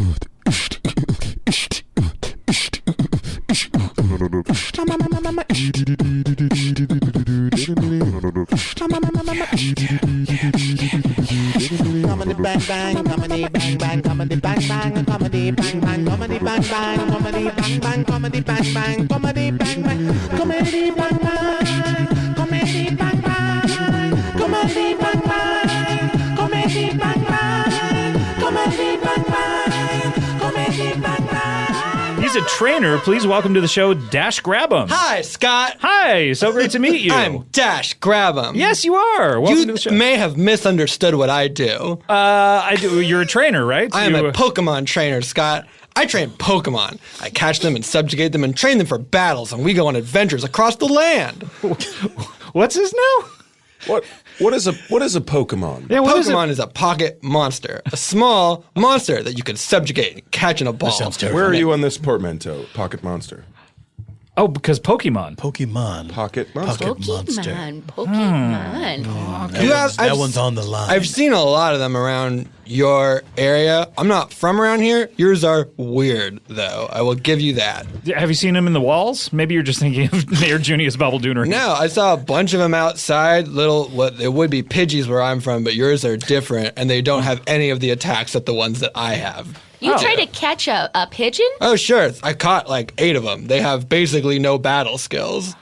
Comedy bang bang, comedy bang bang, comedy bang bang, comedy bang bang, comedy bang bang, comedy bang bang, comedy bang bang, comedy bang bang, comedy bang bang, comedy bang bang, comedy bang bang, comedy bang bang, comedy bang bang, comedy bang bang. He's a trainer. Please welcome to the show, Dash Grabum. Hi, Scott. Hi, so great to meet you. I'm Dash Grabum. Yes, you are. Welcome to You the show. may have misunderstood what I do. I do. You're a trainer, right? I am a Pokemon trainer, Scott. I train Pokemon. I catch them and subjugate them and train them for battles, and we go on adventures across the land. What's his now? What is a Pokemon? Yeah, Pokemon is a pocket monster, a small monster that you can subjugate and catch in a ball. sounds terrible. Where are you on this portmanteau? Pocket monster. Oh, because Pokemon. Pokemon. Pocket monster. Pocket monster. Pokemon. You have- That I've- one's on the line. I've seen a lot of them around your area. I'm not from around here. Yours are weird, though. I will give you that. Have you seen him in the walls? Maybe you're just thinking of Mayor Junius Bubbledooner. No, I saw a bunch of them outside. It would be Pidgeys where I'm from, but yours are different, and they don't have any of the attacks that the ones that I have. You try to catch a pigeon? Oh, sure. I caught like 8 of them. They have basically no battle skills.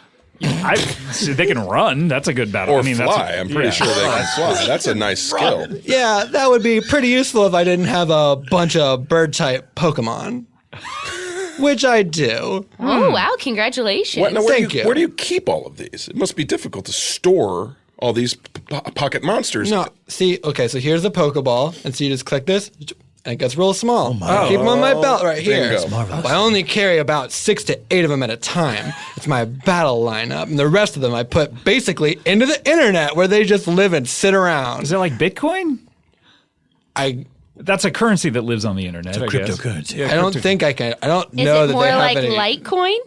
See, they can run. That's a good battle. Or I mean, fly. I'm pretty sure they can fly. That's a nice skill. Yeah, that would be pretty useful if I didn't have a bunch of bird-type Pokemon. Which I do. Oh, wow. Congratulations. Thank you. Where do you keep all of these? It must be difficult to store all these pocket monsters. No, see, okay, so here's the Pokeball, and so you just click this, and it gets real small. I keep them on my belt right here. Bingo. Marvelous. I only carry about 6 to 8 of them at a time. It's my battle lineup, and the rest of them I put basically into the internet where they just live and sit around. Is it like Bitcoin? That's a currency that lives on the internet, I guess. Cryptocurrency. I don't think I can. I don't Is know it that more they have like any. Litecoin?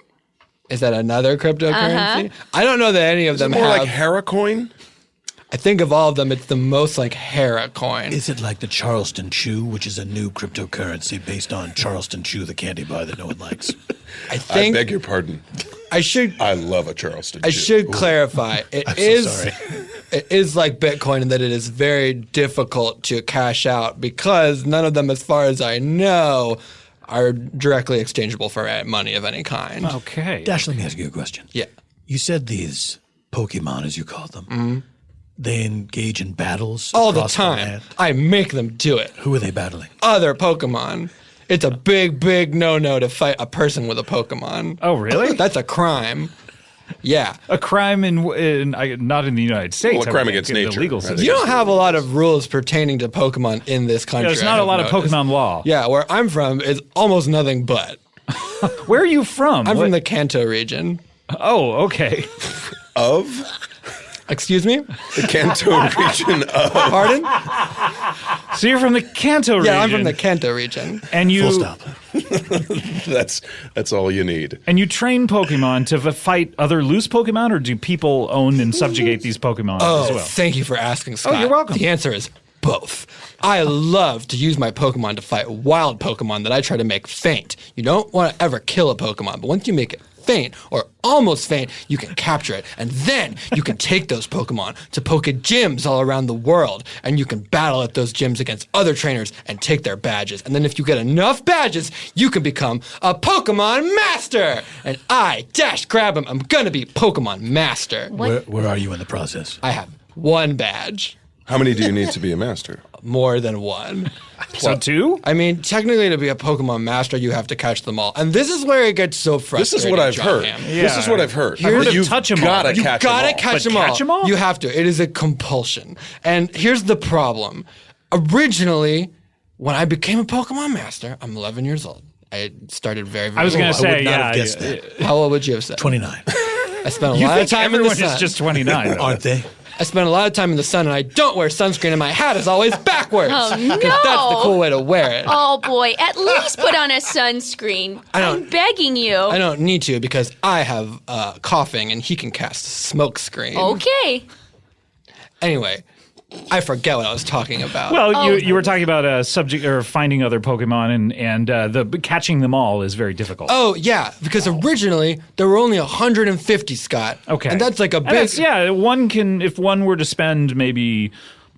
Is that another cryptocurrency? I don't know that any of them More have. like Heracoin? I think of all of them, it's the most like Hera coin. Is it like the Charleston Chew, which is a new cryptocurrency based on Charleston Chew, the candy bar that no one likes? I think I beg your pardon. I should. I love a Charleston I Chew. should clarify. It I'm is. so sorry. It is like Bitcoin in that it is very difficult to cash out because none of them, as far as I know, are directly exchangeable for money of any kind. Okay. Dash, let me ask you a question. Yeah. You said these Pokemon, as you call them, they engage in battles All the across time. land. I make them do it. Who are they battling? Other Pokemon. It's a big, big no-no to fight a person with a Pokemon. Oh, really? That's a crime. Yeah. A crime not in the United States. Well, a I crime would against think, in nature. The legal I think system. You don't have a lot of rules pertaining to Pokemon in this country. There's not I a lot have of noticed. Pokemon law. Yeah, where I'm from is almost nothing but. Where are you from? I'm What- from the Kanto region. Oh, okay. Of Excuse me? the Kanto region of. Pardon? So you're from the Kanto region. Yeah, I'm from the Kanto region. And you Full stop. That's all you need. And you train Pokemon to fight other loose Pokemon, or do people own and subjugate these Pokemon Oh, as well? thank you for asking, Scott. you're welcome. The answer is both. I love to use my Pokemon to fight wild Pokemon that I try to make faint. You don't want to ever kill a Pokemon, but once you make it faint or almost faint, you can capture it. And then you can take those Pokemon to Poke gyms all around the world, and you can battle at those gyms against other trainers and take their badges. And then if you get enough badges, you can become a Pokemon Master. And I, Dash Grabum, I'm gonna be Pokemon Master. Where are you in the process? I have 1 badge. How many do you need to be a master? More than 1. So 2? I mean, technically, to be a Pokemon Master, you have to catch them all. And this is where it gets so This frustrating. is what I've John heard. Ham. This is what I've heard. I've heard of You've touch 'em all. gotta You catch 'em gotta all. catch But them all. catch 'em all? You have to. It is a compulsion. And here's the problem. Originally, when I became a Pokemon Master, I'm 11 years old. I started very, very I was going to young. say, would not yeah. have guessed that. How old would you have said? 29. I spent a You lot think of time in the everyone sun. is just 29, though. Aren't they? I spend a lot of time in the sun, and I don't wear sunscreen, and my hat is always backwards. Oh, no. Because that's the cool way to wear it. Oh, boy. At least put on a sunscreen. I'm begging you. I don't need to because I have coughing, and he can cast smoke screen. Okay. Anyway, I forget what I was talking about. Well, you were talking about subject or finding other Pokemon, and the catching them all is very difficult. Oh, yeah, because originally there were only 150, Scott. Okay. And that's like a big... if one were to spend maybe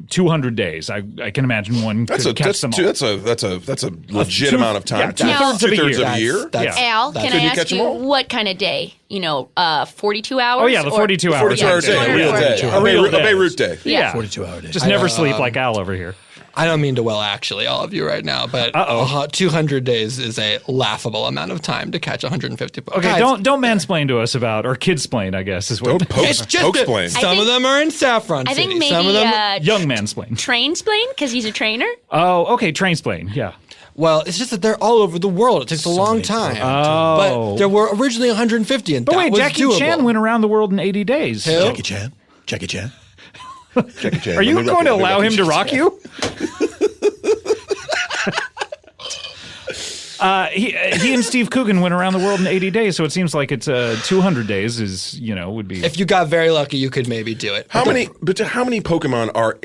200 days, I can imagine one could catch them all. That's a legit amount of time. Yeah, two-thirds of a year. That's- Al, can I Could you ask catch 'em you all? what kind of day? 42 hours? Oh, yeah, the 42 hours. 42 hour day, a real day. A real A day. Beirut day. Yeah. 42-hour day. Just never sleep like Al over here. I don't mean to actually all of you right now, but 200 days is a laughable amount of time to catch 150 Pokemon. Okay, don't mansplain to us about, or kidsplain, I guess, is what. Don't poke Some think- of them are in Saffron I City. think maybe Some of them, Young mansplain. Trainsplain, because he's a trainer. Oh, okay, trainsplain, yeah. well, it's just that they're all over the world. It takes a long time. Oh. But there were originally 150, and But that wait, was Jackie doable. Chan went around the world in 80 days. Who? Jackie Chan? Jackie Chan? Jackie Chan. Are you going to allow him to rock you? He and Steve Coogan went around the world in 80 days, so it seems like it's 200 days is, would be. If you got very lucky, you could maybe do it. How many Pokemon are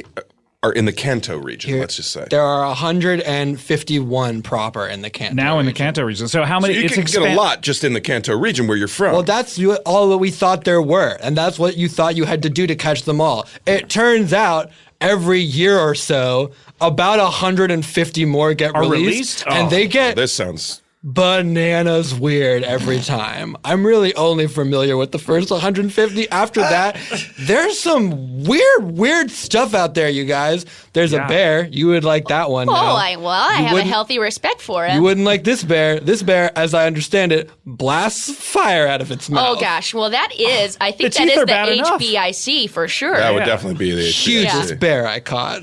in the Kanto region? Let's just say There are 151 proper in the Kanto now in the region. Kanto region. So how many? you it's can get a lot just in the Kanto region where you're from. Well, that's all that we thought there were, and that's what you thought you had to do to catch them all. It turns out every year or so, about 150 more get released, released? and they get this sounds. bananas weird every time. I'm really only familiar with the first 150. After that, there's some weird stuff out there, you guys. There's a bear. You would like that one. Oh, now. I have a wouldn't- healthy respect for him. You wouldn't like this bear. This bear, as I understand it, blasts fire out of its mouth. Oh gosh, well that is, I think The that teeth is are the bad enough. HBIC for sure. That would definitely be the Hugest Yeah. bear I caught.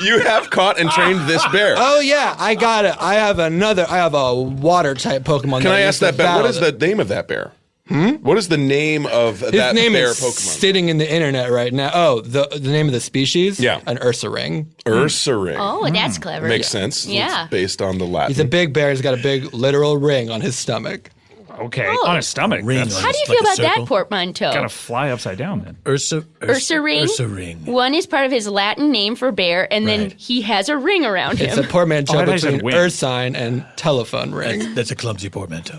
You have caught and trained this bear. Oh yeah, I got it. I have a water type Pokemon. Can I ask used to that bear? What battle is the name of that bear? What is the name of His that name bear is Pokemon? sitting in the internet right now. Oh, the name of the species? Yeah. An Ursaring. Ursaring. Oh, that's clever. Makes sense. Yeah. It's based on the Latin. He's a big bear. He's got a big literal ring on his stomach. Okay, on his stomach. Ring That's on How do you Like feel a about that circle? portmanteau? gotta fly upside down then. Ursa Ursaring. Ursaring. One is part of his Latin name for bear, and then Right. he has a ring around It's a him. portmanteau Oh, I thought you said between wing. Ursine and telephone ring. That's a clumsy portmanteau.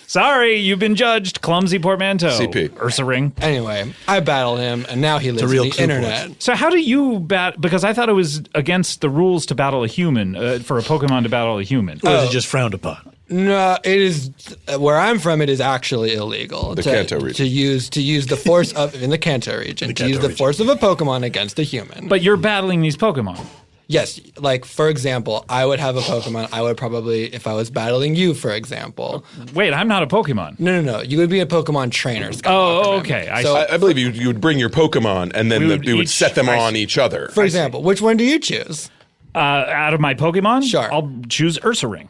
Sorry, you've been judged. Clumsy portmanteau. CP. Ursa ring. Anyway, I battled him, and now he lives real on the clue internet. So how do you because I thought it was against the rules to battle a human, for a Pokemon to battle a human. Or is it just frowned upon? No, it is where I'm from. It is actually illegal The Kanto region. to use the force of in the Kanto region to use Kanto the region. force of a Pokemon against a human. But you're battling these Pokemon. Yes, like for example, I would have a Pokemon. I would probably, if I was battling you, for example. Wait, I'm not a Pokemon. No. You would be a Pokemon trainer. Scott Oh, Ackerman. okay. I So, see. I believe you would bring your Pokemon and then We you would each- set them I on see. each other. for example, which one do you choose? Out of my Pokemon, Sure. I'll choose Ursaring.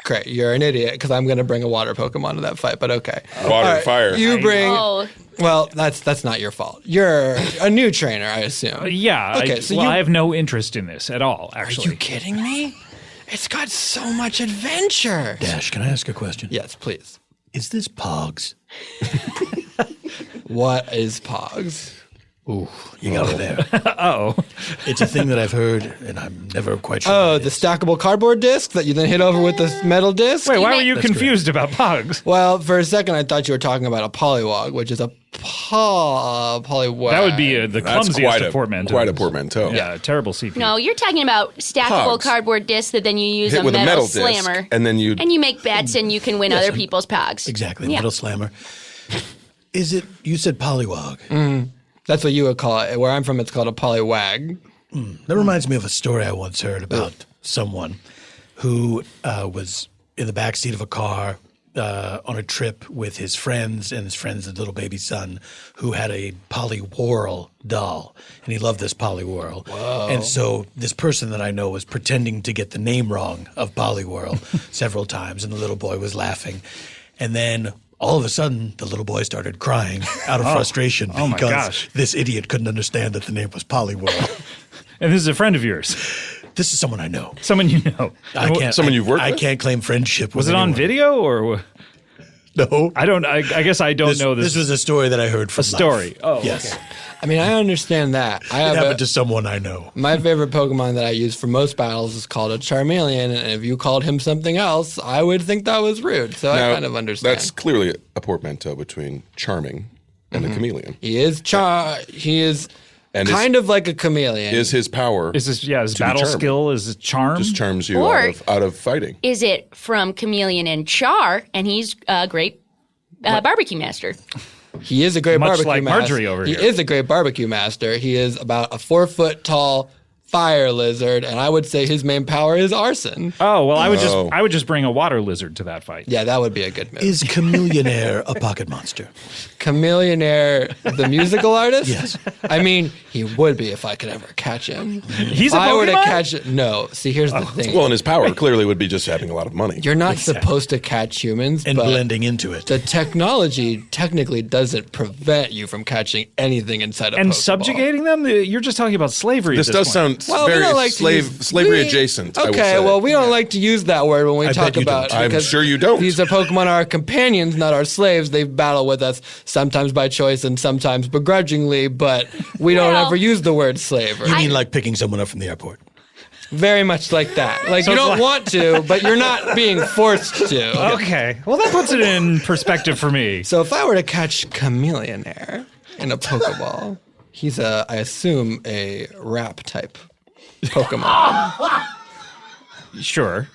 Great, you're an idiot because I'm going to bring a water Pokemon to that fight. But okay, Water All and fire. You bring. Oh, Well, that's not your fault. You're a new trainer, I assume. Yeah. Okay, so I have no interest in this at all, actually. Are you kidding me? It's got so much adventure. Dash, can I ask a question? Yes, please. Is this Pogs? What is Pogs? Ooh, you got me there. Oh. It's a thing that I've heard, and I'm never quite sure. Oh, what the it is. stackable cardboard disc that you then hit over with the metal disc? Wait, why were you That's confused about Pugs? Well, for a second, I thought you were talking about a polywog, which is a polywog. That would be the That's clumsiest of portmanteaus. quite a portmanteau. Yeah, terrible CP. no, you're talking about stackable Pugs. cardboard discs that then you use Hit a with a metal, metal disc, slammer. and then you make bets and you can win other people's Pogs. Exactly, Yeah. metal slammer. Is it, you said polywog. That's what you would call it. Where I'm from, it's called a polywag. That reminds me of a story I once heard about someone who was in the backseat of a car on a trip with his friends and his friend's little baby son who had a Poliwhirl doll. And he loved this Poliwhirl. And so this person that I know was pretending to get the name wrong of Poliwhirl several times, and the little boy was laughing. And then all of a sudden, the little boy started crying out of frustration Oh my because gosh. this idiot couldn't understand that the name was Poliwhirl. And this is a friend of yours. This is someone I know. Someone you know. I can't. Someone you've worked I with? can't claim friendship. Was with it on anyone. video or? No. I guess I don't know this. This was a story that I heard from a story. life. Oh, yes. okay. I mean, I understand that. It happened to someone I know. My favorite Pokemon that I use for most battles is called a Charmeleon, and if you called him something else, I would think that was rude. So Now, I kind of understand. That's clearly a portmanteau between charming and a chameleon. He is And kind of like a chameleon. Is his power Is his to his be battle charming. skill? Is it charm? Just charms you Or- out of fighting. Is it from Chameleon and Char, and he's a great barbecue master? He is a great Much barbecue like master. Marjorie over here. He is a great barbecue master. He is about a 4-foot tall fire lizard, and I would say his main power is arson. Oh well, I would just bring a water lizard to that fight. Yeah, that would be a good move. Is Chameleonaire a pocket monster? Chameleonaire, the musical artist? Yes. I mean, he would be if I could ever catch him. He's if a I were to Pokemon? catch it, no. See, here's the thing. Well, and his power clearly would be just having a lot of money. You're not supposed to catch humans, And but blending into it. the technology technically doesn't prevent you from catching anything inside a And Pokeball. subjugating them? You're just talking about slavery. This at does point. sound Well, we very don't like to slavery use- adjacent. I will Okay, say. well, we don't like to use that word when we I talk bet you about. don't. I'm because sure you don't. These are Pokemon, are our companions, not our slaves. They battle with us sometimes by choice and sometimes begrudgingly, but we don't Well, ever use the word slave. Or You mean like picking someone up from the airport? very much like that. Like So you it's don't like- want to, but you're not being forced to. Okay. Well, that puts it in perspective for me. So if I were to catch Chameleonaire in a Pokeball, he's I assume a rap type Pokemon. Sure.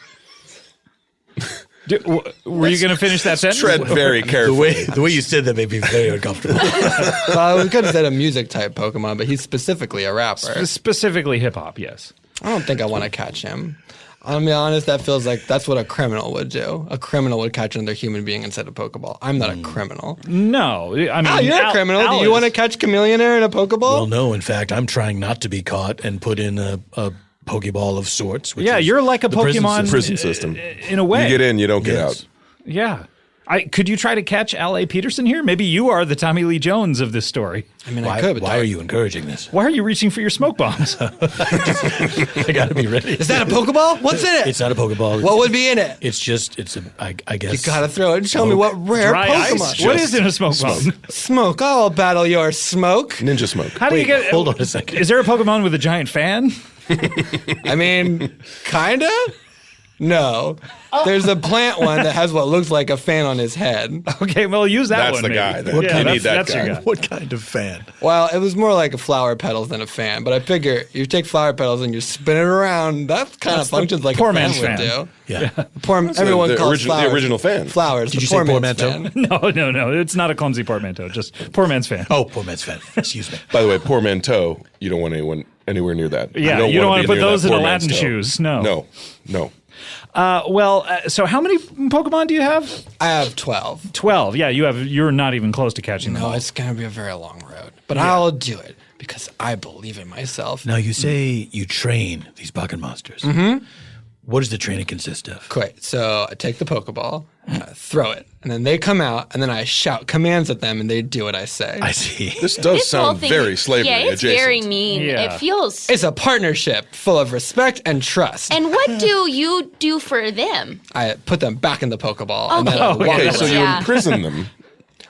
Were you going to finish that sentence? Tread very The carefully. way you said that made me very uncomfortable. So I could have said a music type Pokemon, but he's specifically a rapper. Specifically hip hop, yes. I don't think I want to catch him. I'll be honest, that feels like that's what a criminal would do. A criminal would catch another human being instead of Pokeball. I'm not a criminal. No. I mean, Oh, you're a criminal. Do you want to catch Chameleonaire in a Pokeball? Well, no. In fact, I'm trying not to be caught and put in a Pokeball of sorts. Which Yeah, is you're like a the prison Pokemon system. Prison system. in a way. You get in, you don't get Yes. out. Yeah. Could you try to catch L.A. Peterson here? Maybe you are the Tommy Lee Jones of this story. I mean, Why, I could. But why are you encouraging this? Why are you reaching for your smoke bombs? I got to be ready. Is that a Pokeball? What's in it? It's not a Pokeball. What would be in it? It's I guess. You gotta throw it and show me what rare Dry Pokemon. ice? What is in a smoke bomb? Smoke. I'll battle your smoke. Ninja smoke. How do you get? hold on a second. Is there a Pokemon with a giant fan? I mean, kinda? No. There's a plant one that has what looks like a fan on his head. Okay, well, use that That's one. the maybe. guy then. Yeah, You that's, need that that's your guy. guy. What kind of fan? Well, it was more like a flower petals than a fan, but I figure you take flower petals and you spin it around. That kind of functions like poor a fan man's would fan. do. Yeah. Everyone the calls original- the flowers original fan. Flowers. Did the you say poor poor man's man's fan. No, it's not a clumsy portmanteau. Just poor man's fan. Oh, poor man's fan. Excuse me. By the way, poor man toe. You don't want anyone anywhere near that. Yeah, you don't wanna want be to put near that those in poor man's Aladdin toe. shoes. No. No. So how many Pokemon do you have? I have 12. 12. Yeah, you're not even close to catching them No, all. it's going to be a very long road, but I'll do it because I believe in myself. Now, you say you train these pocket monsters. Mm-hmm. What does the training consist of? Great. So I take the Pokeball, throw it, and then they come out, and then I shout commands at them, and they do what I say. I see. This does This whole sound thing- very slavery Yeah, it's adjacent. very mean. Yeah. It feels. It's a partnership full of respect and trust. And what do you do for them? I put them back in the Pokeball, and then I Okay. walk Okay, away. so you Yeah. imprison them.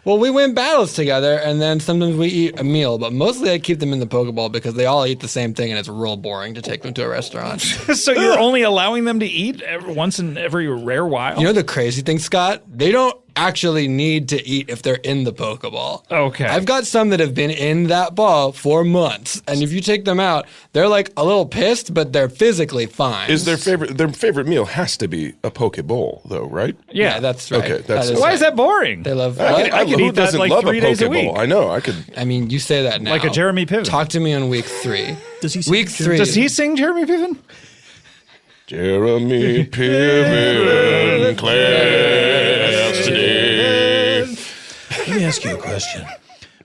Well, we win battles together, and then sometimes we eat a meal, but mostly I keep them in the Pokeball because they all eat the same thing, and it's real boring to take them to a restaurant. So you're only allowing them to eat once in every rare while? You know the crazy thing, Scott? They don't actually need to eat if they're in the Pokeball. Okay. I've got some that have been in that ball for months, and if you take them out, they're like a little pissed, but they're physically fine. Is their favorite meal has to be a Poke Bowl, though, right? Yeah, that's right. Okay, that's- Why is that boring? They love I what? could who eat that, doesn't like, love 3 a days a Poke Bowl? week. I know. I could. I mean, you say that now. Like a Jeremy Piven. Talk to me on week 3. Does he say Week 3. Does he sing Jeremy Piven? Jeremy Piven class today. Let me ask you a question.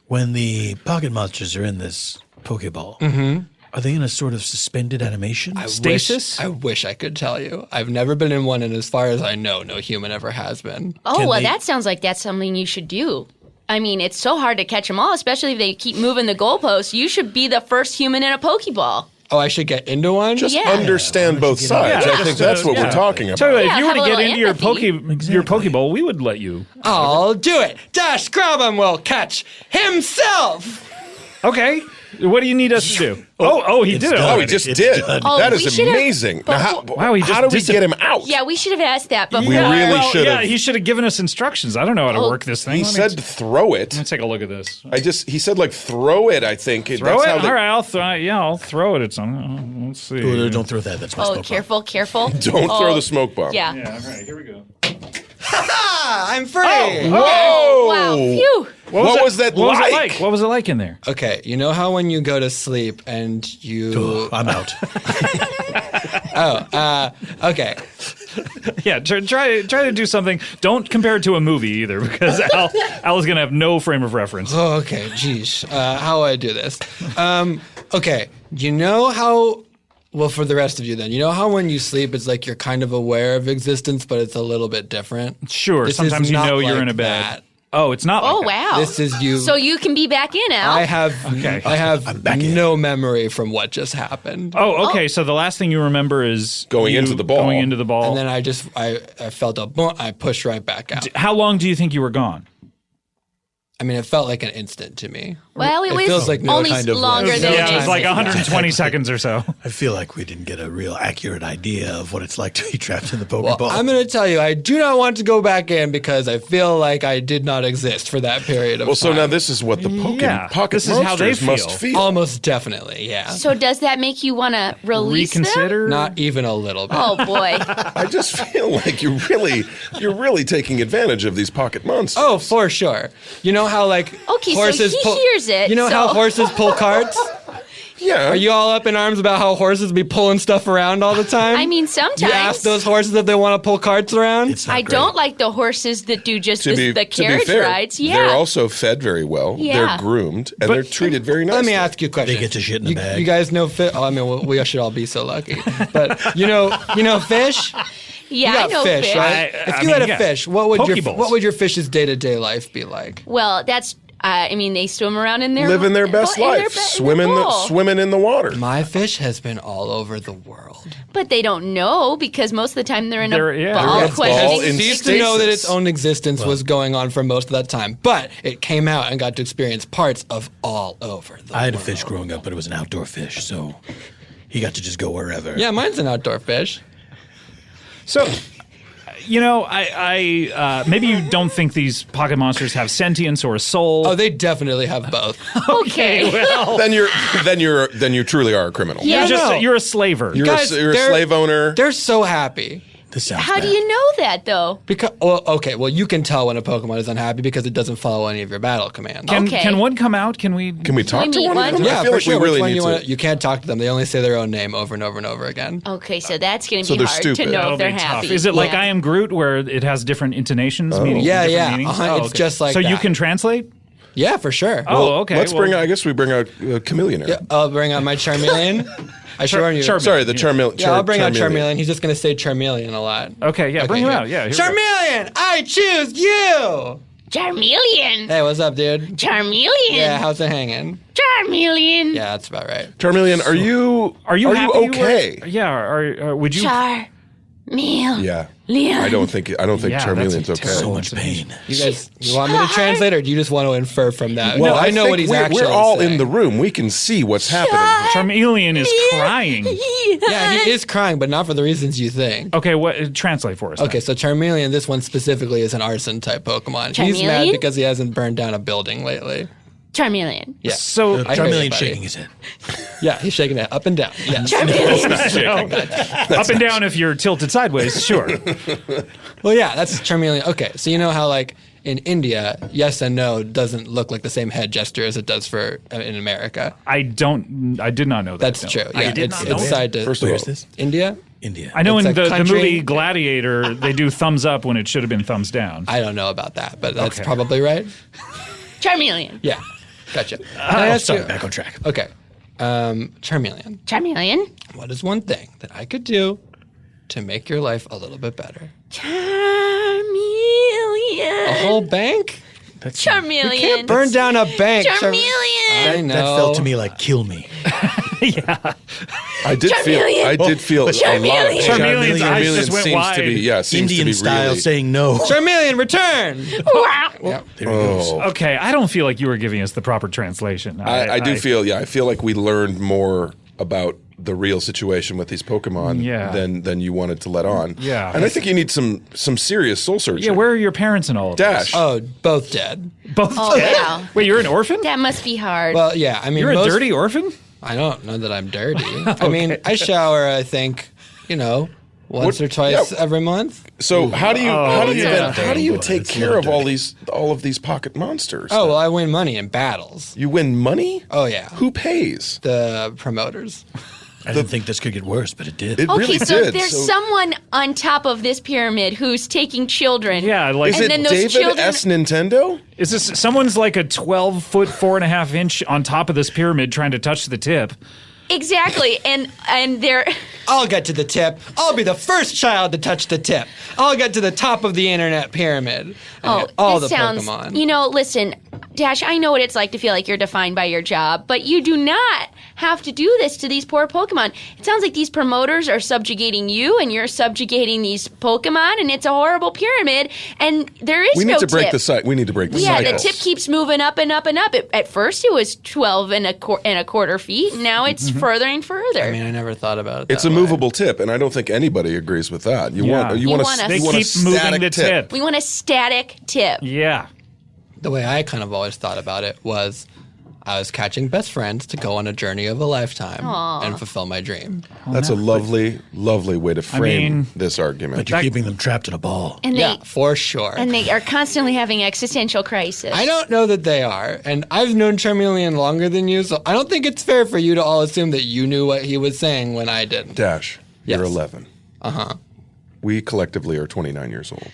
When the pocket monsters are in this Pokeball, are they in a sort of suspended animation? Stasis? I wish I could tell you. I've never been in one, and as far as I know, no human ever has been. Oh, Can well, they- that sounds like that's something you should do. I mean, it's so hard to catch them all, especially if they keep moving the goalposts. You should be the first human in a Pokeball. Oh, I should get into one? Just Yeah. understand both sides. Yeah, I think that's what we're talking about. Tell you what, Yeah, if you were have to a get little into your empathy. Pokeball, we would let you. I'll do it. Dash Grabum will catch himself. Okay. What do you need us to do? Oh, he did it. done. Oh, he already. just It's did. done. Oh, That we is should've- amazing. but- Now, Wow, he how just do we get him out? Yeah, we should have asked that before. We really should Yeah, have. he should have given us instructions. I don't know how to Oh. work this thing. He Let me said throw it. Let me take a look at this. He said like throw it, I think. Throw That's it? how they- All right, I'll throw it at some. Let's see. Oh, don't throw that. That's my Oh, smoke bomb. careful. Don't throw the smoke bomb. Yeah. Yeah, all right, here we go. Ah, I'm free. Whoa! Wow. Phew. What was that What was it like? like? What was it like in there? Okay, you know how when you go to sleep and you... Oh, I'm out. Okay. Yeah, try to do something. Don't compare it to a movie either, because Al is going to have no frame of reference. Oh, okay. Geesh. How do I do this? Okay. You know how... Well, for the rest of you then, you know how when you sleep, it's like you're kind of aware of existence, but it's a little bit different? Sure, This sometimes is you not know you're like in a bed. that. Oh, it's not. Oh, like that. wow. This is you... So you can be back in, Al. I have I'm back in. no memory from what just happened. Oh, okay. So the last thing you remember is Going you into the ball. Going into the ball. And then I felt a boom, I pushed right back out. How long do you think you were gone? I mean, it felt like an instant to me. well, it was feels like no only kind of longer like- than Yeah, it was an like instant. 120 seconds or so. I feel like we didn't get a real accurate idea of what it's like to be trapped in the Well, Pokeball. I'm going to tell you, I do not want to go back in because I feel like I did not exist for that period of Well, time. so now this is what the Yeah, pocket this is how they monsters must feel. feel. Almost definitely, yeah. So does that make you want to release them? Reconsider? Not even a little bit. Oh boy. I just feel like you're really taking advantage of these pocket monsters. Oh, for sure. You know how like Okay, so horses he pull, hears it, You know how so- horses pull carts? yeah. Are you all up in arms about how horses be pulling stuff around all the time? I mean, sometimes. you ask those horses if they want to pull carts around? It's not I great. don't like the horses that do just the to carriage be fair, rides. Yeah. they're also fed very well. Yeah. They're groomed and they're treated very nicely. Let me ask you a question. They get to shit in the you, bag. You guys know fish? Oh, I mean, we should all be so lucky. But you know fish. yeah, You I got know fish, fish. right? I If you mean, had a yeah. fish, what would Pokeballs. your fish's day-to-day life be like? Well, that's. I mean, they swim around in their living their best in their life, be- in swimming in the water. My fish has been all over the world. But they don't know because most of the time they're in They're- a yeah, ball they're in a questioning. ball in Ceased to know that its stasis. own existence was going on for most of that time, but it came out and got to experience parts of all over the I had a world. fish growing up, but it was an outdoor fish, so he got to just go wherever. Yeah, mine's an outdoor fish. So, you know, I maybe you don't think these pocket monsters have sentience or a soul. Oh, they definitely have both. Okay. well, Then you truly are a criminal. Yeah. you're a slaver. You're Guys, a they're- slave owner. They're so happy. This sounds How do bad. you know that though? Because well, you can tell when a Pokemon is unhappy because it doesn't follow any of your battle commands. Okay. Can one come out? Can we? Can we talk we to meet one one? of them? Yeah, I feel for like sure. we really Which one need you to. You can't talk to them. They only say their own name over and over and over again. Okay, so that's going to So be they're hard to stupid. know That'll if they're be tough. happy. Is it like Yeah. I Am Groot, where it has different intonations, meaning Yeah, different yeah. meanings? It's just like so you that. can translate. Yeah, for sure. Oh, okay. Let's well, I guess we bring out Chameleon. Yeah, I'll bring out my Charmeleon. I sure you. Charmeleon. Sorry, the Charmeleon. Yeah, I'll bring out Charmeleon. He's just going to say Charmeleon a lot. Okay, yeah, bring him here. out. Yeah, here we go. Charmeleon, I choose you. Charmeleon. Hey, what's up, dude? Charmeleon. Yeah, how's it hanging? Charmeleon. Yeah, that's about right. Charmeleon, are you happy okay? Yeah. Are would you? Charmeleon. Yeah. Leon. I don't think Yeah, Charmeleon's that's okay. So much pain. You guys, you want me to translate, or do you just want to infer from that? Well, No, I know think what he's we're, actually We're all saying. in the room. We can see what's happening. Charmeleon is crying. Yeah, he is crying, but not for the reasons you think. Okay, what? Translate for us. then. Okay, so Charmeleon, this one specifically is an arson type Pokemon. He's mad Charmeleon? because he hasn't burned down a building lately. Charmeleon. Yeah. So I hear you, Charmeleon buddy. shaking his head. Yeah, he's shaking it up and down. Yes. up and down if you're tilted sideways, sure. Well, yeah, that's Charmeleon. Okay, so you know how like in India, yes and no doesn't look like the same head gesture as it does for in America. I did not know that. That's no. true. I Yeah, did it's not know that. side to First of Where's all, this? India. India. I know It's in a the country- movie Gladiator, they do thumbs up when it should have been thumbs down. I don't know about that, but that's Okay. probably right. Charmeleon. Yeah, gotcha. Can I ask Sorry, you- back on track. Okay, Charmeleon. Charmeleon. What is one thing that I could do to make your life a little bit better? Charmeleon. A whole bank? Charmeleon. Can't burn down a bank. Charmeleon. I know. That felt to me like kill me. I did feel a lot. Charmeleon's eyes just went seems wide. to be seems Indian to be style really, saying no. Charmeleon, return. There he goes. Okay, I don't feel like you were giving us the proper translation. I do feel I feel like we learned more about the real situation with these Pokemon than you wanted to let on. Yeah. And I think you need some serious soul searching. Yeah, where are your parents in all of Dash. Oh, both dead. this? Both. Oh, wow. Wait, you're an orphan? That must be hard. Well, yeah. I mean, You're a dirty orphan? I don't know that I'm dirty. I mean, I shower. I think once or twice every month. So how do you Boy, take it's care of dirty. all of these pocket monsters? Oh, well, I win money in battles. You win money? Oh yeah. Who pays? The promoters. I didn't think this could get worse, but it did. It okay, really so did. there's someone on top of this pyramid who's taking children. Yeah, like Is And it then those David children- S. Nintendo? is this someone's like a 12-foot, 4.5-inch on top of this pyramid trying to touch the tip? Exactly, and they're I'll get to the tip. I'll be the first child to touch the tip. I'll get to the top of the internet pyramid. And all this the sounds. Pokemon. Listen, Dash. I know what it's like to feel like you're defined by your job, but you do not have to do this to these poor Pokemon. It sounds like these promoters are subjugating you, and you're subjugating these Pokemon, and it's a horrible pyramid. And there is We no need to break tip. the cycle. We need to break the Yeah, cycle. the tip keeps moving up and up and up. At first, it was 12 and a quarter feet. And now it's further and further. I mean, I never thought about it. It's that a way. movable tip, and I don't think anybody agrees with that. You Yeah. want You a want a- They you want a keep moving static the tip. we want a static tip. Yeah. The way I kind of always thought about it was I was catching best friends to go on a journey of a lifetime and fulfill my dream. That's a lovely, lovely way to frame mean- this argument. But you're keeping them trapped in a ball. And Yeah, for sure. they are constantly having existential crisis. I don't know that they are, and I've known Charmeleon longer than you, so I don't think it's fair for you to all assume that you knew what he was saying when I didn't. Dash, you're Yes. 11. We collectively are 29 years old.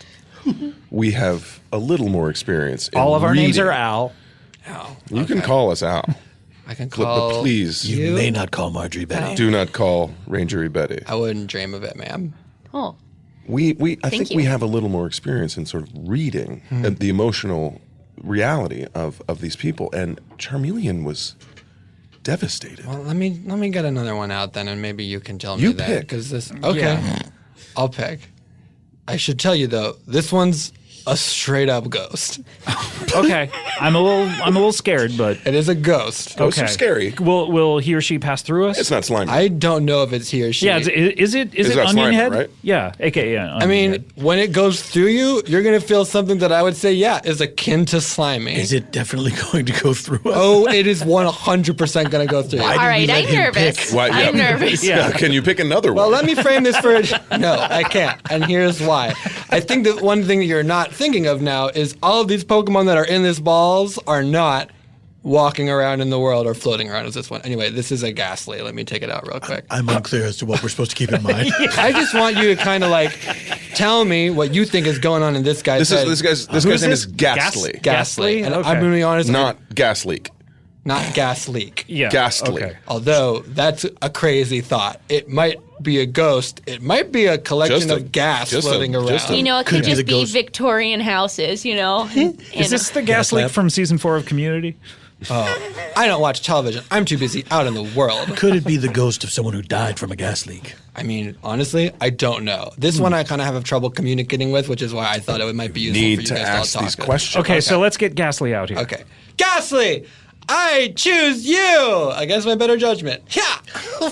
We have a little more experience in All of our names reading. are Al. Oh, You can call us Al, I can but call please You may not call Marjorie Betty. do not call Rangery Betty. I wouldn't dream of it, ma'am. Oh, I think you. we have a little more experience in sort of reading the emotional reality of these people, and Charmeleon was devastated. Well, let me get another one out then, and maybe you can tell me You that. pick. 'Cause this, okay, I'll pick. I should tell you though, this one's a straight up ghost. Okay. I'm a little scared, but It is a ghost. Ghosts okay. are scary. Will he or she pass through us? It's not slimy. I don't know if it's he or she. Yeah, is it It's not Onion Slimer, Head? right? Yeah, aka I mean, when it goes through you, you're gonna feel something that I would say, is akin to slimy. Is it definitely going to go through us? Oh, it is 100% gonna go through you. Why all did we right. let I'm him nervous. pick? Why- I'm yeah. nervous. Yeah. Can you pick another Well, one? let me frame this for no, I can't. And here's why. I think that one thing that you're not thinking of now is all of these Pokemon that are in this balls are not walking around in the world or floating around as this one. Anyway, this is a Ghastly. Let me take it out real quick. I'm unclear as to what we're supposed to keep in mind. I just want you to kind of like tell me what you think is going on in this guy's head. this guy's Who's name this? is Ghastly, Ghastly? And Okay. I'm going to be honest, not Gas Leak. not Gas Leak. Yeah. Ghastly. Okay. Although that's a crazy thought. It might be a ghost. It might be a collection Just a- of gas just a- floating around. just a- You know, it Could could be just the be ghost. Victorian houses, Is this the gas leak lamp. from season 4 of Community? I don't watch television. I'm too busy out in the world. Could it be the ghost of someone who died from a gas leak? I mean, honestly, I don't know. This one I kind of have trouble communicating with, which is why I thought it might be useful for Need you to guys ask to all these talk. questions. Okay, so let's get Ghastly out here. Okay. Ghastly, I choose you against my better judgment. Yeah.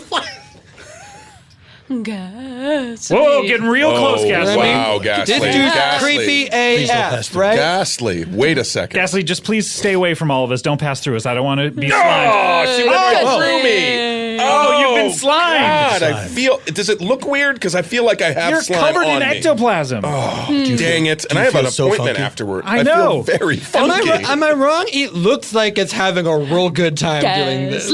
Whoa, getting real close, Ghastly. Wow, Ghastly. This dude's Ghastly. creepy don't AF, pass through. right? Ghastly. Wait a second. Ghastly, just please stay away from all of us. Don't pass through us. I don't want to be slimed. Oh, she went right through me. Oh, you've been slimed. God, I feel. Does it look weird? Because I feel like I have You're slime covered on in me. ectoplasm. Dang it! And I have feel an so appointment funky? afterward. I know. feel very Am funky. am I wrong? It looks like it's having a real good time doing this.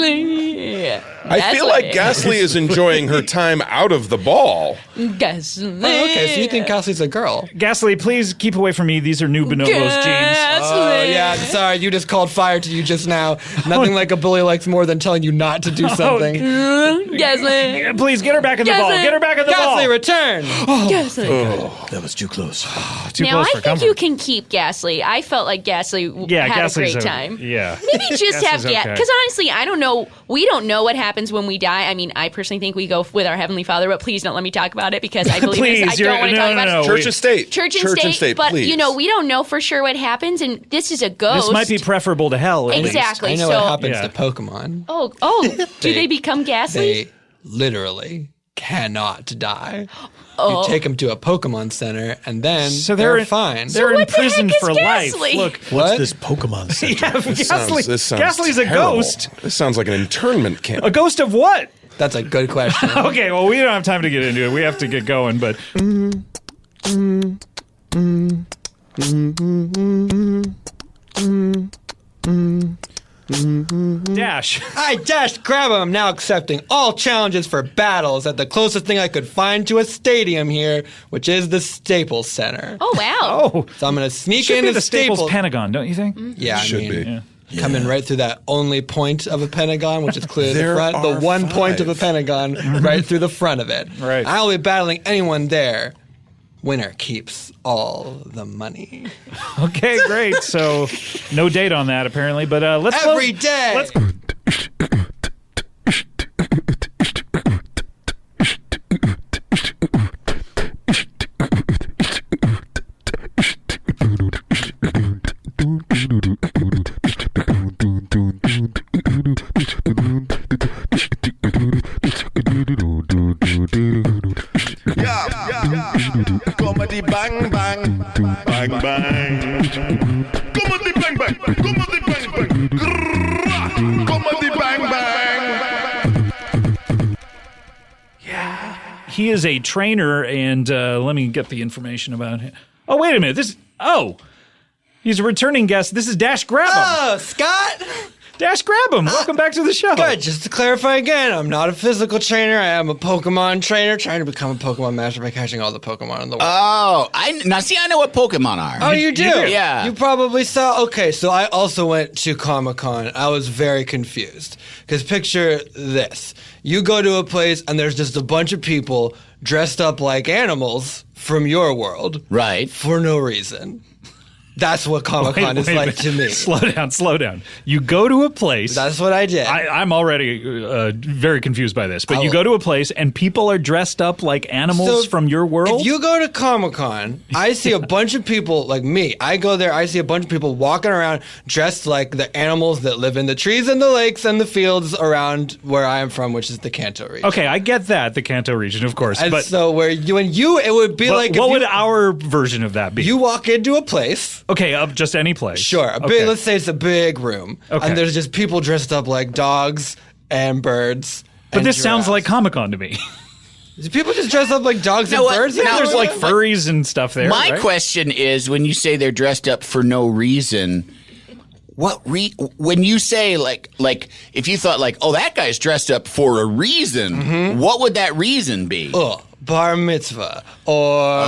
I feel like Ghastly is enjoying her time out of the ball. Ghastly. Oh, okay, so you think Ghastly's a girl? Ghastly, please keep away from me. These are new bonobos genes. Oh, yeah, sorry, you just called fire to you just now. Nothing like a bully likes more than telling you not to do something. Ghastly. Please get her back in the ball. Ghastly. Get her back in the Ghastly, ball. return! Ghastly. That was too close. Too Now, close I for think comfort. you can keep Ghastly. I felt like Ghastly Yeah, had Ghastly's a great okay. time. Yeah. Maybe just have Ghastly's okay. because honestly, I don't know. We don't know know what happens when we die. I mean, I personally think we go with our Heavenly Father, but please don't let me talk about it because I believe this. I don't want to talk about it. Church and state. Church and state, but please. we don't know for sure what happens, and this is a ghost. This might be preferable to hell. At exactly. I know so, what happens to Pokemon. Oh, do they become ghastly? They literally cannot die. You take them to a Pokemon center, and then they're fine. They're what the imprisoned heck is for Ghastly? life. Look, What's this Pokemon Center? This sounds Ghastly's a terrible. ghost. This sounds like an internment camp. A ghost of what? That's a good question. Okay, well, we don't have time to get into it. We have to get going, but. Dash. I dashed Grabum. I'm now accepting all challenges for battles at the closest thing I could find to a stadium here, which is the Staples Center. Oh wow. Oh, So I'm going to sneak should into be the Staples Staples. Pentagon, don't you think? Yeah, Should I mean, be. coming right through that only point of a pentagon, which is clearly the There front. The are one point of a 5. pentagon right through the front of it. Right. I'll be battling anyone there. Winner keeps all the money. Okay, great. So, no date on that apparently, but let's Every day. Let's, Comedy bang bang bang bang. Comedy bang bang. Comedy bang bang. Grrrr. Comedy bang bang. he is a trainer, and let me get the information about him. Oh, wait a minute. He's a returning guest. This is Dash Grabum. Oh, Scott! Dash Grabum, welcome back to the show. Good. Just to clarify again, I'm not a physical trainer. I am a Pokemon trainer trying to become a Pokemon master by catching all the Pokemon in the world. Oh, I know what Pokemon are. Oh, you do? Yeah. You probably saw. Okay, so I also went to Comic-Con. I was very confused. Because picture this. You go to a place and there's just a bunch of people dressed up like animals from your world. Right. For no reason. That's what Comic-Con is Wait a like minute. to me. Slow down. You go to a place. That's what I did. I'm already very confused by this, but you go to a place and people are dressed up like animals So, from your world? If you go to Comic-Con, I see a bunch of people like me. I go there, I see a bunch of people walking around dressed like the animals that live in the trees and the lakes and the fields around where I am from, which is the Kanto region. Okay, I get that, the Kanto region, of course. And but so it would be but like what if would our version of that be? you walk into a place. Okay, just any place. Sure. Okay. Let's say it's a big room. Okay. And there's just people dressed up like dogs and birds. But and this sounds giraffes. like Comic-Con to me. Do people just dress up like dogs You and know what? birds? Now, There's like furries and stuff there. My right? question is, when you say they're dressed up for no reason, when you say like if you thought like, oh, that guy's dressed up for a reason, what would that reason be? Bar mitzvah, or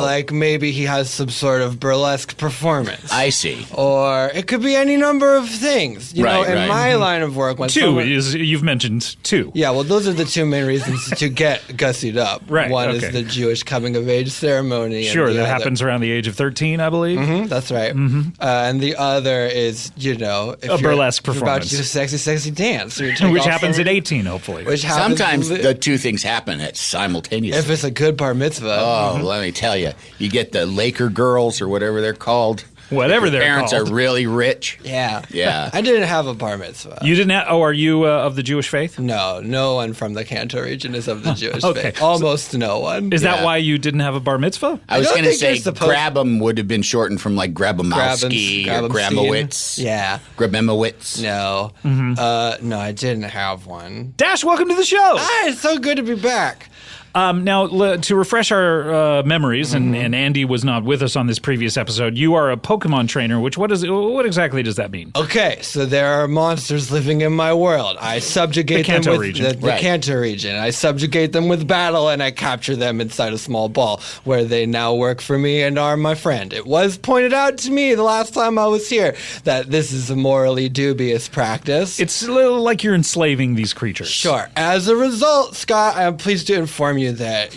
like maybe he has some sort of burlesque performance. I see. Or it could be any number of things. You know, Right, in right. my line of work, when Two someone- is, you've mentioned two. yeah, well, those are the two main reasons to get gussied up. Right, One okay. is the Jewish coming of age ceremony. Sure, and the that other- happens around the age of 13, I believe. That's right. And the other is, if A burlesque you're about to performance. do a sexy, sexy dance. or you take Which off happens some- at 18, hopefully. Which happens Sometimes the two things happen at simultaneously. if it's a good bar mitzvah. Oh, let me tell you, you get the Laker girls or whatever they're called. Whatever Their they're parents called. are really rich. Yeah. Yeah. I didn't have a bar mitzvah. You didn't have, are you of the Jewish faith? No one from the Kanto region is of the Jewish Okay. faith. Almost no one. Is that Yeah. why you didn't have a bar mitzvah? I was don't going to think say you're supposed- Grabum would have been shortened from like Grabomowski or Grabowitz. Yeah. Grabemowitz. No. No, I didn't have one. Dash, welcome to the show. It's so good to be back. Now, to refresh our memories, and Andy was not with us on this previous episode, you are a Pokemon trainer, which what exactly does that mean? Okay, so there are monsters living in my world. I subjugate The Kanto them with region. the Right. Kanto region. I subjugate them with battle, and I capture them inside a small ball, where they now work for me and are my friend. It was pointed out to me the last time I was here that this is a morally dubious practice. It's a little like you're enslaving these creatures. Sure. As a result, Scott, I am pleased to inform you you that,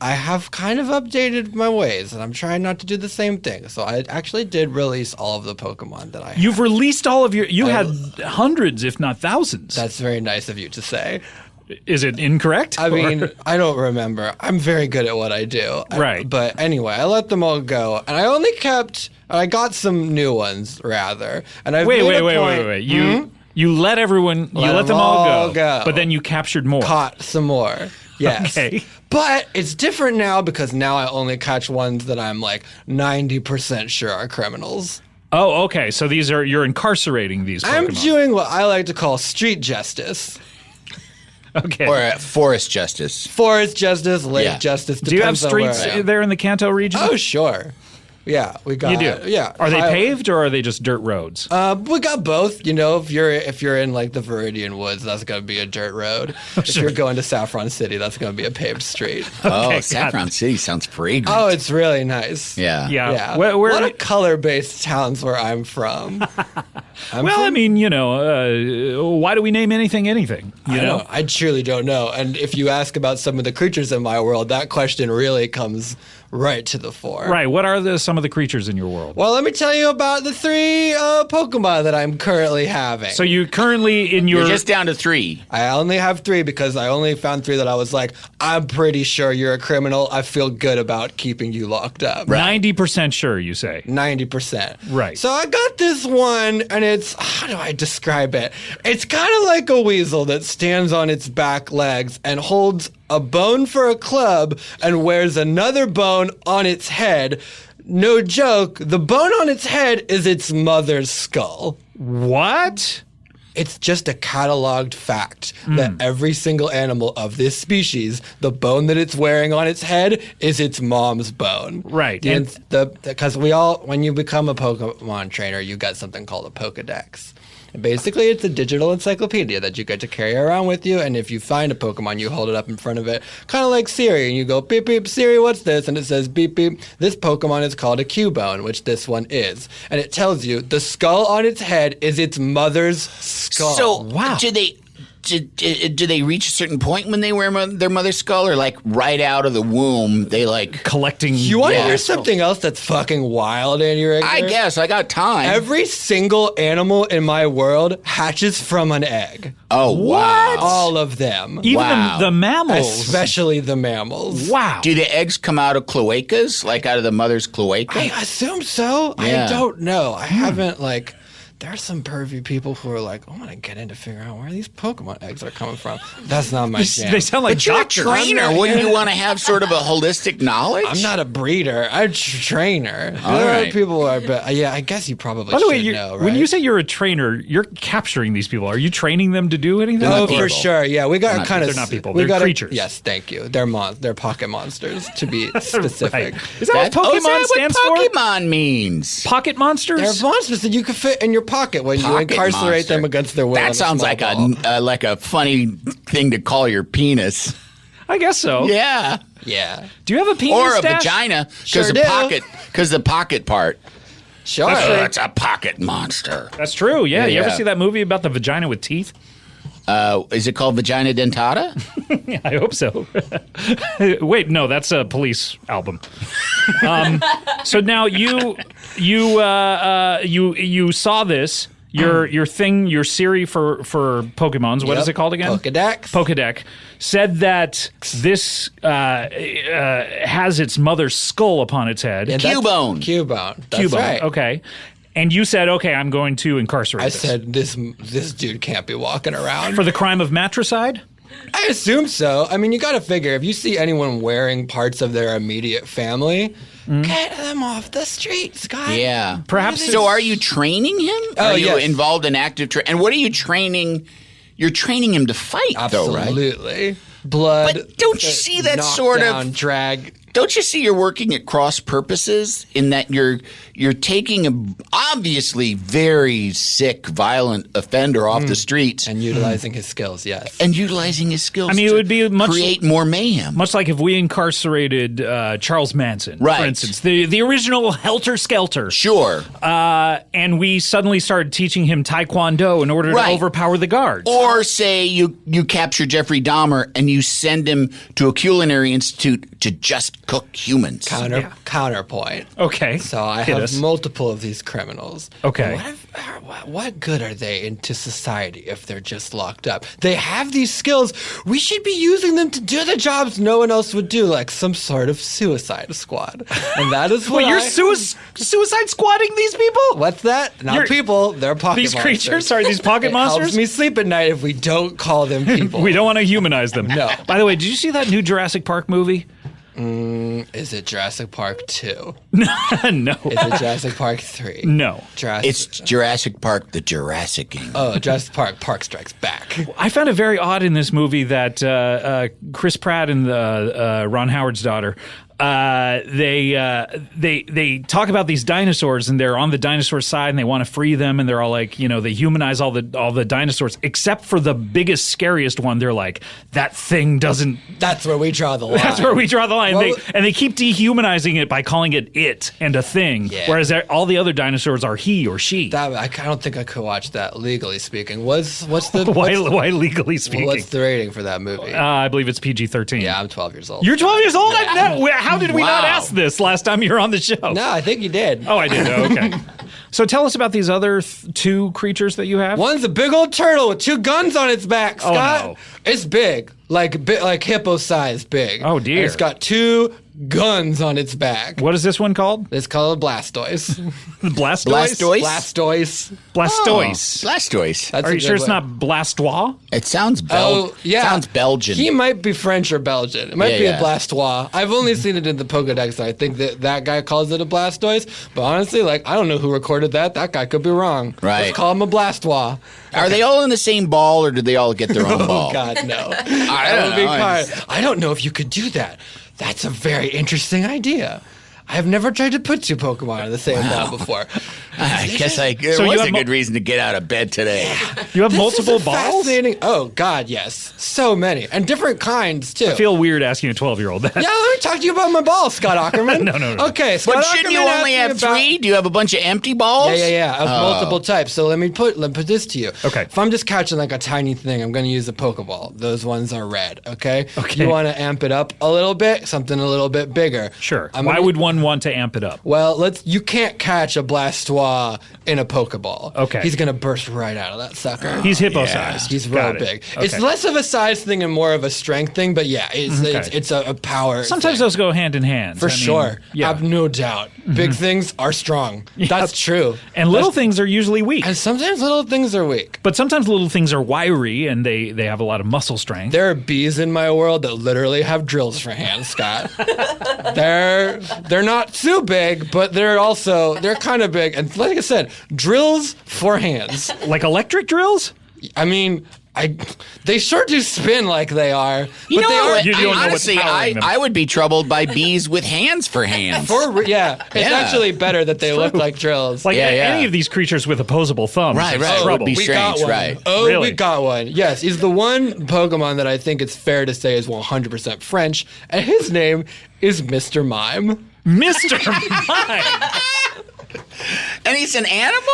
I have kind of updated my ways, and I'm trying not to do the same thing. So I actually did release all of the Pokemon that I had. You've released all of you had hundreds, if not thousands. That's very nice of you to say. Is it incorrect? I mean, I don't remember. I'm very good at what I do. Right. But anyway, I let them all go, and I only kept. I got some new ones rather. And I wait. You let everyone. You let them all go. But then you captured more. Caught some more. Yes. Okay. But it's different now because now I only catch ones that I'm like 90% sure are criminals. Oh, okay. So you're incarcerating these Pokemon. I'm doing what I like to call street justice. Okay. Or forest justice. Forest justice, lake justice. Do you have depends on where streets I am. there in the Kanto region? Oh, sure. Yeah, we got. You do? Yeah. Are they paved or are they just dirt roads? We got both. If you're in like the Viridian Woods, that's gonna be a dirt road. If you're going to Saffron City, that's gonna be a paved street. Saffron City sounds fragrant. Oh, it's really nice. Yeah. Yeah. Where a lot of color-based towns where I'm from. I mean, why do we name anything anything? I truly don't know. And if you ask about some of the creatures in my world, that question really comes right to the fore. Right. What are some of the creatures in your world? Well, let me tell you about the 3 Pokemon that I'm currently having. So you currently You're just down to 3. I only have 3 because I only found 3 that I was like, I'm pretty sure you're a criminal. I feel good about keeping you locked up. 90% sure, you say. 90%. Right. So I got this one, and it's, how do I describe it? It's kind of like a weasel that stands on its back legs and holds a bone for a club and wears another bone on its head. No joke, the bone on its head is its mother's skull. What? It's just a cataloged fact that every single animal of this species, the bone that it's wearing on its head is its mom's bone. Right. Because when you become a Pokemon trainer, you get something called a Pokeydex. And basically, it's a digital encyclopedia that you get to carry around with you. And if you find a Pokemon, you hold it up in front of it, kind of like Siri. And you go, beep, beep, Siri, what's this? And it says, beep, beep. This Pokemon is called a Cubone, which this one is. And it tells you the skull on its head is its mother's skull. So, do they reach a certain point when they wear their mother's skull, or like right out of the womb they like collecting? You want to hear something else that's fucking wild, Andy Riggler? I guess I got time. Every single animal in my world hatches from an egg. Oh, wow. All of them. Even Wow. the mammals. Especially the mammals. Wow. Do the eggs come out of cloacas, like out of the mother's cloaca? I assume so. Yeah. I don't know. I haven't, like... There are some pervy people who are like, I want to get in to figure out where these Pokemon eggs are coming from. That's not my jam. They sound like But you're doctors. a trainer. Wouldn't you want to have sort of a holistic knowledge? I'm not a breeder. I'm a trainer. All There right. are people who are... Yeah, I guess you probably By the way, should know, right? when you say you're a trainer, you're capturing these people. Are you training them to do anything? Oh, people. for sure. Yeah, we got kind of... They're not people. They're creatures. Yes, thank you. They're pocket monsters, to be specific. Right. Is that what is Pokemon that stands what for? Pokemon means? Pocket monsters? They're monsters that you can fit in your pocket when you Pocket incarcerate monster. them against their will. in That sounds small ball. like a funny thing to call your penis. I guess so. Yeah. Yeah. Do you have a penis Or a stash? vagina, Sure because do. the pocket part. Sure. It's a pocket monster. That's true. Yeah. You ever Yeah. see that movie about the vagina with teeth? Is it called Vagina Dentata? Yeah, I hope so. Wait, no, that's a Police album. So now you saw this. Your thing, your Siri for Pokemons. What is it called again? Pokédex said that this has its mother's skull upon its head. Yeah, that's- Cubone. Cubone. That's Cubone. right. Okay. And you said, okay, I'm going to incarcerate I this. said this dude can't be walking around. For the crime of matricide? I assume so. I mean, you got to figure if you see anyone wearing parts of their immediate family, get them off the streets, guys. Yeah. Perhaps So are you training him? Are you yes. involved in active training? And what are you training? You're training him to fight, though, right? Absolutely. Blood. But don't you see that sort of- drag? Don't you see you're working at cross purposes in that you're taking a obviously very sick, violent offender off the streets and utilizing his skills, yes. And utilizing his skills. I mean, it would be much create more mayhem. Much like if we incarcerated Charles Manson, for instance, the original Helter Skelter. Sure. And we suddenly started teaching him Taekwondo in order to overpower the guards. Or say you capture Jeffrey Dahmer and you send him to a culinary institute to just cook humans. Counterpoint. Okay. So I have multiple of these criminals. Okay. What good are they into society if they're just locked up? They have these skills. We should be using them to do the jobs no one else would do, like some sort of suicide squad. And that is what you're suicide squatting these people? What's that? Not people. They're pocket these monsters. Creatures? Are these pocket monsters? It helps me sleep at night if we don't call them people. We don't want to humanize them. No. By the way, did you see that new Jurassic Park movie? Is it Jurassic Park 2? No. Is it Jurassic Park 3? No. It's Jurassic Park, the Jurassic Game. Oh, Jurassic Park Strikes Back. I found it very odd in this movie that Chris Pratt and Ron Howard's daughter, they talk about these dinosaurs and they're on the dinosaur side and they want to free them and they're all like, they humanize all the dinosaurs except for the biggest, scariest one. They're like, that thing doesn't. That's where we draw the line. That's where we draw the line. Well, they keep dehumanizing it by calling it and a thing, whereas all the other dinosaurs are he or she. I don't think I could watch that legally speaking. Why legally speaking? What's the rating for that movie? I believe it's PG-13. Yeah, I'm 12 years old. You're 12 years old? How did we not ask this last time you were on the show? No, I think you did. Oh, I did. Oh, okay. So tell us about these other two creatures that you have. One's a big old turtle with 2 guns on its back, Scott. Oh, no. It's big, like hippo size big. Oh, dear. And it's got 2 guns on its back. What is this one called? It's called a Blastoise. Blastoise? Blastoise. Blastoise. Blastoise. Are you sure it's not Blastois? It sounds sounds Belgian. He might be French or Belgian. It might be a Blastois. I've only seen it in the Pokédex, and I think that guy calls it a Blastoise. But honestly, I don't know who recorded that. That guy could be wrong. Right. Let's call him a Blastois. Are they all in the same ball, or do they all get their own ball? Oh, God, no. I don't know if you could do that. That's a very interesting idea. I've never tried to put 2 Pokemon in the same ball before. I guess there was a good reason to get out of bed today. You have multiple balls? Fascinating. Oh, God, yes. So many. And different kinds, too. I feel weird asking a 12-year-old that. Yeah, let me talk to you about my balls, Scott Ackerman. No. Okay, Scott But shouldn't you only have 3? Do you have a bunch of empty balls? Yeah, of multiple types. So let me put this to you. Okay. If I'm just catching a tiny thing, I'm going to use a Pokeball. Those ones are red, okay? Okay. You want to amp it up a little bit, something a little bit bigger. Sure. Why would one want to amp it up? Well, you can't catch a Blastoise in a Pokeball. Okay. He's going to burst right out of that sucker. He's hippo-sized. He's real big. Okay. It's less of a size thing and more of a strength thing, but it's a power Sometimes thing. Those go hand in hand. For sure. Yeah. I have no doubt. Big things are strong. That's true. And little things are usually weak. And sometimes little things are weak. But sometimes little things are wiry and they have a lot of muscle strength. There are bees in my world that literally have drills for hands, Scott. They're not too big, but they're kind of big. And like I said, drills for hands. Like electric drills? I mean, they sure do spin like they are. You but know, they are, honestly, I would be troubled by bees with hands for hands. It's actually better that they look like drills. Like any of these creatures with opposable thumbs. Right. Trouble. Would be strange, right? Oh, really? We got one. Yes, he's the one Pokemon that I think it's fair to say is 100% French, and his name is Mr. Mime. Mr. Mime! And he's an animal?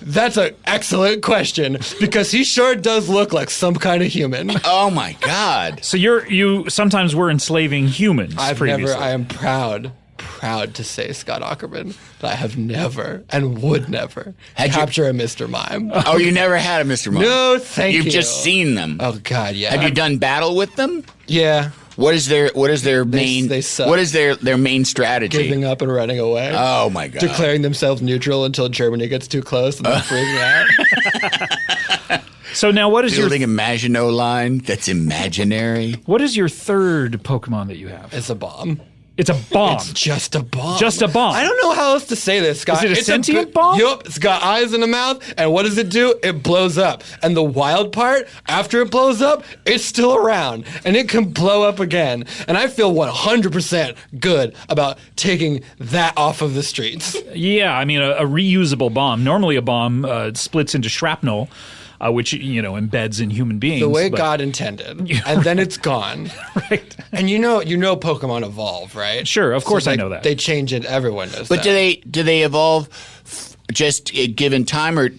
That's an excellent question because he sure does look like some kind of human. Oh my God! So you sometimes were enslaving humans. Previously. I am proud to say, Scott Ackerman, that I have never and would never capture a Mr. Mime. Oh, you never had a Mr. Mime? No, thank you. You've just seen them. Oh God, yeah. Have you done battle with them? Yeah. What is their main? They suck. What is their main strategy? Giving up and running away. Oh my God! Declaring themselves neutral until Germany gets too close and then freaking out. So now, what is building a Maginot line that's imaginary? What is your third Pokemon that you have? It's a bomb. It's a bomb. It's just a bomb. Just a bomb. I don't know how else to say this, Scott. Is it a sentient bomb? Yup. It's got eyes in the mouth, and what does it do? It blows up. And the wild part, after it blows up, it's still around, and it can blow up again. And I feel 100% good about taking that off of the streets. Yeah, I mean, a reusable bomb. Normally a bomb splits into shrapnel, which, embeds in human beings. The way God intended. And then it's gone. Right. And you know Pokemon evolve, right? Sure, of course I know that. They change it, everyone knows But that. do they evolve just given time, or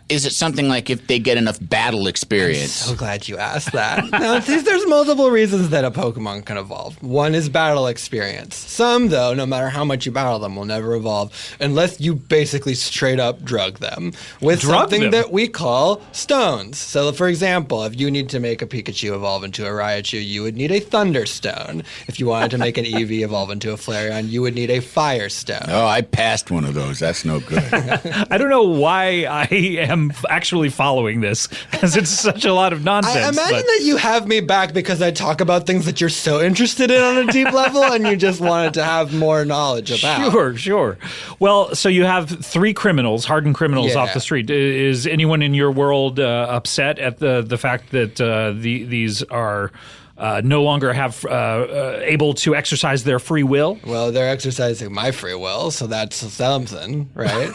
is it something like if they get enough battle experience? So glad you asked that. Now, there's multiple reasons that a Pokemon can evolve. One is battle experience. Some, though, no matter how much you battle them, will never evolve unless you basically straight up drug them with something that we call stones. So, for example, if you need to make a Pikachu evolve into a Raichu, you would need a Thunderstone. If you wanted to make an Eevee evolve into a Flareon, you would need a Firestone. Oh, I passed one of those. That's no good. I don't know why I am actually following this, because it's such a lot of nonsense. I imagine that you have me back because I talk about things that you're so interested in on a deep level, and you just wanted to have more knowledge about. Sure. Well, so you have 3 criminals, hardened criminals off the street. Is anyone in your world upset at the fact that these are no longer able to exercise their free will? Well, they're exercising my free will, so that's something, right?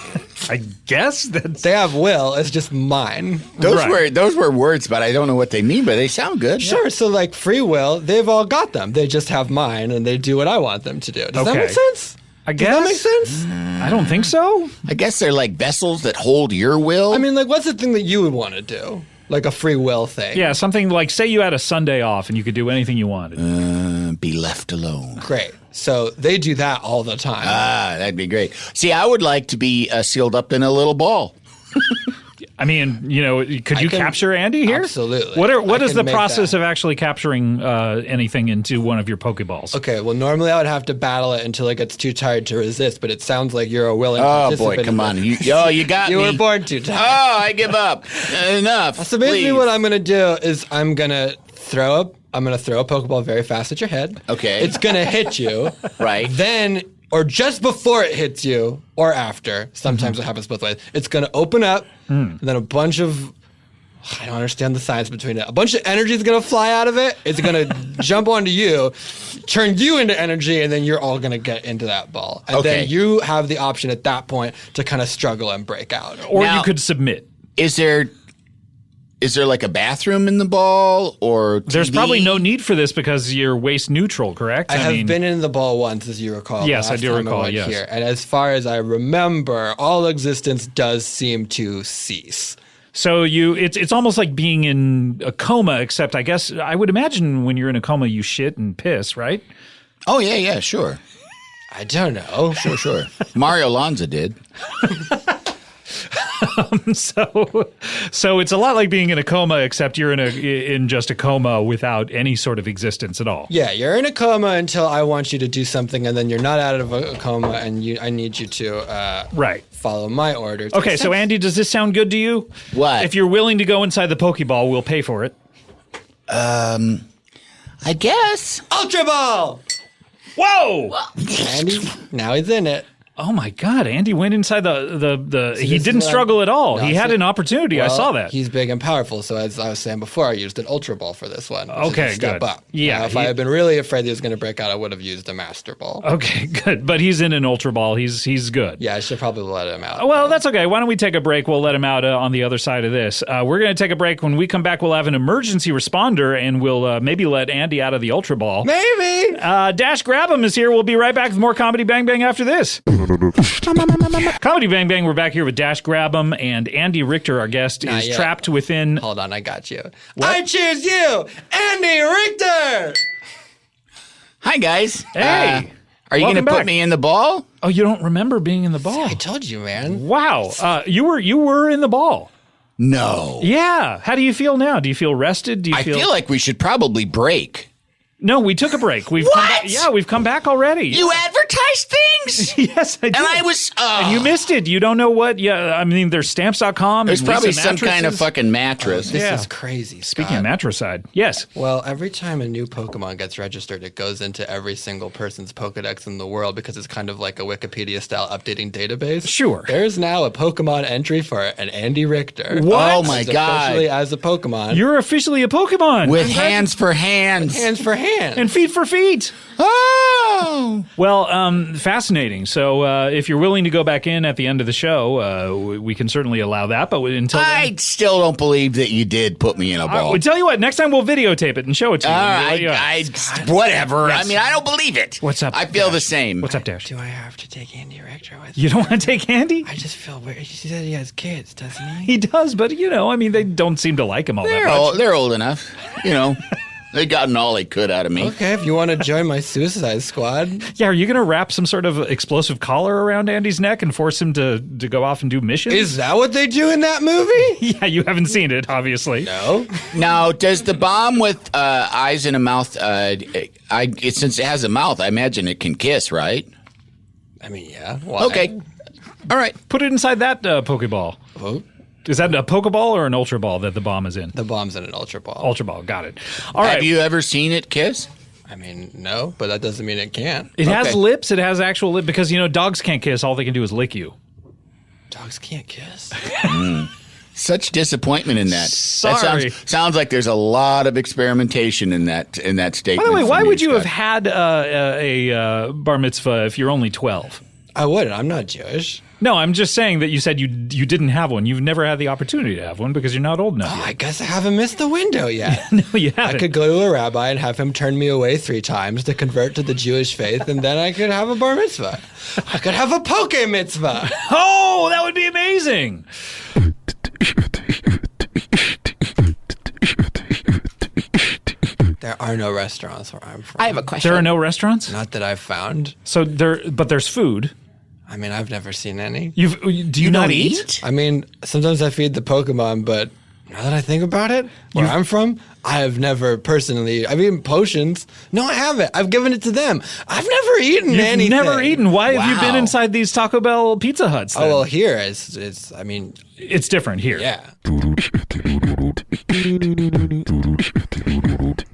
I guess that they have will. It's just mine. Those were words, but I don't know what they mean. But they sound good. Sure. So like free will, they've all got them. They just have mine, and they do what I want them to do. Does that make sense? I guess. Does that make sense? I don't think so. I guess they're like vessels that hold your will. I mean, like, what's the thing that you would want to do? Like a free will thing. Yeah, something like, say you had a Sunday off and you could do anything you wanted. Be left alone. Great. So they do that all the time. That'd be great. See, I would like to be sealed up in a little ball. I mean, could you capture Andy here? Absolutely. What is the process of actually capturing anything into one of your Pokeballs? Okay, well, normally I would have to battle it until it gets too tired to resist, but it sounds like you're a willing participant. Oh, boy, come on. You got you me. You were born too tired. Oh, I give up. Enough. So basically please. what I'm going to do is I'm going to throw a Pokeball very fast at your head. Okay. It's going to hit you. Right. Then, or just before it hits you, or after, sometimes it happens both ways, it's going to open up, and then a bunch of, I don't understand the science between it, a bunch of energy is going to fly out of it, it's going to jump onto you, turn you into energy, and then you're all going to get into that ball. And then you have the option at that point to kind of struggle and break out. Or you could submit. Is there like a bathroom in the ball, or TV? There's probably no need for this because you're waste neutral, correct? I have been in the ball once, as you recall. Yes, I do recall, yes. Here. And as far as I remember, all existence does seem to cease. So it's almost like being in a coma, except I guess I would imagine when you're in a coma you shit and piss, right? Oh, yeah, sure. I don't know. Sure. Mario Lanza did. So it's a lot like being in a coma, except you're in just a coma without any sort of existence at all. Yeah, you're in a coma until I want you to do something, and then you're not out of a coma, and I need you to follow my orders. Okay, so Andy, does this sound good to you? What? If you're willing to go inside the Pokeball, we'll pay for it. I guess. Ultra Ball! Whoa! Andy, now he's in it. Oh my God! Andy went inside the. He didn't struggle at all. He had an opportunity. I saw that. He's big and powerful. So as I was saying before, I used an Ultra Ball for this one. Okay, step good. up. Yeah. Now, if I had been really afraid he was going to break out, I would have used a Master Ball. Okay, good. But he's in an Ultra Ball. He's good. Yeah, I should probably let him out. Well, that's okay. Why don't we take a break? We'll let him out on the other side of this. We're going to take a break. When we come back, we'll have an emergency responder, and we'll maybe let Andy out of the Ultra Ball. Maybe. Dash Grabum is here. We'll be right back with more Comedy Bang Bang after this. Comedy Bang Bang, we're back here with Dash Grabum, and Andy Richter, our guest, is trapped within... Hold on, I got you. What? I choose you, Andy Richter! Hi, guys. Hey! Are you going to put me in the ball? Oh, you don't remember being in the ball? I told you, man. Wow. You were in the ball. No. Yeah. How do you feel now? Do you feel rested? Do you I feel like we should probably break. No, we took a break. We've come back already. You advertised nice things. Yes, I did. And I was. And you missed it. You don't know what. Yeah, I mean, there's stamps.com. There's probably Lisa some kind of mattresses. fucking mattress. This Yeah. is crazy. Speaking of matricide, yes. Well, every time a new Pokemon gets registered, it goes into every single person's Pokedex in the world because it's kind of like a Wikipedia-style updating database. Sure. There's now a Pokemon entry for an Andy Richter. What? Oh my God. Officially as a Pokemon. You're officially a Pokemon. With hands for hands. Hands for hands. and feet for feet. Oh. Well, fascinating. So if you're willing to go back in at the end of the show, we can certainly allow that. But until then, I still don't believe that you did put me in a ball. we'll tell you what, next time we'll videotape it and show it to you. Whatever. Yes. I mean, I don't believe it. What's up, I feel Dash? the same. What's up, Dash? Do I have to take Andy Richter with You don't want to take Andy? I just feel weird. He said he has kids, doesn't he? He does, but I mean, they don't seem to like him all that much. They're old enough. They gotten all they could out of me. Okay, if you want to join my Suicide Squad. Yeah, are you going to wrap some sort of explosive collar around Andy's neck and force him to go off and do missions? Is that what they do in that movie? Yeah, you haven't seen it, obviously. No. Now, does the bomb with eyes and a mouth? Since it has a mouth, I imagine it can kiss, right? I mean, yeah. Why? Okay. All right. Put it inside that Pokeball. Oh, Is that a Pokeball or an Ultra Ball that the bomb is in? the bomb's in an Ultra Ball. Ultra Ball, got it. All right. Have you ever seen it kiss? I mean, no, but that doesn't mean it can't. It has Okay. lips. It has actual lips because, dogs can't kiss. All they can do is lick you. Dogs can't kiss. Such disappointment in that. Sorry. That sounds like there's a lot of experimentation in that statement. By the way, from why you, would you Scott. have had a bar mitzvah if you're only 12? I wouldn't. I'm not Jewish. No, I'm just saying that you said you didn't have one. You've never had the opportunity to have one because you're not old enough Oh, yet. I guess I haven't missed the window yet. No, you haven't. I could go to a rabbi and have him turn me away 3 times to convert to the Jewish faith, and then I could have a bar mitzvah. I could have a Poke mitzvah. Oh, that would be amazing. There are no restaurants where I'm from. I have a question. There are no restaurants? Not that I've found. But there's food. I mean, I've never seen any. Do you not don't eat? I mean, sometimes I feed the Pokemon, but now that I think about it, where I'm from, I have never personally. I've eaten potions. No, I haven't. I've given it to them. I've never eaten You've anything. never eaten. Why have you been Wow. inside these Taco Bell Pizza Huts? Oh then? well, here it's. I mean, It's different here. yeah.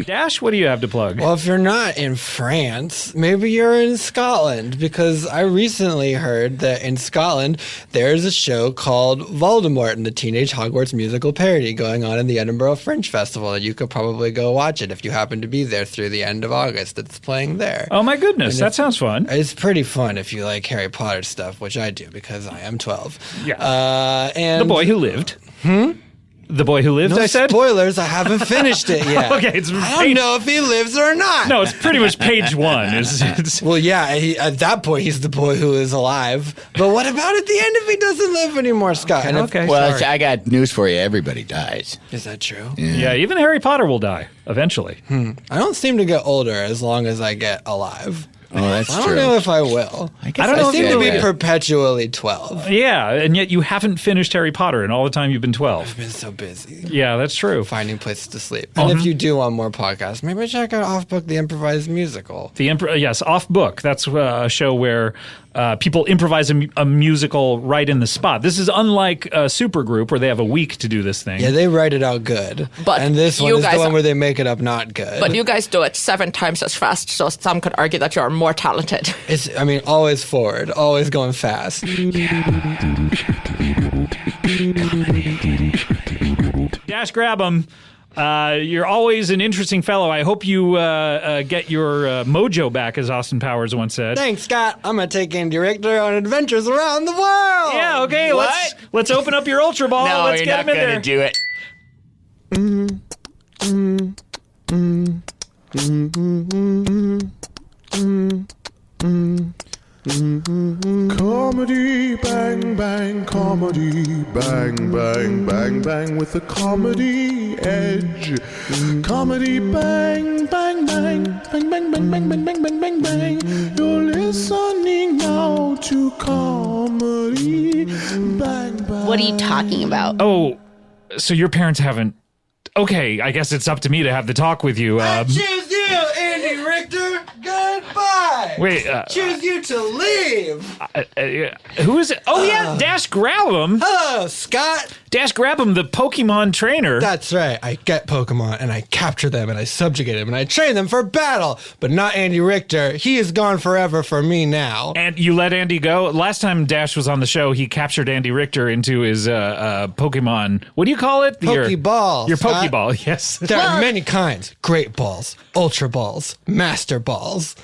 Dash, what do you have to plug? Well, if you're not in France, maybe you're in Scotland, because I recently heard that in Scotland there's a show called Voldemort and the Teenage Hogwarts Musical Parody going on in the Edinburgh Fringe Festival, and you could probably go watch it if you happen to be there through the end of August. It's playing there. Oh my goodness, that sounds fun. It's pretty fun if you like Harry Potter stuff, which I do because I am 12. Yeah. And The Boy Who Lived. The Boy Who Lived, no I said? spoilers, I haven't finished it yet. Okay, it's I don't page- know if he lives or not. No, it's pretty much page 1. It's Well, yeah, at that point, he's the boy who is alive. But what about at the end if he doesn't live anymore, Scott? And if- okay. Well, sorry. I got news for you. Everybody dies. Is that true? Yeah, even Harry Potter will die eventually. I don't seem to get older as long as I get alive. Oh, that's I don't true. know if I will. I don't know I if seem you to be will. perpetually 12. Yeah, and yet you haven't finished Harry Potter in all the time you've been 12. I've been so busy Yeah, that's true. finding places to sleep. And if you do want more podcasts, maybe check out Off Book, the improvised musical. Yes, Off Book. That's a show where people improvise a musical right in the spot. This is unlike a supergroup where they have a week to do this thing. Yeah, they write it out good. But and this one you is the guys one are- where they make it up not good. But you guys do it 7 times as fast, so some could argue that you're more talented. It's, I mean, always forward, always going fast. Dash Grabum. You're always an interesting fellow. I hope you get your mojo back, as Austin Powers once said. Thanks, Scott. I'm gonna take Andy Richter on adventures around the world. Yeah, okay, What? let's open up your Ultra Ball. No, let's you're get not him in going to there. do it. Comedy, bang, bang, comedy, bang, bang, bang, bang, with a comedy edge. Comedy, bang, bang, bang, bang, bang, bang, bang, bang, bang, bang, bang, bang. You're listening now to comedy, bang, bang. What are you talking about? Oh, so your parents haven't... Okay, I guess it's up to me to have the talk with you. Choose you, Andy Richter. Goodbye. Wait, choose you to leave. Who is it? Oh, yeah, Dash Grabum. Hello, Scott. Dash Grabum, the Pokemon trainer. That's right. I get Pokemon and I capture them and I subjugate them and I train them for battle. But not Andy Richter. He is gone forever for me now. And you let Andy go? Last time Dash was on the show, he captured Andy Richter into his Pokemon. What do you call it? Pokeball. Your Scott. Pokeball, yes. There are many kinds. Great balls, ultra balls, master balls.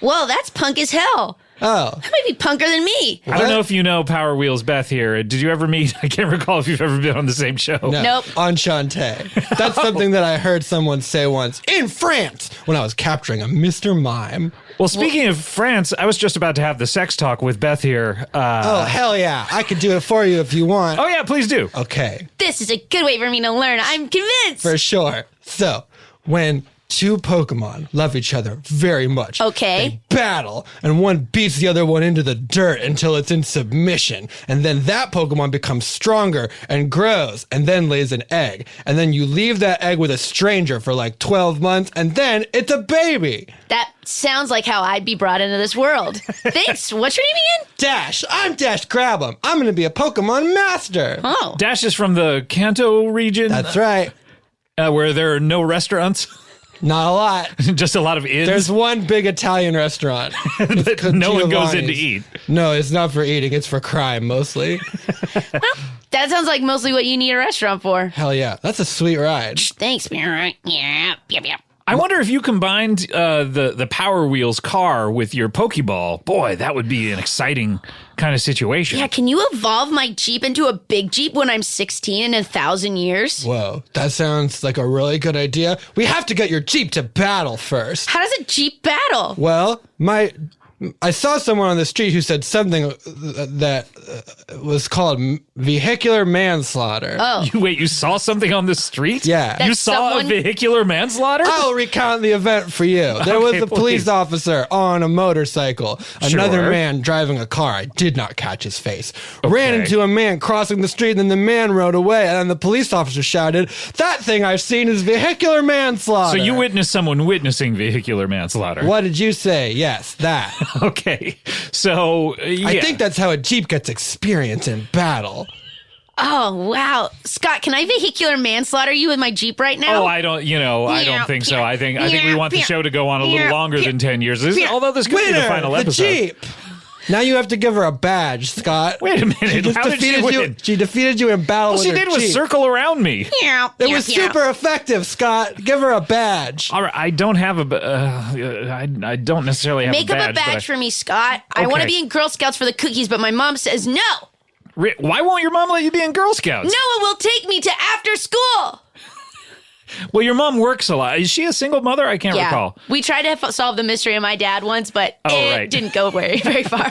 Whoa, that's punk as hell. Oh. That might be punker than me. I don't know if you know Power Wheels Beth here. Did you ever meet? I can't recall if you've ever been on the same show. No. Nope. Enchante. That's something that I heard someone say once in France when I was capturing a Mr. Mime. Well, speaking of France, I was just about to have the sex talk with Beth here. Oh, hell yeah. I could do it for you if you want. Oh, yeah, please do. Okay. This is a good way for me to learn. I'm convinced. For sure. So, when two Pokemon love each other very much. Okay. They battle, and one beats the other one into the dirt until it's in submission. And then that Pokemon becomes stronger and grows, and then lays an egg. And then you leave that egg with a stranger for like 12 months, and then it's a baby. That sounds like how I'd be brought into this world. Thanks. What's your name again? Dash. I'm Dash Grabum. I'm going to be a Pokemon master. Oh. Dash is from the Kanto region. That's right. Where there are no restaurants. Not a lot. Just a lot of inns. There's one big Italian restaurant. But no one goes in to eat. No, it's not for eating. It's for crime, mostly. That sounds like mostly what you need a restaurant for. Hell yeah. That's a sweet ride. Thanks, man. Yeah. I wonder if you combined the Power Wheels car with your Pokeball. Boy, that would be an exciting kind of situation. Yeah, can you evolve my Jeep into a big Jeep when I'm 16 in 1,000 years? Whoa, that sounds like a really good idea. We have to get your Jeep to battle first. How does a Jeep battle? Well, I saw someone on the street who said something that was called vehicular manslaughter. Oh. You saw something on the street? Yeah. You saw a vehicular manslaughter? I'll recount the event for you. There was a police officer on a motorcycle. Another man driving a car. I did not catch his face. Ran into a man crossing the street, and then the man rode away, and then the police officer shouted, "That thing I've seen is vehicular manslaughter." So you witnessed someone witnessing vehicular manslaughter. What did you say? Yes, that. Okay. So, yeah. I think that's how a Jeep gets experience in battle. Oh, wow. Scott, can I vehicular manslaughter you with my Jeep right now? Oh, I don't think so. I think we want the show to go on a little longer than 10 years. Although this could be the final episode. The Jeep. Now you have to give her a badge, Scott. Wait a minute. How did she win? She defeated you in battle with her All she did was circle around me. It was super effective, Scott. Give her a badge. All right, I don't have I don't necessarily have a badge. Make up a badge for me, Scott. I want to be in Girl Scouts for the cookies, but my mom says no. Why won't your mom let you be in Girl Scouts? No one will take me to after school. Well, your mom works a lot. Is she a single mother? I can't recall. We tried to solve the mystery of my dad once, but it didn't go very far.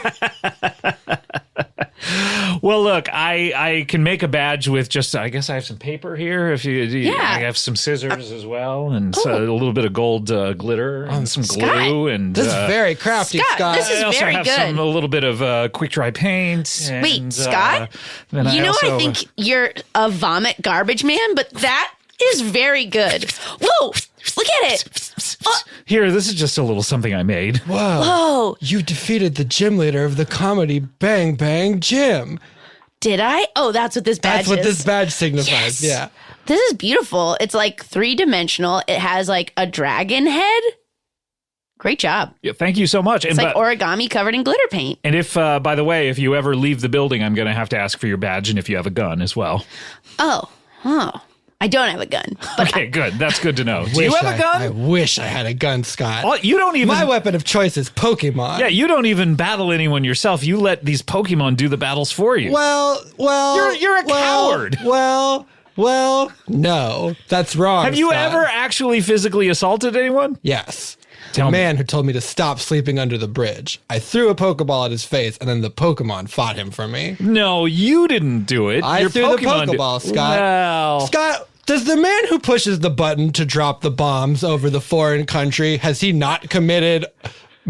Well, look, I can make a badge with just, I guess I have some paper here. I have some scissors as well, and a little bit of gold glitter and some glue. And this is very crafty, Scott. This is I also very have good. A little bit of quick dry paint. Wait, Scott? I think you're a vomit garbage man, but that is very good. Whoa, look at it. Here, this is just a little something I made. Whoa. You defeated the gym leader of the comedy Bang Bang Gym. Did I? Oh, that's what this badge is. That's what this badge signifies, yeah. This is beautiful. It's like 3-dimensional. It has like a dragon head. Great job. Yeah, thank you so much. It's like origami covered in glitter paint. And if, by the way, if you ever leave the building, I'm going to have to ask for your badge and if you have a gun as well. Oh. I don't have a gun. But okay, good. That's good to know. Do you have a gun? I wish I had a gun, Scott. You don't even. My weapon of choice is Pokemon. Yeah, you don't even battle anyone yourself. You let these Pokemon do the battles for you. Well. You're a coward. Well, no, that's wrong. Have you Scott. ever actually physically assaulted anyone? Yes. Tell a me. man who told me to stop sleeping under the bridge. I threw a Pokeball at his face, and then the Pokemon fought him for me. No, you didn't do it. I threw the Pokeball, Scott. Well. Scott, does the man who pushes the button to drop the bombs over the foreign country, has he not committed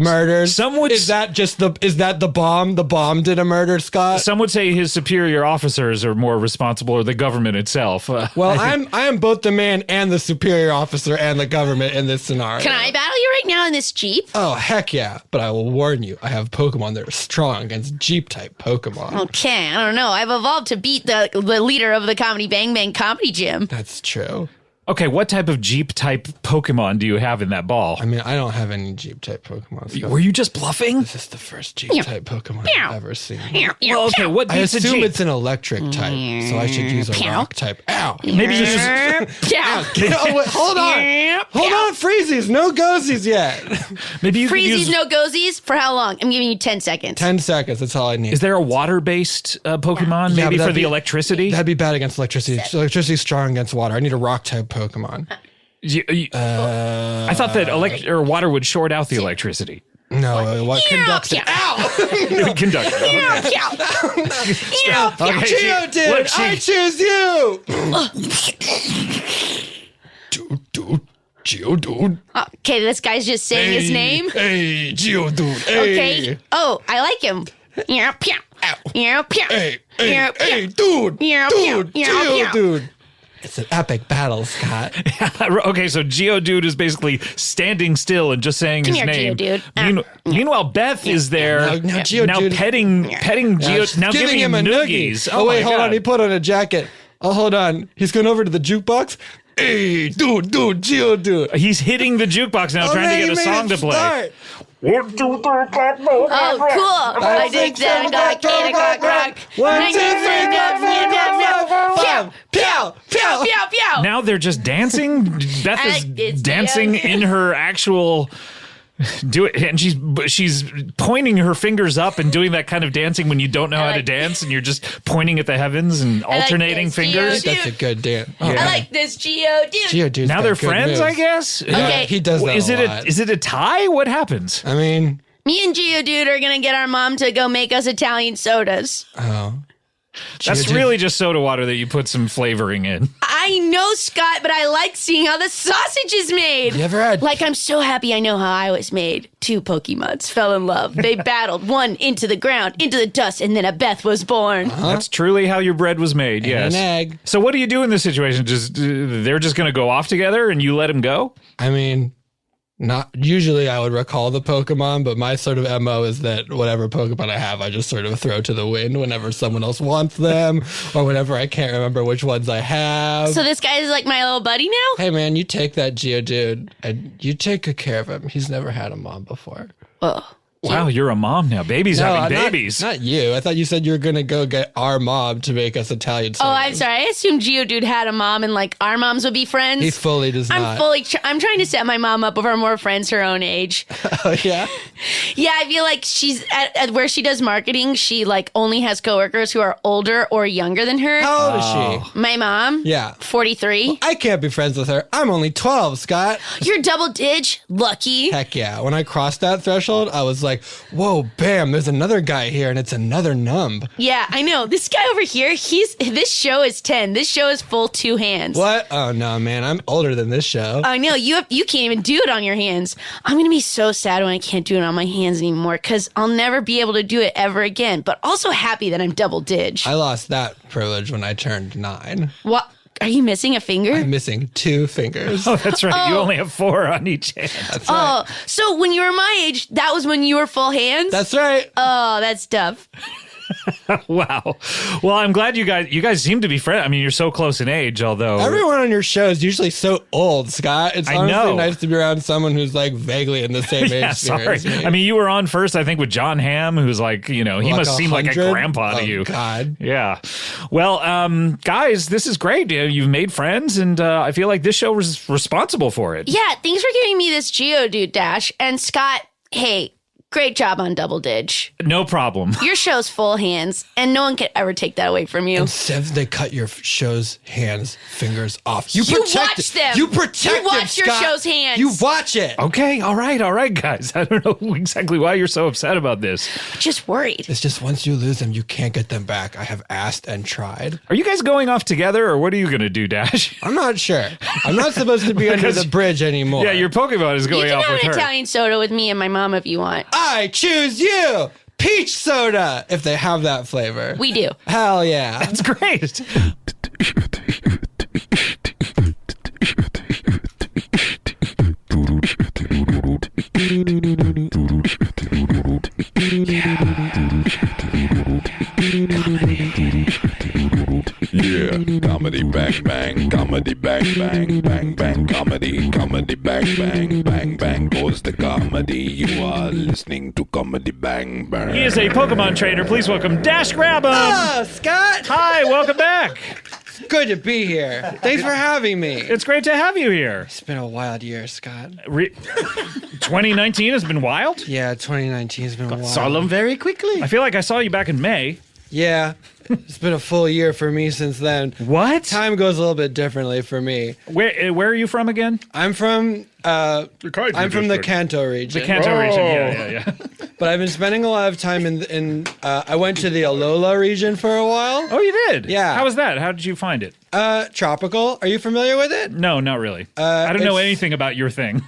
murders. Is that the bomb? The bomb did a murder, Scott? Some would say his superior officers are more responsible, or the government itself. Well, I am both the man and the superior officer and the government in this scenario. Can I battle you right now in this Jeep? Oh, heck yeah. But I will warn you, I have Pokemon that are strong against Jeep-type Pokemon. Okay, I don't know. I've evolved to beat the leader of the Comedy Bang Bang Comedy Gym. That's true. Okay, what type of Jeep-type Pokemon do you have in that ball? I mean, I don't have any Jeep-type Pokemon. So were you just bluffing? this is the first Jeep-type Pokemon I've ever seen. Well, okay, what I beats a assume Jeep? it's an electric type, so I should use a rock type. Ow! Maybe you use... Oh, wait, hold on, Freezies, no Gozies yet. Maybe you could Freezies, use... no gozies? For how long? I'm giving you 10 seconds. 10 seconds, that's all I need. Is there a water-based Pokemon, Yeah, maybe but for the electricity? That'd be bad against electricity. Electricity's strong against water. I need a rock type Pokemon. I thought that water would short out the electricity. No, what conducts it? Ow! Conductor. Geodude, I choose you! Geodude. Okay, this guy's just saying his name. Hey, Geodude. Hey. Okay. Oh, I like him. Yeah, pew. Yeah, pew. Hey, Yeah, dude. Yeah, Dude, yeah, Geodude. It's an epic battle, Scott. Okay, so Geodude is basically standing still and just saying his here, name. Geodude. Meanwhile, Beth is there Now Geodude- petting She's Geo, now giving him noogies. Oh, wait, my hold God. on. He put on a jacket. Oh, hold on. He's going over to the jukebox. Hey, dude, Geodude. He's hitting the jukebox now, trying to get a song to play. Oh, cool. I dig that. Got 8 o'clock rock. 1, 2, 3, 4, 5. Pew, pew. Pew, pew. Now they're just dancing. Beth I is like this, dancing Geo. in her actual. Do it, and she's pointing her fingers up and doing that kind of dancing when you don't know how to like- dance and you're just pointing at the heavens and like alternating this, fingers. Geo. That's a good dance. I like this Geodude. Geodude's Now got they're good friends, moves. I guess. Okay. He does that Is a it lot. is it a tie? What happens? I mean, Me and Geodude are going to get our mom to go make us Italian sodas. That's really just soda water that you put some flavoring in. I know, Scott, but I like seeing how the sausage is made. You ever had- Like, I'm so happy I know how I was made. 2 Pokemods fell in love. They battled, one into the ground, into the dust, and then a Beth was born. That's truly how your bread was made. Yes. an egg. So what do you do in this situation? Just they're just going to go off together and you let them go? I mean, not usually I would recall the Pokemon, but my sort of MO is that whatever Pokemon I have, I just sort of throw to the wind whenever someone else wants them or whenever I can't remember which ones I have. So this guy is like my little buddy now? Hey man, you take that Geodude and you take good care of him. He's never had a mom before. Oh. Wow, you're a mom now. Babies having not- babies. Not you. I thought you said you were going to go get our mom to make us Italian sodas. Oh, I'm sorry. I assumed Geodude had a mom and like our moms would be friends. He fully does not. I'm trying to set my mom up with her more friends her own age. Oh, yeah? Yeah, I feel like she's at where she does marketing, she like only has coworkers who are older or younger than her. How old is she? My mom? Yeah. 43. I can't be friends with her. I'm only 12, Scott. You're double dig. Lucky. Heck yeah. When I crossed that threshold, I was like, whoa, bam, there's another guy here and it's another numb. Yeah, I know. This guy over here, this show is 10. This show is full 2 hands. What? Oh, no, man. I'm older than this show. I know. You can't even do it on your hands. I'm going to be so sad when I can't do it on my hands anymore because I'll never be able to do it ever again. But also happy that I'm double dig. I lost that privilege when I turned 9. What? Are you missing a finger? I'm missing 2 fingers. Oh, that's right. You only have 4 on each hand. That's right. Oh, so when you were my age, that was when you were full hands? That's right. Oh, that's tough. Wow. Well, I'm glad you guys seem to be friends. I mean, you're so close in age, although Everyone on your show is usually so old, Scott. It's I honestly know. nice to be around someone who's like vaguely in the same age. yeah, sphere sorry. as me. I mean, you were on first, I think, with John Hamm, who's like, he Like must seem like a 100? grandpa to Oh, you. God. Yeah. Well, guys, this is great. You've made friends, and I feel like this show was responsible for it. Yeah, thanks for giving me this Geodude dash. And Scott, hey, Great job on Double Dig. No problem. Your show's full hands, and no one can ever take that away from you. And Sev, they cut your show's hands, fingers off. You watch them. You protect You watch them, your Scott. show's hands. You watch it. Okay, all right, guys. I don't know exactly why you're so upset about this. Just worried. It's just once you lose them, you can't get them back. I have asked and tried. Are you guys going off together, or what are you going to do, Dash? I'm not sure. I'm not supposed to be under the bridge anymore. Yeah, your Pokemon is You going can off have with an her. Italian soda with me and my mom if you want. I choose you. Peach soda, if they have that flavor. We do. Hell yeah. That's great. Yeah, comedy bang bang, comedy bang bang, bang bang, comedy bang bang, bang bang goes the comedy. You are listening to comedy bang bang. He is a Pokemon trainer. Please welcome Dash Grabum. Oh, Scott. Hi, welcome back. Good to be here. Thanks for having me. It's great to have you here. It's been a wild year, Scott. 2019 has been wild. Yeah, 2019 has been wild. Solemn very quickly. I feel like I saw you back in May. Yeah, it's been a full year for me since then. What? Time goes a little bit differently for me. Where are you from again? I'm from the Kanto region. The Kanto region. Yeah. But I've been spending a lot of time in I went to the Alola region for a while. Oh, you did? Yeah. How was that? How did you find it? Tropical. Are you familiar with it? No, not really. I don't know it's- anything about your thing.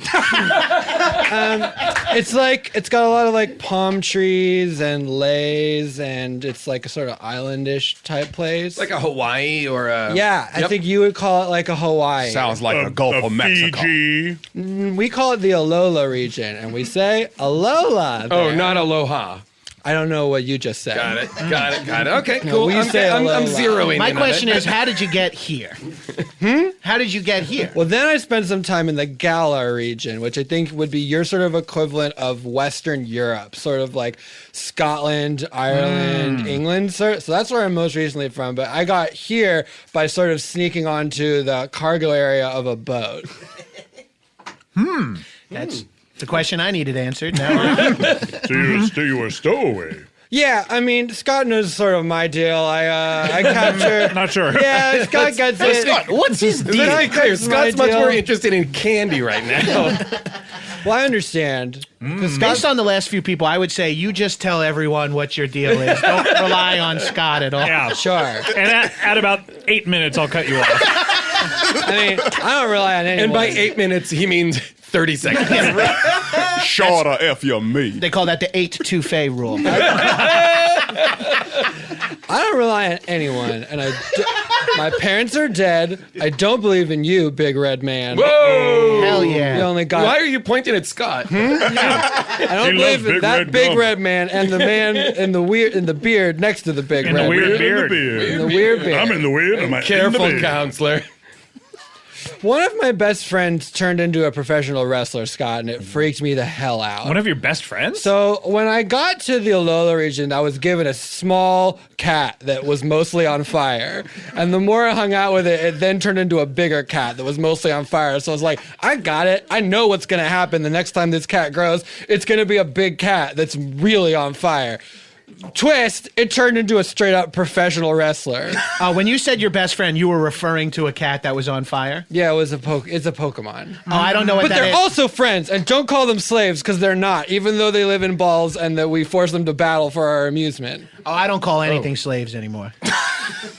It's got a lot of like palm trees and leis, and it's like a sort of islandish type place. Like a Hawaii or a... Yeah, I think you would call it like a Hawaii. Sounds like a Gulf of Mexico. Fiji. We call it the Alola region, and we say Alola. Oh, there. not aloha. I don't know what you just said. Got it. Okay, No, cool. we I'm say aloha. zeroing My in on question it. is, how did you get here? How did you get here? Well, then I spent some time in the Galar region, which I think would be your sort of equivalent of Western Europe, sort of like Scotland, Ireland, England. So that's where I'm most recently from. But I got here by sort of sneaking onto the cargo area of a boat. That's the question I needed answered. Now, So you were a stowaway. Yeah, I mean, Scott knows sort of my deal. I capture. Not sure. Yeah, Scott gets it. Scott, what's his deal? Let's be clear. Scott's much more interested in candy right now. Well, I understand. based on the last few people, I would say you just tell everyone what your deal is. Don't rely on Scott at all. Yeah. Sure. And at about 8 minutes, I'll cut you off. I mean, I don't rely on anyone. And by 8 minutes, he means 30 seconds. Shorter if you're me. They call that the 8-2-Fay rule. I don't rely on anyone, and my parents are dead. I don't believe in you, big red man. Whoa! Hell yeah. You only got. Why are you pointing at Scott? I don't He believe loves in big that red big gum. red man and the man in the beard next to the big And red the weird man. beard. In the weird beard. I'm in the weird. I'm Careful, in the beard. counselor. One of my best friends turned into a professional wrestler, Scott, and it freaked me the hell out. One of your best friends? So when I got to the Alola region, I was given a small cat that was mostly on fire. And the more I hung out with it, it then turned into a bigger cat that was mostly on fire. So I was like, I got it. I know what's going to happen the next time this cat grows. It's going to be a big cat that's really on fire. Twist, it turned into a straight up professional wrestler. When you said your best friend, you were referring to a cat that was on fire? Yeah, it's a Pokemon. Oh, I don't know what But that they're is. also friends, and don't call them slaves because they're not, even though they live in balls and that we force them to battle for our amusement. Oh, I don't call anything slaves anymore.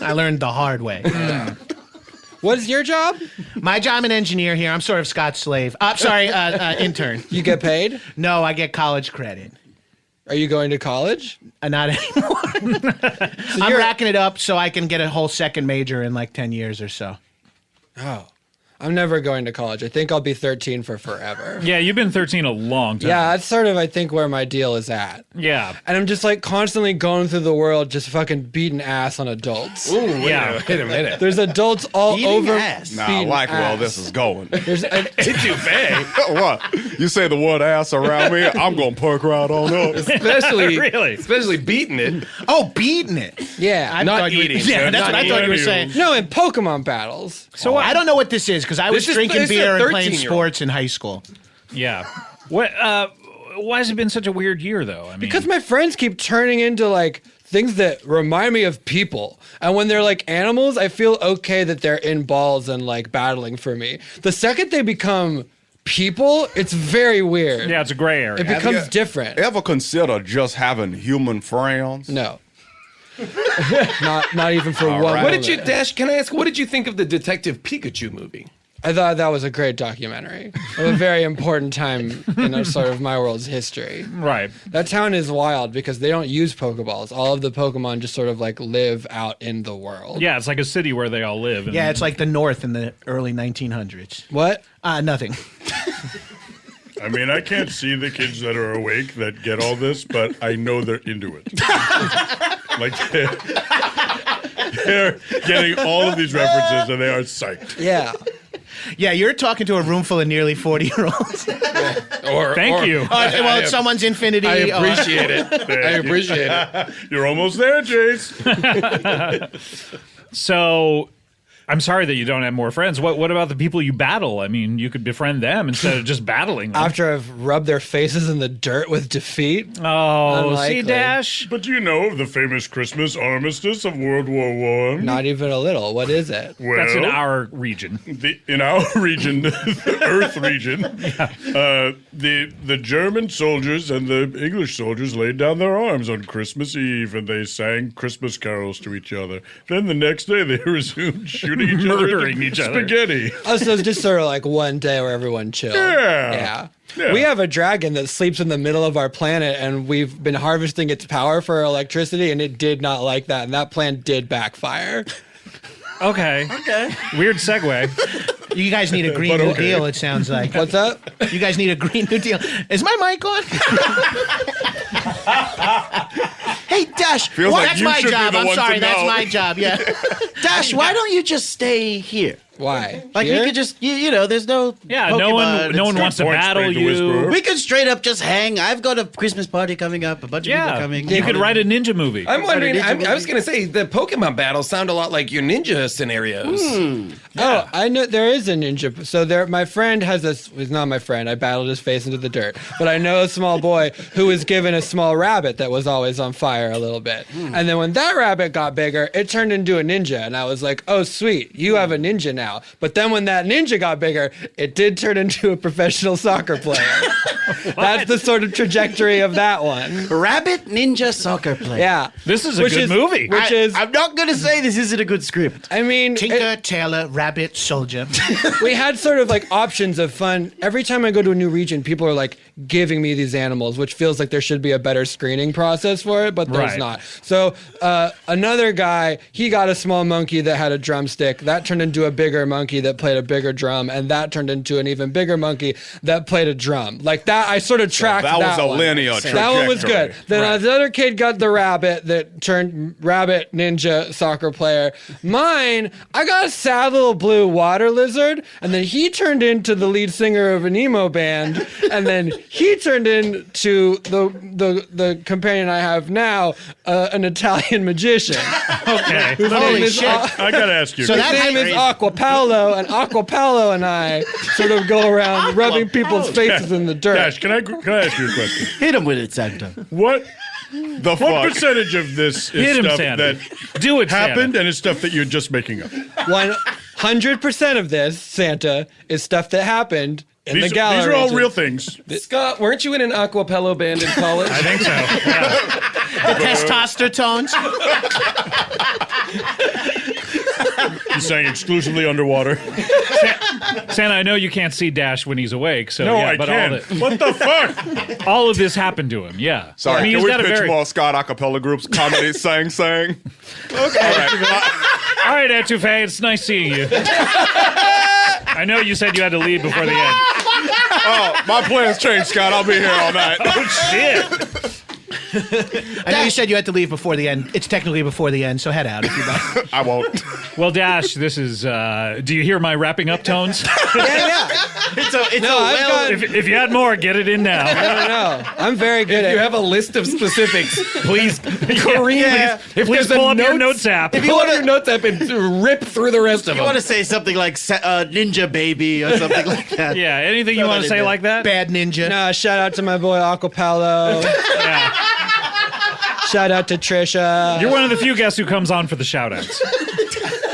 I learned the hard way. What is your job? My job, I'm an engineer here. I'm sort of Scott's slave. Intern. You get paid? No, I get college credit. Are you going to college? Not anymore. I'm racking it up so I can get a whole second major in like 10 years or so. Oh. I'm never going to college. I think I'll be 13 for forever. Yeah, you've been 13 a long time. Yeah, that's sort of, I think, where my deal is at. Yeah. And I'm just like constantly going through the world just fucking beating ass on adults. Ooh, Yeah. wait a minute. There's adults all Beating over. ass. Nah, I beating like where all ass. this is going. There's What? You say the word ass around me, I'm gonna perk right on up. Especially beating it. Oh, beating it. yeah. I Not thought you were- eating. Yeah, that's Not what I thought you were eating. saying. No, in Pokemon battles. So I don't know what this is because I was This is- drinking this is a beer and playing 13-year-old. sports in high school. Yeah. What? why has it been such a weird year, though? I mean, because my friends keep turning into like things that remind me of people. And when they're like animals, I feel okay that they're in balls and like battling for me. The second they become people, it's very weird. Yeah, it's a gray area. It becomes different. Ever consider just having human friends? No. not even for one. What did you, Dash? Can I ask? What did you think of the Detective Pikachu movie? I thought that was a great documentary of a very important time in a sort of my world's history. Right. That town is wild because they don't use Pokeballs. All of the Pokemon just sort of like live out in the world. Yeah, it's like a city where they all live. Yeah, it's like the North in the early 1900s. What? Nothing. I mean, I can't see the kids that are awake that get all this, but I know they're into it. Like, they're getting all of these references and they are psyched. Yeah. Yeah, you're talking to a room full of nearly 40-year-olds. Thank you. Well, it's someone's infinity. I appreciate it. I appreciate it. You're almost there, Jace. So, I'm sorry that you don't have more friends. What about the people you battle? I mean, you could befriend them instead of just battling them. After I've rubbed their faces in the dirt with defeat. Oh, Unlikely. see, Dash? But do you know of the famous Christmas armistice of World War I? Not even a little. What is it? Well, that's in our region. In our region, the Earth region, the German soldiers and the English soldiers laid down their arms on Christmas Eve and they sang Christmas carols to each other. Then the next day they resumed shooting each other, murdering each other. Spaghetti. Oh, so it's just sort of like one day where everyone chilled. Yeah. We have a dragon that sleeps in the middle of our planet, and we've been harvesting its power for electricity, and it did not like that, and that plan did backfire. Okay. Weird segue. You guys need a Green New Deal, it sounds like. What's up? You guys need a Green New Deal. Is my mic on? Hey, Dash. That's my job. I'm sorry. That's my job. Yeah. Dash, why don't you just stay here? Why? Like Here? we could just, you know, there's no. Yeah, Pokemon. no one wants to battle you. We could straight up just hang. I've got a Christmas party coming up. A bunch of people coming. You could write a ninja movie. I'm wondering. I was going to say the Pokemon battles sound a lot like your ninja scenarios. Oh, I know there is a ninja. So my friend has this. He's not my friend. I battled his face into the dirt. But I know a small boy who was given a small rabbit that was always on fire a little bit. And then when that rabbit got bigger, it turned into a ninja, and I was like, oh sweet, you have a ninja now. But then when that ninja got bigger, it did turn into a professional soccer player. That's the sort of trajectory of that one. Rabbit ninja soccer player. Yeah. This is a good movie. I'm not going to say this isn't a good script. I mean, Tinker, Tailor, Rabbit, Soldier. we had sort of like options of fun. Every time I go to a new region, people are like giving me these animals, which feels like there should be a better screening process for it, but there's not. So another guy, he got a small monkey that had a drumstick. That turned into a bigger monkey that played a bigger drum, and that turned into an even bigger monkey that played a drum. Like that, I sort of tracked that was a one. linear trajectory. That one was good. Then the other kid got the rabbit that turned rabbit ninja soccer player. Mine, I got a sad little blue water lizard, and then he turned into the lead singer of an emo band, and then he turned into the companion I have now, an Italian magician. Okay. Holy shit. I got to ask you. So His name is Aqua Paolo, and Aqua Paolo and I sort of go around rubbing people's faces in the dirt. Dash, can I ask you a question? Hit him with it, Santa. What percentage of this is stuff that happened and is stuff that you're just making up? 100% of this, Santa, is stuff that happened in the gallery. These are all real things. Scott, weren't you in an Aquapello band in college? I think so. Yeah. The testosterone. You sang exclusively underwater. Santa, I know you can't see Dash when he's awake, so No, yeah, I but can. What the fuck? all of this happened to him. Yeah. Sorry, I mean, can he's we got a pitch very. more Scott acapella groups? Comedy, sang. Okay. All right, Etouffee, it's nice seeing you. I know you said you had to leave before the end. Oh, my plans changed, Scott. I'll be here all night. Oh shit! I know you said you had to leave before the end. It's technically before the end, so head out if you'd like. I won't. Well, Dash, this is. Do you hear my wrapping up tones? Yeah. If you had more, get it in now. No. I'm very good If you have a list of specifics, please, Kareem, if Please there's a pull up your notes app. If you want your notes app and rip through the rest of You them. want to say something like Ninja Baby or something like that. Yeah, anything you want to say like that? Bad ninja. No, shout out to my boy Aquapello. Yeah. Shout out to Trisha. You're one of the few guests who comes on for the shout outs.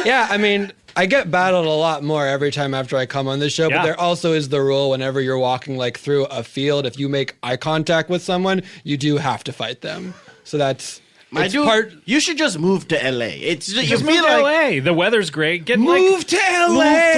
Yeah, I mean, I get battled a lot more every time after I come on this show, but there also is the rule whenever you're walking like through a field, if you make eye contact with someone, you do have to fight them. So that's you should just move to LA. It's Just move to LA. The weather's great. Move to LA.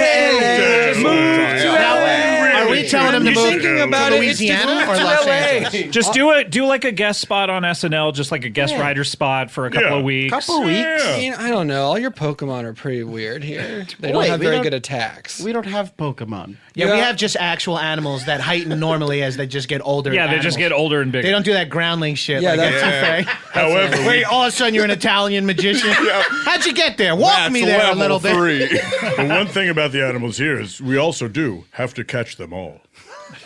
Are we telling him to move to Louisiana or Los Angeles? Just do like a guest spot on SNL, just like a guest writer spot for a couple of weeks. I mean, I don't know. All your Pokemon are pretty weird here. They don't have very good attacks. We don't have Pokemon. Yeah, we have just actual animals that heighten normally as they just get older. Yeah, they just get older and bigger. They don't do that groundling shit. Yeah, like that's However, wait, all of a sudden you're an Italian magician. How'd you get there? Walk me there a little bit. The one thing about the animals here is we also do have to catch them all.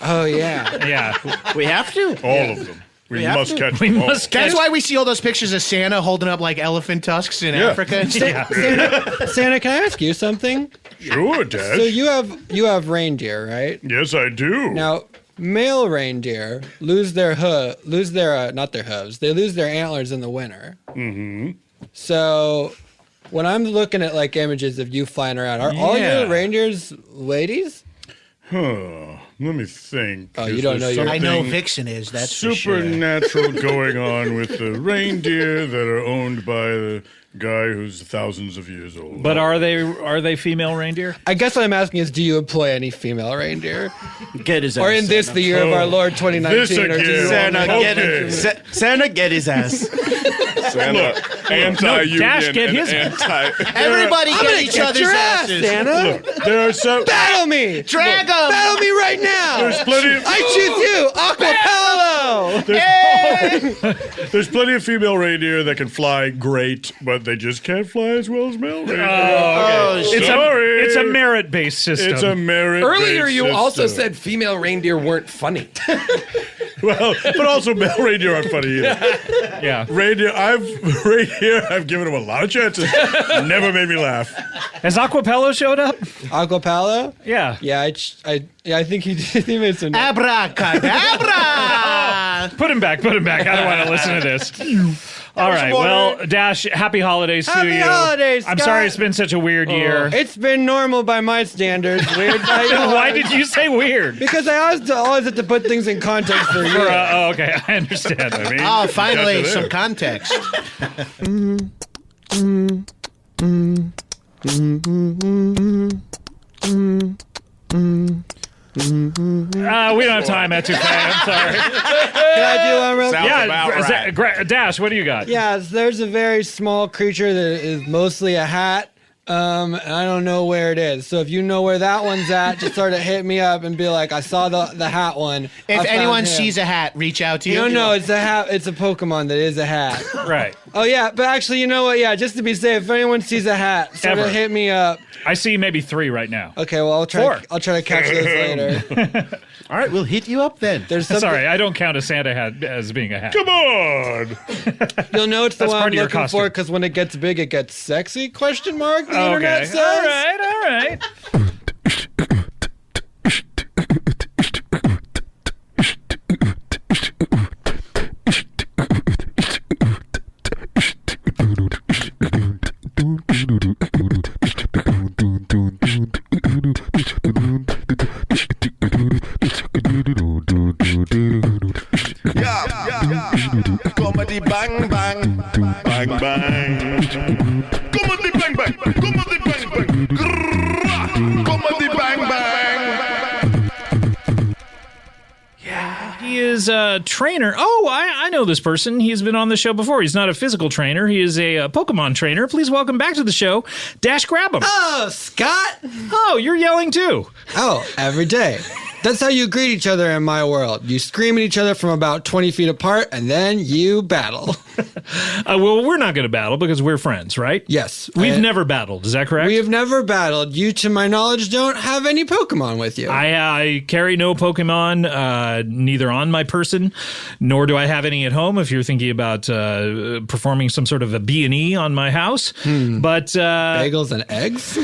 Oh, yeah. Yeah. We have to. All of them. We must catch them all. That's why we see all those pictures of Santa holding up like elephant tusks in Africa. And Santa, can I ask you something? Sure, Dad. So you have reindeer, right? Yes, I do. Now, male reindeer lose their not their hooves. They lose their antlers in the winter. Mm-hmm. So when I'm looking at like images of you flying around, are all your reindeers ladies? Let me think. Oh, you don't know your... I know Vixen is. That's supernatural going on with the reindeer that are owned by the guy who's thousands of years old. But are they female reindeer? I guess what I'm asking is, do you employ any female reindeer? Get his ass. Or in this, the year of our Lord 2019. This again. Santa, get his ass. Santa, anti-union Dash, get and his Everybody get each other's asses. Santa. Look, there are some... Battle me! Drag him! Battle me right now! There's plenty of... I choose you, Aquapello! There's plenty of female reindeer that can fly great, but they just can't fly as well as male reindeer. Oh, okay. Sorry. It's a merit-based system. It's a merit-based Earlier, you also system. said female reindeer weren't funny. Well, but also male reindeer aren't funny either. Yeah. I've given him a lot of chances. Never made me laugh. Has Aquapello showed up? Aquapello? Yeah. Yeah, I think he did. He made some... Abracadabra! Put him back. I don't want to listen to this. All right. Well, Dash, happy holidays to you. Happy holidays, I'm Scott. sorry it's been such a weird year. It's been normal by my standards. Weird. Why did you say weird? Because I always have to put things in context for you. Okay. I understand. I mean, finally, some context. we don't have time, Etouffee. I'm sorry. Can I do one real quick? Yeah, Dash, what do you got? Yeah, there's a very small creature that is mostly a hat. And I don't know where it is. So if you know where that one's at, just sort of hit me up and be like, I saw the hat one. If anyone sees a hat, reach out to you. No, it's a hat. It's a Pokemon that is a hat. Right. Oh, yeah. But actually, you know what? Yeah, just to be safe, if anyone sees a hat, sort of hit me up. I see maybe 3 right now. Okay, well, I'll try to catch those later. All right, we'll hit you up then. Sorry, I don't count a Santa hat as being a hat. Come on. You'll know it's the That's one part I'm of your looking costume. for because when it gets big, it gets sexy, question mark, the Okay. internet says. All right. Comedy bang bang bang bang. Comedy bang bang. Comedy bang bang. Comedy bang bang. Yeah, he is a trainer. Oh, I know this person. He's been on the show before. He's not a physical trainer. He is a Pokemon trainer. Please welcome back to the show, Dash Grabum. Oh, Scott. Oh, you're yelling too. Oh, every day. That's how you greet each other in my world. You scream at each other from about 20 feet apart, and then you battle. Well, we're not going to battle because we're friends, right? Yes. We've never battled. Is that correct? We have never battled. You, to my knowledge, don't have any Pokemon with you. I carry no Pokemon, neither on my person, nor do I have any at home, if you're thinking about performing some sort of a B&E on my house. But bagels and eggs?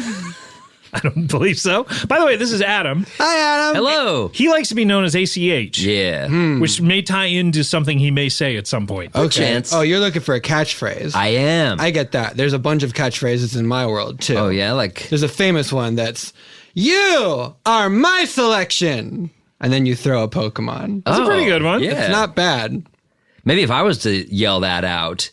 I don't believe so. By the way, this is Adam. Hi, Adam. Hello. He likes to be known as ACH. Yeah. Which may tie into something he may say at some point. Okay. Chance. Oh, you're looking for a catchphrase. I am. I get that. There's a bunch of catchphrases in my world, too. Oh, yeah? Like, There's a famous one that's, "You are my selection." And then you throw a Pokemon. That's a pretty good one. Yeah. It's not bad. Maybe if I was to yell that out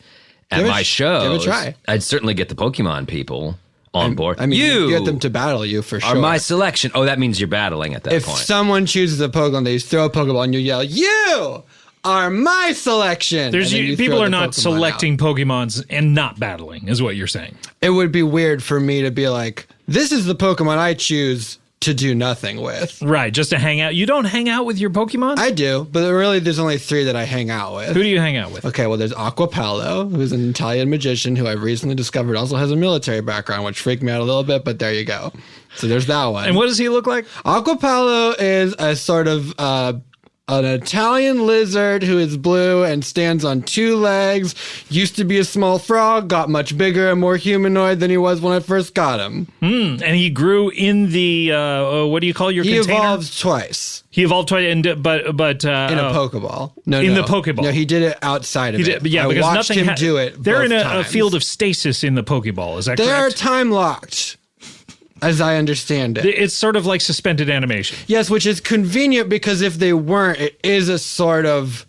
at my show, give it a try. I'd certainly get the Pokemon people on board. I mean, you get them to battle you for sure. are my selection. Oh, that means you're battling at that If point. someone chooses a Pokemon, they throw a Pokeball and you yell, "You are my selection." There's And then you people throw are the not Pokemon selecting Pokemons and not battling, is what you're saying. out. It would be weird for me to be like, "This is the Pokemon I choose to do nothing with." Right, just to hang out. You don't hang out with your Pokemon? I do, but really there's only 3 that I hang out with. Who do you hang out with? Okay, well, there's Aquapallo, who's an Italian magician who I've recently discovered also has a military background, which freaked me out a little bit, but there you go. So there's that one. And what does he look like? Aquapallo is a sort of an Italian lizard who is blue and stands on 2 legs, used to be a small frog, got much bigger and more humanoid than he was when I first got him. And he grew in the, what do you call your container? He evolved twice. He evolved twice, but in a Pokeball. No, in the Pokeball. No, he did it outside of it. Yeah, I because watched nothing him do it. They're in both a times. field of stasis in the Pokeball. Is that They are correct? time locked, as I understand it. It's sort of like suspended animation. Yes, which is convenient because if they weren't, it is a sort of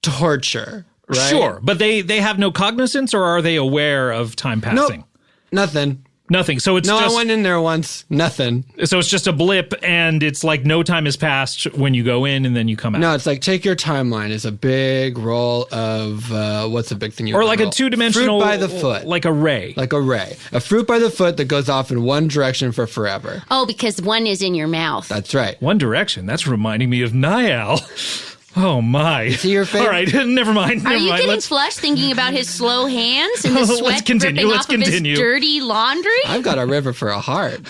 torture, right? Sure, but they have no cognizance, or are they aware of time passing? Nope, nothing. Nothing. So it's no, just, I went in there once. Nothing. So it's just a blip, and it's like no time has passed when you go in, and then you come out. No, it's like take your timeline is a big roll of what's a big thing you or like roll? a 2-dimensional fruit by the foot, like a ray, a fruit by the foot that goes off in one direction for forever. Oh, because one is in your mouth. That's right. One Direction. That's reminding me of Niall. Oh my! Is he your favorite? All right, never mind. Are you getting Let's flushed thinking about his slow hands and the Let's sweat continue. dripping Let's off of his continue. dirty laundry? I've got a river for a heart.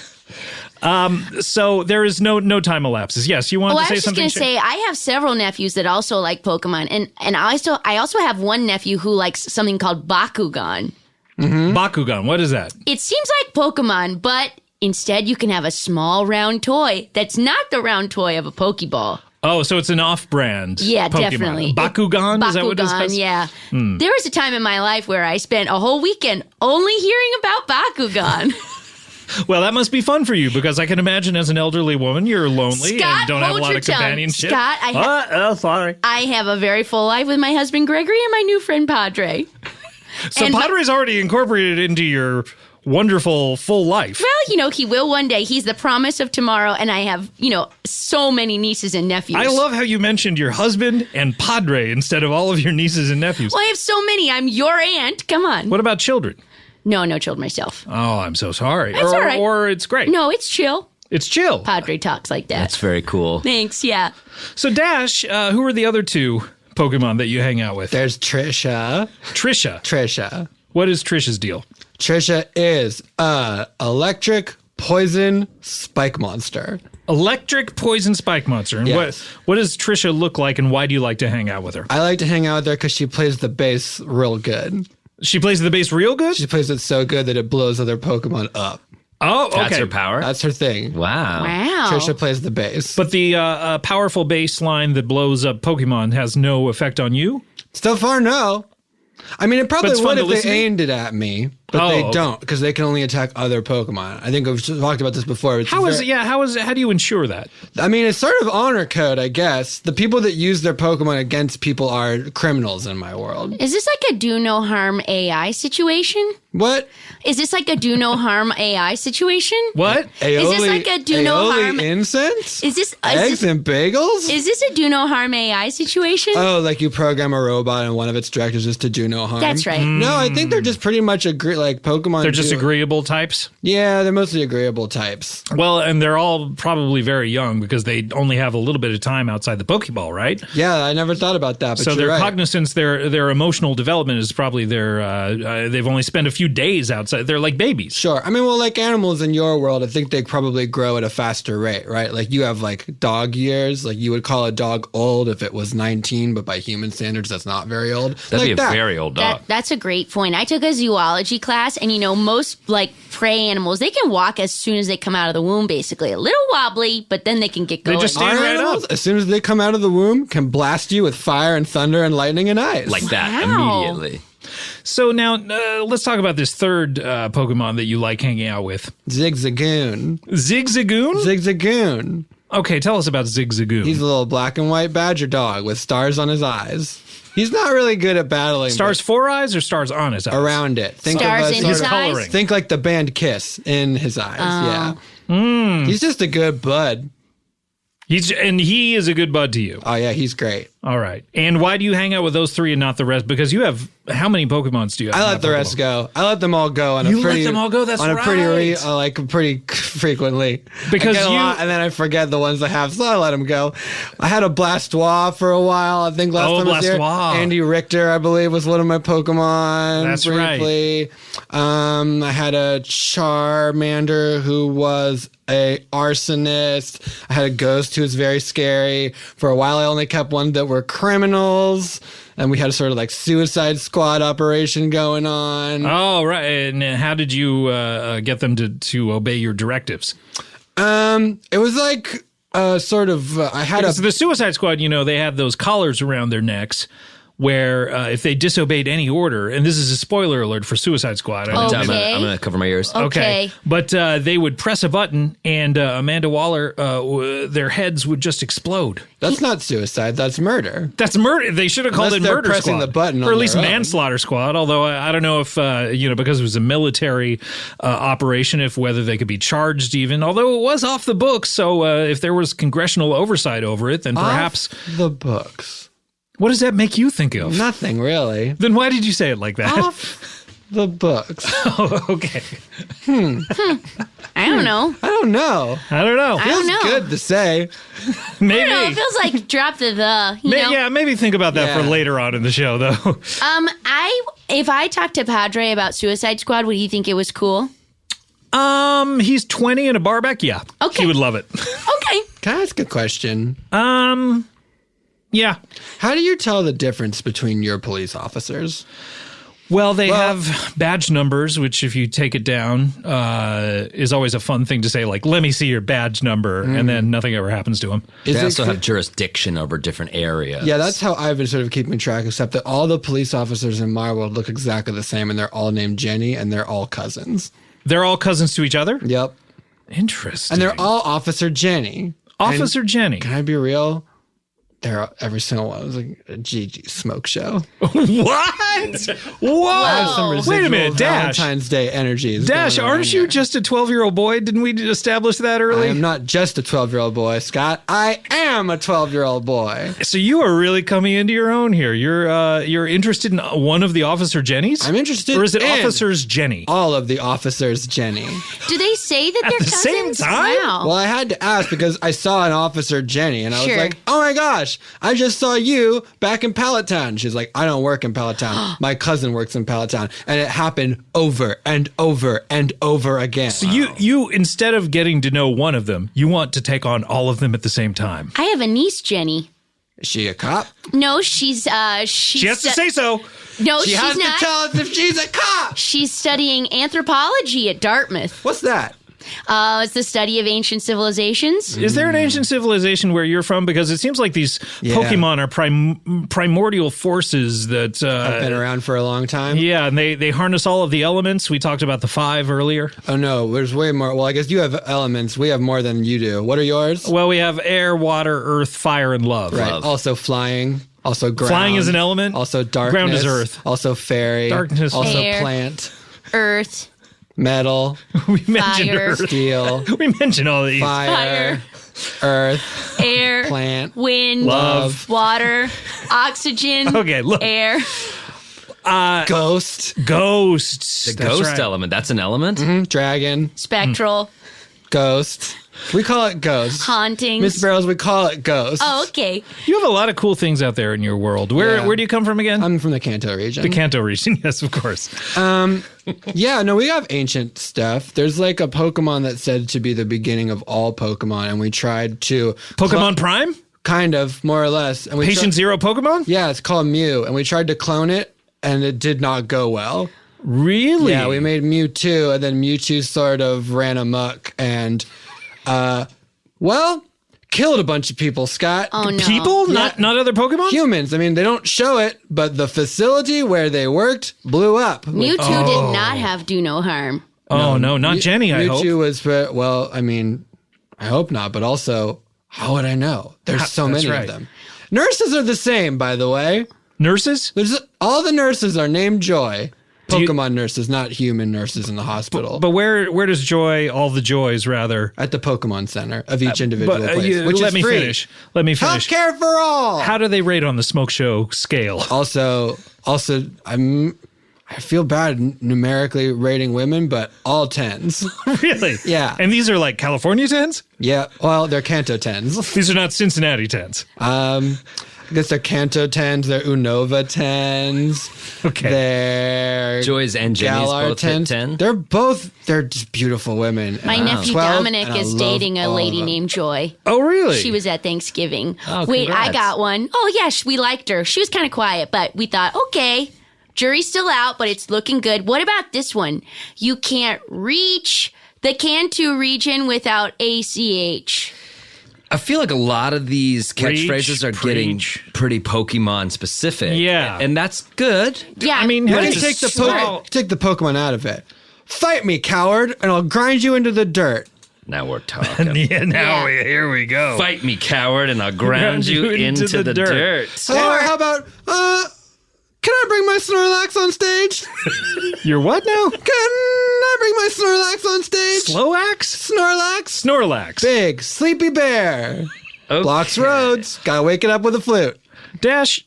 So there is no time elapses. Yes, you wanted Oh, to I say was just something? going to say I have several nephews that also like Pokemon, and I also have one nephew who likes something called Bakugan. Bakugan. What is that? It seems like Pokemon, but instead you can have a small round toy that's not the round toy of a Pokeball. Oh, so it's an off-brand. Yeah, Pokemon. definitely. Bakugan. Is that what it Bakugan, is? yeah. There was a time in my life where I spent a whole weekend only hearing about Bakugan. Well, that must be fun for you because I can imagine as an elderly woman, you're lonely Scott, and don't have a lot hold of your tongue. companionship. Scott, sorry. I have a very full life with my husband Gregory and my new friend Padre. So And Padre's already incorporated into your wonderful full life. Well, he will one day. He's the promise of tomorrow, and I have, so many nieces and nephews. I love how you mentioned your husband and Padre instead of all of your nieces and nephews. Well, I have so many. I'm your aunt. Come on. What about children? No children myself. Oh, I'm so sorry. That's all right. Or it's great. No, it's chill. It's chill. Padre talks like that. That's very cool. Thanks, yeah. So, Dash, who are the other 2 Pokemon that you hang out with? There's Trisha. Trisha. What is Trisha's deal? Trisha is electric poison spike monster. Electric poison spike monster. And Yes. what does Trisha look like, and why do you like to hang out with her? I like to hang out with her because she plays the bass real good. She plays the bass real good? She plays it so good that it blows other Pokemon up. Oh, okay. That's her power? That's her thing. Wow. Trisha plays the bass. But the powerful bass line that blows up Pokemon has no effect on you? So far, no. I mean, it probably But it's fun would to if listen they to? aimed it at me, but they don't because they can only attack other Pokemon. I think we've talked about this before. It's How do you ensure that? I mean, it's sort of honor code, I guess. The people that use their Pokemon against people are criminals in my world. Is this like a do no harm AI situation? What? Is this like a do no harm AI situation? What? Is this like a do no harm incense? Is this eggs and bagels? Is this a do no harm AI situation? Oh, like you program a robot and one of its directives is to do no harm? That's right. No, I think they're just pretty much like Pokemon. They're just agreeable types? Yeah, they're mostly agreeable types. Well, and they're all probably very young because they only have a little bit of time outside the Pokeball, right? Yeah, I never thought about that. But so their right. cognizance, their emotional development is probably they've only spent a few days outside. They're like babies. Sure. I mean, well, like animals in your world, I think they probably grow at a faster rate, right? Like you have like dog years. Like you would call a dog old if it was 19, but by human standards, that's not very old. That'd be a very old dog. That's a great point. I took a zoology class, and most like prey animals, they can walk as soon as they come out of the womb, basically. A little wobbly, but then they can get going. They just stand right up. As soon as they come out of the womb, can blast you with fire and thunder and lightning and ice. Like that, immediately. So now let's talk about this third Pokemon that you like hanging out with. Zigzagoon. Zigzagoon? Zigzagoon. Okay, tell us about Zigzagoon. He's a little black and white badger dog with stars on his eyes. He's not really good at battling. Stars for eyes or stars on his eyes? Around it. Think stars of in his eyes? Think like the band Kiss in his eyes. Yeah. He's just a good bud. He is a good bud to you. Oh, yeah, he's great. All right. And why do you hang out with those three and not the rest? Because you have, how many Pokemons do you have? I let the rest go. I let them all go on you let them all go? That's on right. pretty frequently. Because I get a lot, and then I forget the ones I have, so I let them go. I had a Blastoise for a while. I think last time I was here. Andy Richter, I believe, was one of my Pokemon. That's briefly. Right. I had a Charmander who was a arsonist. I had a Ghost who was very scary. For a while, I only kept ones that were criminals, and we had a sort of like Suicide Squad operation going on. Oh, right. And how did you get them to obey your directives? It was like sort of I had the Suicide Squad. They had those collars around their necks, where if they disobeyed any order, and this is a spoiler alert for Suicide Squad. I'm going to cover my ears. Okay. But they would press a button, and Amanda Waller, their heads would just explode. That's not suicide. That's murder. That's murder. They should have called it Murder pressing Squad. The button or at least their own. Manslaughter Squad, although I don't know if, because it was a military operation, if whether they could be charged even, although it was off the books, so if there was congressional oversight over it, then perhaps... Off the books. What does that make you think of? Nothing, really. Then why did you say it like that? Off the books. Oh, okay. I don't know. I don't know. Feels good to say. Maybe. I don't know. It feels like drop the you know? Yeah, maybe think about that for later on in the show, though. If I talked to Padre about Suicide Squad, would he think it was cool? He's 20 and a barback. Yeah. Okay. He would love it. Okay. Can I ask a question? Yeah. How do you tell the difference between your police officers? Well, they have badge numbers, which if you take it down, is always a fun thing to say, like, let me see your badge number, and then nothing ever happens to them. They also have jurisdiction over different areas. Yeah, that's how I've been sort of keeping track, except that all the police officers in my world look exactly the same, and they're all named Jenny, and they're all cousins. They're all cousins to each other? Yep. Interesting. And they're all Officer Jenny. Officer Jenny. Can I be real? Every single one was like a GG smoke show. What? Whoa! Wait a minute, Dash. Valentine's Day energy. Dash, aren't you just a 12-year-old boy? Didn't we establish that early? I am not just a 12-year-old boy, Scott. I am a 12-year-old boy. So you are really coming into your own here. You're interested in one of the Officer Jennies? I'm interested. Or is it Officers Jenny? All of the officers Jenny. Do they say that they're cousins? At the same time? Wow. Well, I had to ask because I saw an Officer Jenny, and I was like, oh my gosh, I just saw you back in Palatown. She's like, I don't work in Palatown. My cousin works in Palatown. And it happened over and over and over again. So you instead of getting to know one of them, you want to take on all of them at the same time. I have a niece, Jenny. Is she a cop? No, she has to say so. No, she she's has not. to tell us if she's a cop. She's studying anthropology at Dartmouth. What's that? It's the study of ancient civilizations. Is there an ancient civilization where you're from? Because it seems like these Pokemon are primordial forces that have been around for a long time. Yeah, and they harness all of the elements. We talked about the 5 earlier. Oh, no, there's way more. Well, I guess you have elements. We have more than you do. What are yours? Well, we have air, water, earth, fire, and love. Right. Also flying. Also ground. Flying is an element. Also darkness. Ground is earth. Also fairy. Darkness. Also air, plant. Earth. Metal. We mentioned fire, earth. Steel. We mentioned all these. Fire. Earth. Air. Plant. Wind. Love. Water. Oxygen. Okay, look. Air. Ghosts. The That's ghost right. element. That's an element? Dragon. Spectral. Ghost. We call it ghosts. Hauntings. Miss Barrows, we call it ghosts. Oh, okay. You have a lot of cool things out there in your world. Where do you come from again? I'm from the Kanto region. The Kanto region, yes, of course. Yeah, no, we have ancient stuff. There's like a Pokemon that's said to be the beginning of all Pokemon, and we tried to... Pokemon Prime? Kind of, more or less. And we Patient Zero Pokemon? Yeah, it's called Mew, and we tried to clone it, and it did not go well. Really? Yeah, we made Mewtwo, and then Mewtwo sort of ran amok, and... killed a bunch of people, Scott. Oh, no. People? Not other Pokemon? Humans. I mean, they don't show it, but the facility where they worked blew up. Mewtwo did not have do no harm. Oh, no, not Jenny, I hope. Mewtwo was, well, I mean, I hope not, but also, how would I know? There's so many of them. Nurses are the same, by the way. Nurses? All the nurses are named Joy. Pokemon nurses, not human nurses in the hospital. But where does Joy, all the joys, rather? At the Pokemon Center of each individual place, which let is me free. finish. Let me finish. Healthcare for all. How do they rate on the smoke show scale? Also, I feel bad numerically rating women, but all 10s. Really? Yeah. And these are like California 10s? Yeah. Well, they're Kanto 10s. These are not Cincinnati 10s. I guess they're Kanto 10s, they're Unova 10s. Okay. They're Joy's and Jenny's Galar both hit 10. They're just beautiful women. My nephew 12, Dominic and I is love dating a all of lady them. named Joy. Oh, really? She was at Thanksgiving. Oh, Wait, I congrats. got one. Oh, yeah, we liked her. She was kind of quiet, but we thought, okay, jury's still out, but it's looking good. What about this one? You can't reach the Kanto region without ACH. I feel like a lot of these catchphrases are getting pretty Pokemon specific. Yeah. And that's good. Yeah. I mean, Let me it's take the small- take the Pokemon out of it. Fight me, coward, and I'll grind you into the dirt. Now we're talking. Yeah, here we go. Fight me, coward, and I'll ground you into the dirt. Or how about, can I bring my Snorlax on stage? You're what now? Can I bring my Snorlax on stage? Sloax? Snorlax. Snorlax. Big, sleepy bear. Okay. Blocks roads. Gotta wake it up with a flute. Dash,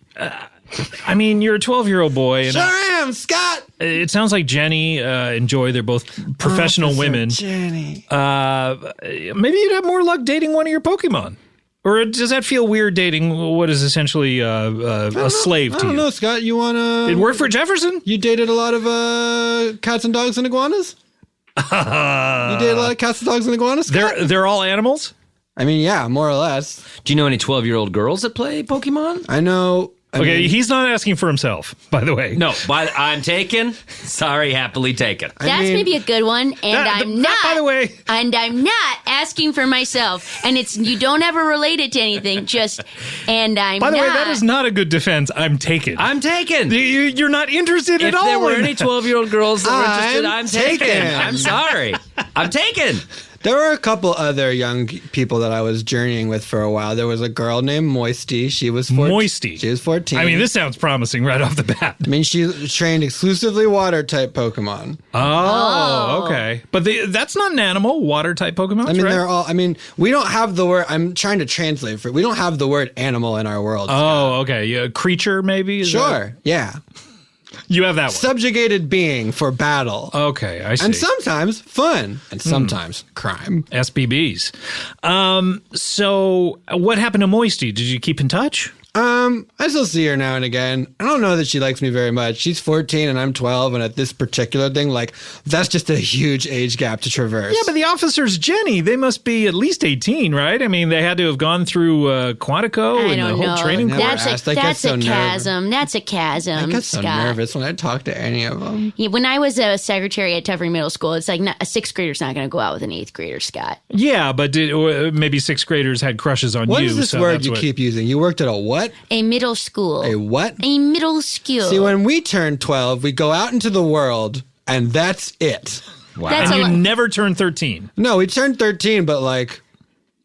I mean, you're a 12-year-old boy. And Sure am, Scott. it sounds like Jenny and Joy, they're both professional women. Jenny. Maybe you'd have more luck dating one of your Pokemon. Or does that feel weird dating what is essentially a slave to I don't you? know, Scott. You wanna... It worked for Jefferson? You dated a lot of cats and dogs and iguanas? You dated a lot of cats and dogs and iguanas, Scott? They're all animals? I mean, yeah, more or less. Do you know any 12-year-old girls that play Pokemon? I know... Okay, he's not asking for himself, by the way. No, but I'm taken. Sorry, happily taken. That's maybe a good one, and I'm not. By the way, and I'm not asking for myself. And it's you don't ever relate it to anything. Just and I'm. By the not. way, that is not a good defense. I'm taken. I'm taken. You're not interested If at all. there were in any that. 12-year-old girls that were interested, I'm taken. taken. I'm sorry. I'm taken. There were a couple other young people that I was journeying with for a while. There was a girl named Moisty. She was 14. Moisty. She was 14. I mean, this sounds promising right off the bat. I mean, she trained exclusively water-type Pokemon. Oh, okay. But that's not an animal, water-type Pokemon, I mean, right? they're all... I mean, we don't have the word... I'm trying to translate for it. We don't have the word animal in our world. Oh, okay. Yeah, creature, maybe? Is Sure, yeah. You have that one. Subjugated being for battle. Okay, I see. And sometimes fun. And sometimes crime. SBBs. So what happened to Moisty? Did you keep in touch? I still see her now and again. I don't know that she likes me very much. She's 14 and I'm 12, and at this particular thing, like, that's just a huge age gap to traverse. Yeah, but the officers, Jenny, they must be at least 18, right? I mean, they had to have gone through Quantico I and the don't whole know. training course. That's a chasm. That's a chasm. I get so Scott. nervous when I talk to any of them. Yeah, when I was a secretary at Tuffery Middle School, it's like a sixth grader's not going to go out with an eighth grader, Scott. Yeah, but maybe sixth graders had crushes on What you. is this so word that's you what- keep using? You worked at a what? A middle school. A what? A middle school. See, when we turn 12, we go out into the world, and that's it. Wow. And you never turn 13. No, we turned 13, but like...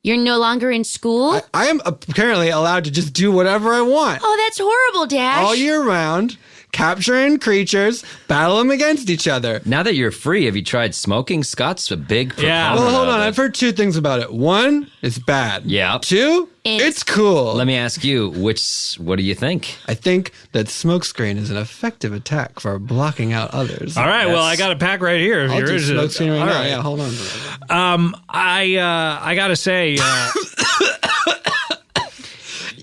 You're no longer in school? I am apparently allowed to just do whatever I want. Oh, that's horrible, Dash. All year round. capturing creatures, battle them against each other. Now that you're free, have you tried smoking? Scott's a big proponent. Well, hold on. of it. I've heard two things about it. One, it's bad. Yeah. Two, it's cool. Let me ask you, what do you think? I think that smokescreen is an effective attack for blocking out others. All right. Well, I got a pack right here. I'll do smokescreen right now. Right. Yeah, hold on. I gotta say.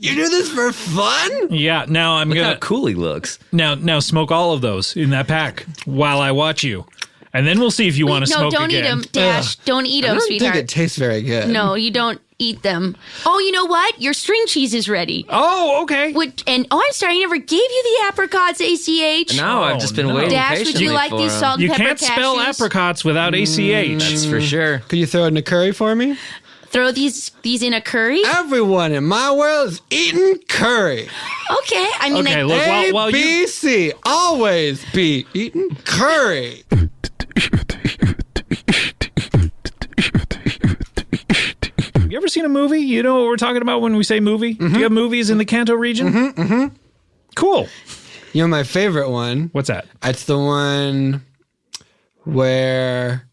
You do this for fun? Yeah. Now I'm gonna. Look how cool he looks. Now smoke all of those in that pack while I watch you, and then we'll see if you want to smoke don't again. eat them, Dash. Don't eat them, I don't sweetheart. think it tastes very good. No, you don't eat them. Oh, you know what? Your string cheese is ready. Oh, okay. I'm sorry, I never gave you the apricots, ACH. No, I've just been waiting Dash, patiently would you like for these him. salt and You pepper can't spell cashews? apricots without ACH. That's for sure. Could you throw it in a curry for me? Throw these in a curry? Everyone in my world is eating curry. Okay, I mean, Okay, look, while you... ABC, always be eating curry. You ever seen a movie? You know what we're talking about when we say movie? Do you have movies in the Kanto region? Cool. You know my favorite one? What's that? It's the one where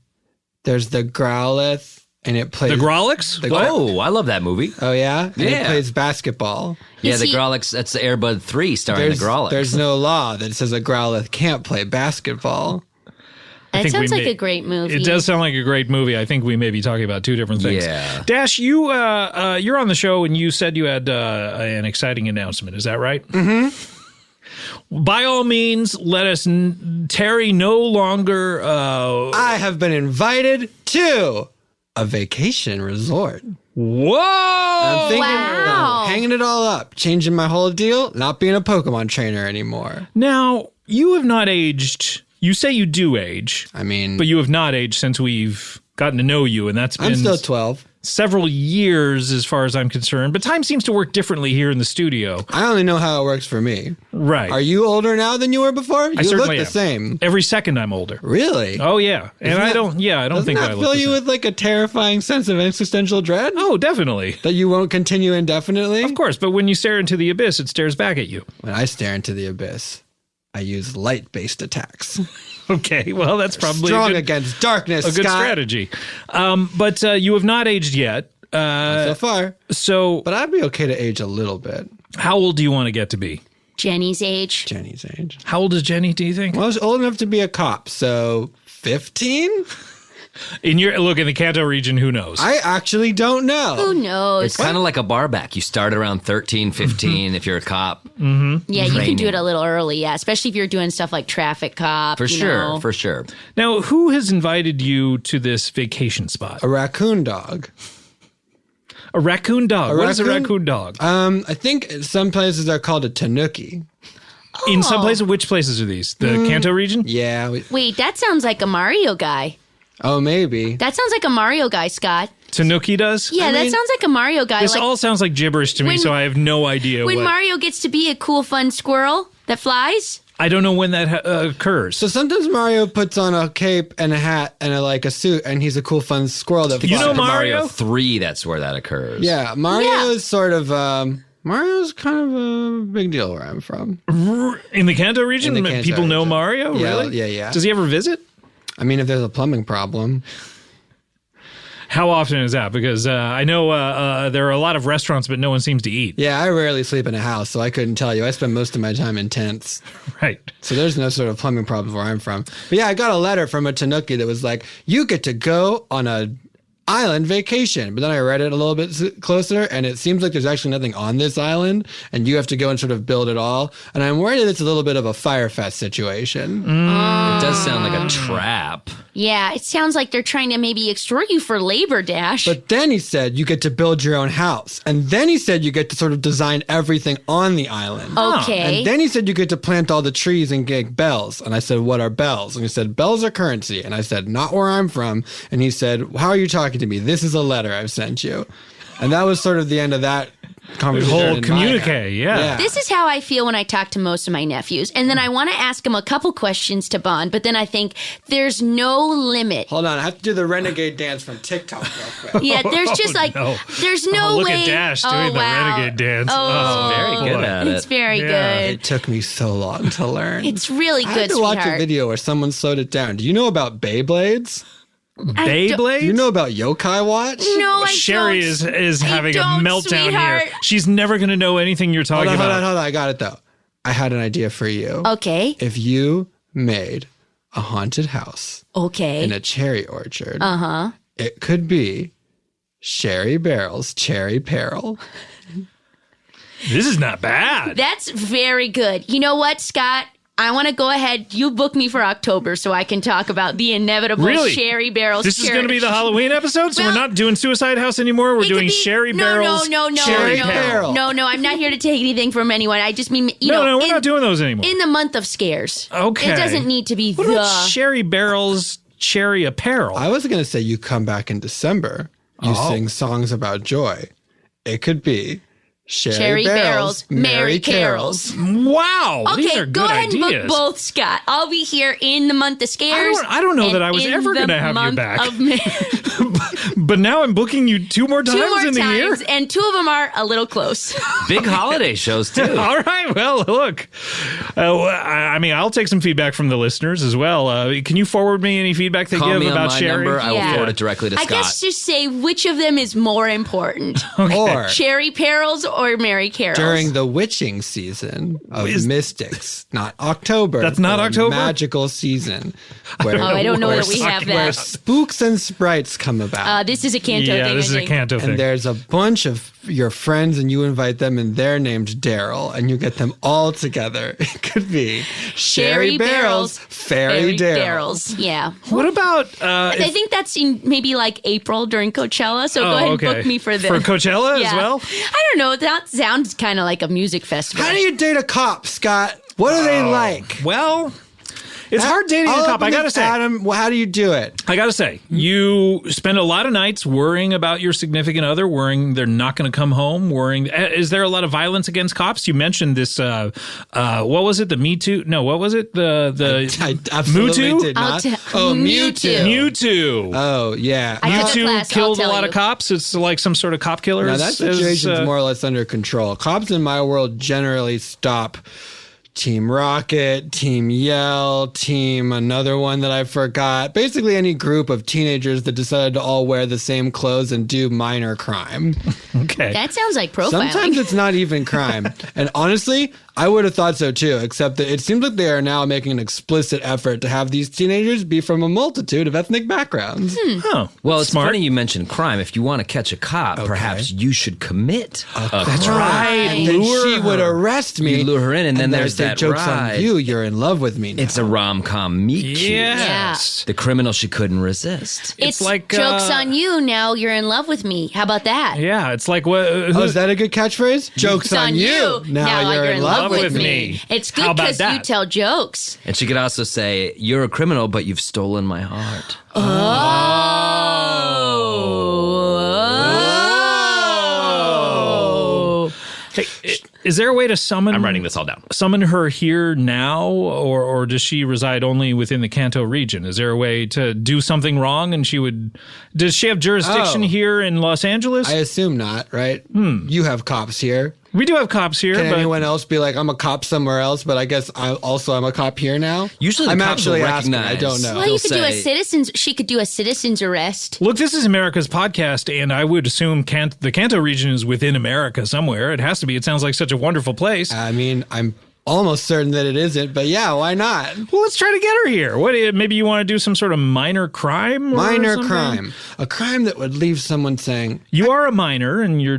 there's the Growlithe and it plays... The Growlix? Oh, I love that movie. Oh, yeah? And Yeah. it plays basketball. Yeah, the Growlix, that's the Airbud 3 starring the Growlix. There's no law that says a Growlithe can't play basketball. That sounds like a great movie. It does sound like a great movie. I think we may be talking about two different things. Yeah. Dash, you're on the show and you said you had an exciting announcement. Is that right? Mm-hmm. By all means, let us tarry no longer. I have been invited to a vacation resort. Whoa! I'm thinking of hanging it all up, changing my whole deal, not being a Pokemon trainer anymore. Now, you have not aged. You say you do age. I mean... But you have not aged since we've gotten to know you, and that's been... I'm still 12. Several years as far as I'm concerned, but time seems to work differently here in the studio. I only know how it works for me. Right. Are you older now than you were before? You I certainly look the same. Every second I'm older. Really? Oh, yeah. And I don't think I look look fill the you same. with like a terrifying sense of existential dread? Oh, definitely. That you won't continue indefinitely? Of course, but when you stare into the abyss, it stares back at you. When I stare into the abyss, I use light-based attacks. Okay, well, that's probably strong against darkness, a good Scott. strategy. But you have not aged yet. So far. So, but I'd be okay to age a little bit. How old do you want to get to be? Jenny's age. Jenny's age. How old is Jenny, do you think? Well, I was old enough to be a cop, so 15? In the Kanto region, who knows? I actually don't know. Who knows? It's kind of like a bar back. You start around 13, 15 if you're a cop. Mm-hmm. Yeah, you can do it a little early, yeah, especially if you're doing stuff like traffic cop. For sure, for sure. Now, who has invited you to this vacation spot? A raccoon dog. A raccoon dog? What is a raccoon dog? I think some places are called a tanuki. In some places, which places are these? The Kanto region? Yeah. Wait, that sounds like a Mario guy. Oh, maybe. That sounds like a Mario guy, Scott. Tanuki does? Yeah, that sounds like a Mario guy. This like, all sounds like gibberish to me, when- so I have no idea when what... Mario gets to be a cool, fun squirrel that flies. I don't know when that occurs. So sometimes Mario puts on a cape and a hat and a suit, and he's a cool, fun squirrel that flies. You know Mario? 3, that's where that occurs. Yeah, Mario is sort of... Mario's kind of a big deal where I'm from. In the Kanto region? In the Kanto People know region. Mario? Yeah, Really? yeah. Does he ever visit? I mean, if there's a plumbing problem. How often is that? Because I know there are a lot of restaurants, but no one seems to eat. Yeah, I rarely sleep in a house, so I couldn't tell you. I spend most of my time in tents. Right. So there's no sort of plumbing problems where I'm from. But yeah, I got a letter from a tanuki that was like, you get to go on a island vacation. But then I read it a little bit closer, and it seems like there's actually nothing on this island, and you have to go and sort of build it all. And I'm worried that it's a little bit of a Firefest situation. It does sound like a trap. Yeah, it sounds like they're trying to maybe extort you for labor, Dash. But then he said you get to build your own house. And then he said you get to sort of design everything on the island. Okay. And then he said you get to plant all the trees and get bells. And I said, what are bells? And he said, bells are currency. And I said, not where I'm from. And he said, how are you talking to me? This is a letter I've sent you. And that was sort of the end of that conversation. Whole in communique, yeah. This is how I feel when I talk to most of my nephews. And then I want to ask them a couple questions to bond, but then I think there's no limit. Hold on, I have to do the renegade dance from TikTok real quick. Yeah, there's just there's no look way. at Dash doing the renegade dance. Oh, very good at it. It's very good. It took me so long to learn. It's really good, I had to watch a sweetheart. video where someone slowed it down. Do you know about Beyblades? Beyblades? Do you know about Yokai Watch? No, I Sherry don't. is having a don't, meltdown sweetheart. here. She's never going to know anything you're talking about. Hold on. I got it, though. I had an idea for you. Okay. If you made a haunted house Okay. in a cherry orchard, Uh-huh. it could be Sherry Barrel's Cherry Peril. This is not bad. That's very good. You know what, Scott? I want to go ahead. You book me for October so I can talk about the inevitable Really? Sherry Barrels. This is going to be the Halloween episode, so we're not doing Suicide House anymore. We're doing Sherry Barrels. No, Cherry Peril. No, I'm not here to take anything from anyone. I just mean, No, we're not doing those anymore. In the month of scares. Okay. It doesn't need to be What about Sherry Barrels Cherry Apparel? I was going to say you come back in December. You sing songs about joy. It could be Sherry Barrels, Merry Carols. Wow. These Okay, are good go ahead ideas. and book both, Scott. I'll be here in the month of scares. I don't know and that I was in ever the going to have you month back. of May. But now I'm booking you two more times Two more in the year? times, and two of them are a little close. Big holiday shows, too. All right. Well, look. I mean, I'll take some feedback from the listeners as well. Can you forward me any feedback they Call give me on about my Sherry? number. I will forward it directly to I Scott. guess just say which of them is more important. Or Cherry Perils or Merry Carols? during the witching season of mystics, not October. That's not but a October? magical season. Where, I don't know where that we have that. Where spooks and sprites come about. This is a Kanto thing. this I is a think. Kanto thing. And there's a bunch of your friends, and you invite them, and they're named Daryl, and you get them all together. It could be Sherry Barrels, Fairy Daryls. Yeah. What about... I think that's in maybe like April during Coachella, so go ahead and book me for this. For Coachella Yeah. as well? I don't know. That sounds kind of like a music festival. How do you date a cop, Scott? What are they like? Well... It's hard dating a cop, I gotta say. Adam, how do you do it? I gotta say, you spend a lot of nights worrying about your significant other, worrying they're not going to come home, worrying. Is there a lot of violence against cops? You mentioned this. What was it? The Me Too? No, what was it? The I absolutely Mewtwo? did not. Mewtwo. Mewtwo. Oh, yeah. I took a Mewtwo class, killed a I'll lot tell of cops. It's like some sort of cop killer. Now, that situation's more or less under control. Cops in my world generally stop Team Rocket, Team Yell, Team another one that I forgot. Basically any group of teenagers that decided to all wear the same clothes and do minor crime. Okay. That sounds like profiling. Sometimes it's not even crime. And honestly, I would have thought so too, except that it seems like they are now making an explicit effort to have these teenagers be from a multitude of ethnic backgrounds. Oh, Well, it's smart. funny you mentioned crime. If you want to catch a cop, perhaps you should commit a That's crime. right. Then she would arrest me. You lure her in, and then there's say, that joke's ride. on you. You're in love with me now. It's a rom-com meet cute. Yes. The criminal she couldn't resist. It's like, joke's on you. Now you're in love with me. How about that? Yeah, it's like what? Oh, is that a good catchphrase? Joke's on you. Now you're in love with me. It's How good about because you that? tell jokes. And she could also say, "You're a criminal, but you've stolen my heart." Oh. Hey, is there a way to summon? I'm writing this all down. Summon her here now, or does she reside only within the Kanto region? Is there a way to do something wrong and she would? Does she have jurisdiction here in Los Angeles? I assume not, right? You have cops here. We do have cops here. Can but anyone else be like, I'm a cop somewhere else, but I guess I'm a cop here now? Usually, I'm cops will actually asking. I recognize. don't know. Well, you could do a citizen's. She could do a citizen's arrest. Look, this is America's podcast, and I would assume the Kanto region is within America somewhere. It has to be. It sounds like such a wonderful place. I mean, I'm almost certain that it isn't, but yeah, why not? Well, let's try to get her here. What? Maybe you want to do some sort of minor crime? or Minor something? crime. A crime that would leave someone saying, You are a minor, and you're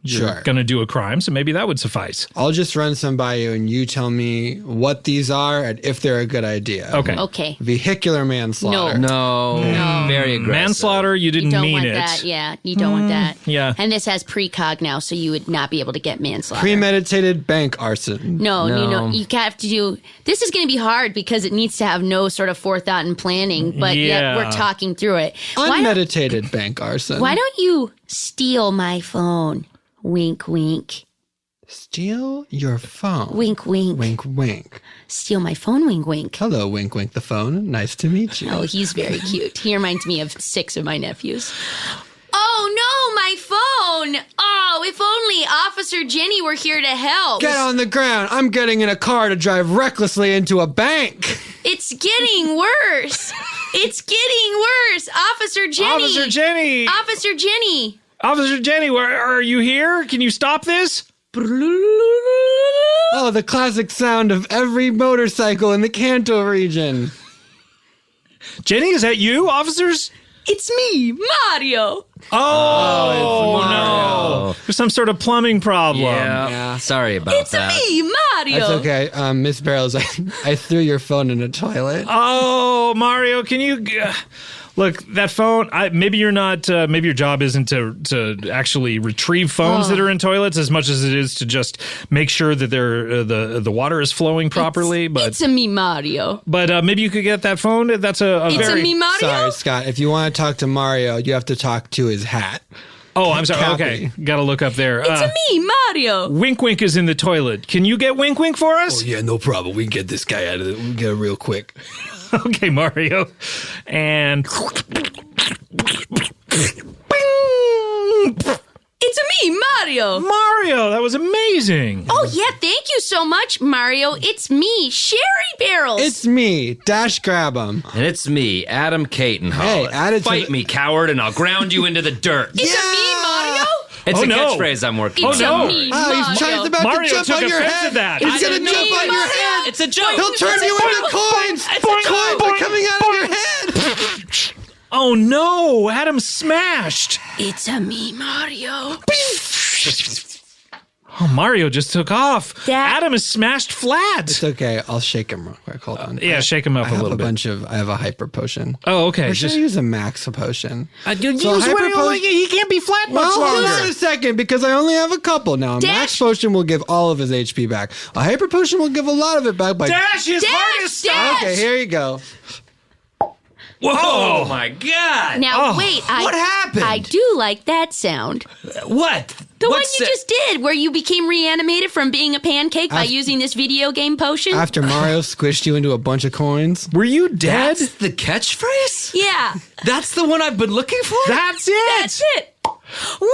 Sure. going to do a crime, so maybe that would suffice. I'll just run some by you and you tell me what these are and if they're a good idea. Okay. Okay. Vehicular manslaughter. No. Very aggressive. Manslaughter, you didn't You don't mean want it. that. Yeah, you don't want that. Yeah. And this has precog now, so you would not be able to get manslaughter. Premeditated bank arson. No, No. you have to do. This is going to be hard because it needs to have no sort of forethought and planning. But Yeah. yet we're talking through it. Unmeditated bank arson. Why don't you steal my phone? Wink, wink. Steal your phone. Wink, wink. Wink, wink. Steal my phone, wink, wink. Hello, wink, wink, the phone. Nice to meet you. Oh, he's very cute. He reminds me of 6 of my nephews. Oh, no, my phone. Oh, if only Officer Jenny were here to help. Get on the ground. I'm getting in a car to drive recklessly into a bank. It's getting worse. It's getting worse. Officer Jenny. Officer Jenny. Officer Jenny. Officer Jenny, are you here? Can you stop this? Oh, the classic sound of every motorcycle in the Kanto region. Jenny, is that you, officers? It's me, Mario. Oh, no. There's some sort of plumbing problem. Yeah. Sorry about that. It's me, Mario. That's okay. Miss Barrels, I threw your phone in a toilet. Oh, Mario, can you... Look, that phone, maybe you're not, maybe your job isn't to actually retrieve phones that are in toilets as much as it is to just make sure that the water is flowing properly. It's a me, Mario. But maybe you could get that phone. That's It's a me, Mario? Sorry, Scott. If you want to talk to Mario, you have to talk to his hat. Oh, I'm sorry. Cappy. Okay. Got to look up there. It's a me, Mario. Wink Wink is in the toilet. Can you get Wink Wink for us? Oh, yeah, no problem. We can get this guy out of it. We can get it real quick. Okay, Mario. And... It's a me, Mario. Mario, that was amazing. Oh, yeah, thank you so much, Mario. It's me, Sherry Barrels. It's me, Dash Grabum. And it's me, Adam Caton. Hey, added to Fight me, coward, and I'll ground you into the dirt. It's a me, Mario. It's a catchphrase I'm working on. It's a me, Mario. He's about Mario to jump took on your offense head. to that. He's going to Me, jump on your Mario. head. It's a joke. He'll turn you into coins. Coins are coming out of your head. Oh, no. Adam smashed. It's a me, Mario. Oh, Mario just took off. Adam is smashed flat. It's okay. I'll shake him real quick. Hold on. Yeah, shake him up a little bit. I have a hyper potion. Oh, okay. Or should I use a max potion? He can't be flat much Well, hold longer. on a second, because I only have a couple now. A max potion will give all of his HP back. A hyper potion will give a lot of it back. Dash, his heart is stopped. Okay, here you go. Whoa! Oh my God! Now, wait. What happened? I do like that sound. What? The one you just did, where you became reanimated from being a pancake by After- using this video game potion. After Mario squished you into a bunch of coins. Were you dead? That's the catchphrase? Yeah. That's the one I've been looking for? That's it. That's it. Whoa!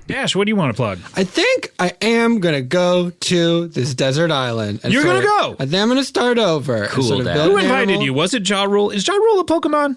Dash, what do you want to plug? I think I am going to go to this desert island. And You're sort gonna of- go? I think I'm going to start over. and Cool, sort of Dad. build Who an invited animal. you? Was it Ja Rule? Is Ja Rule a Pokemon?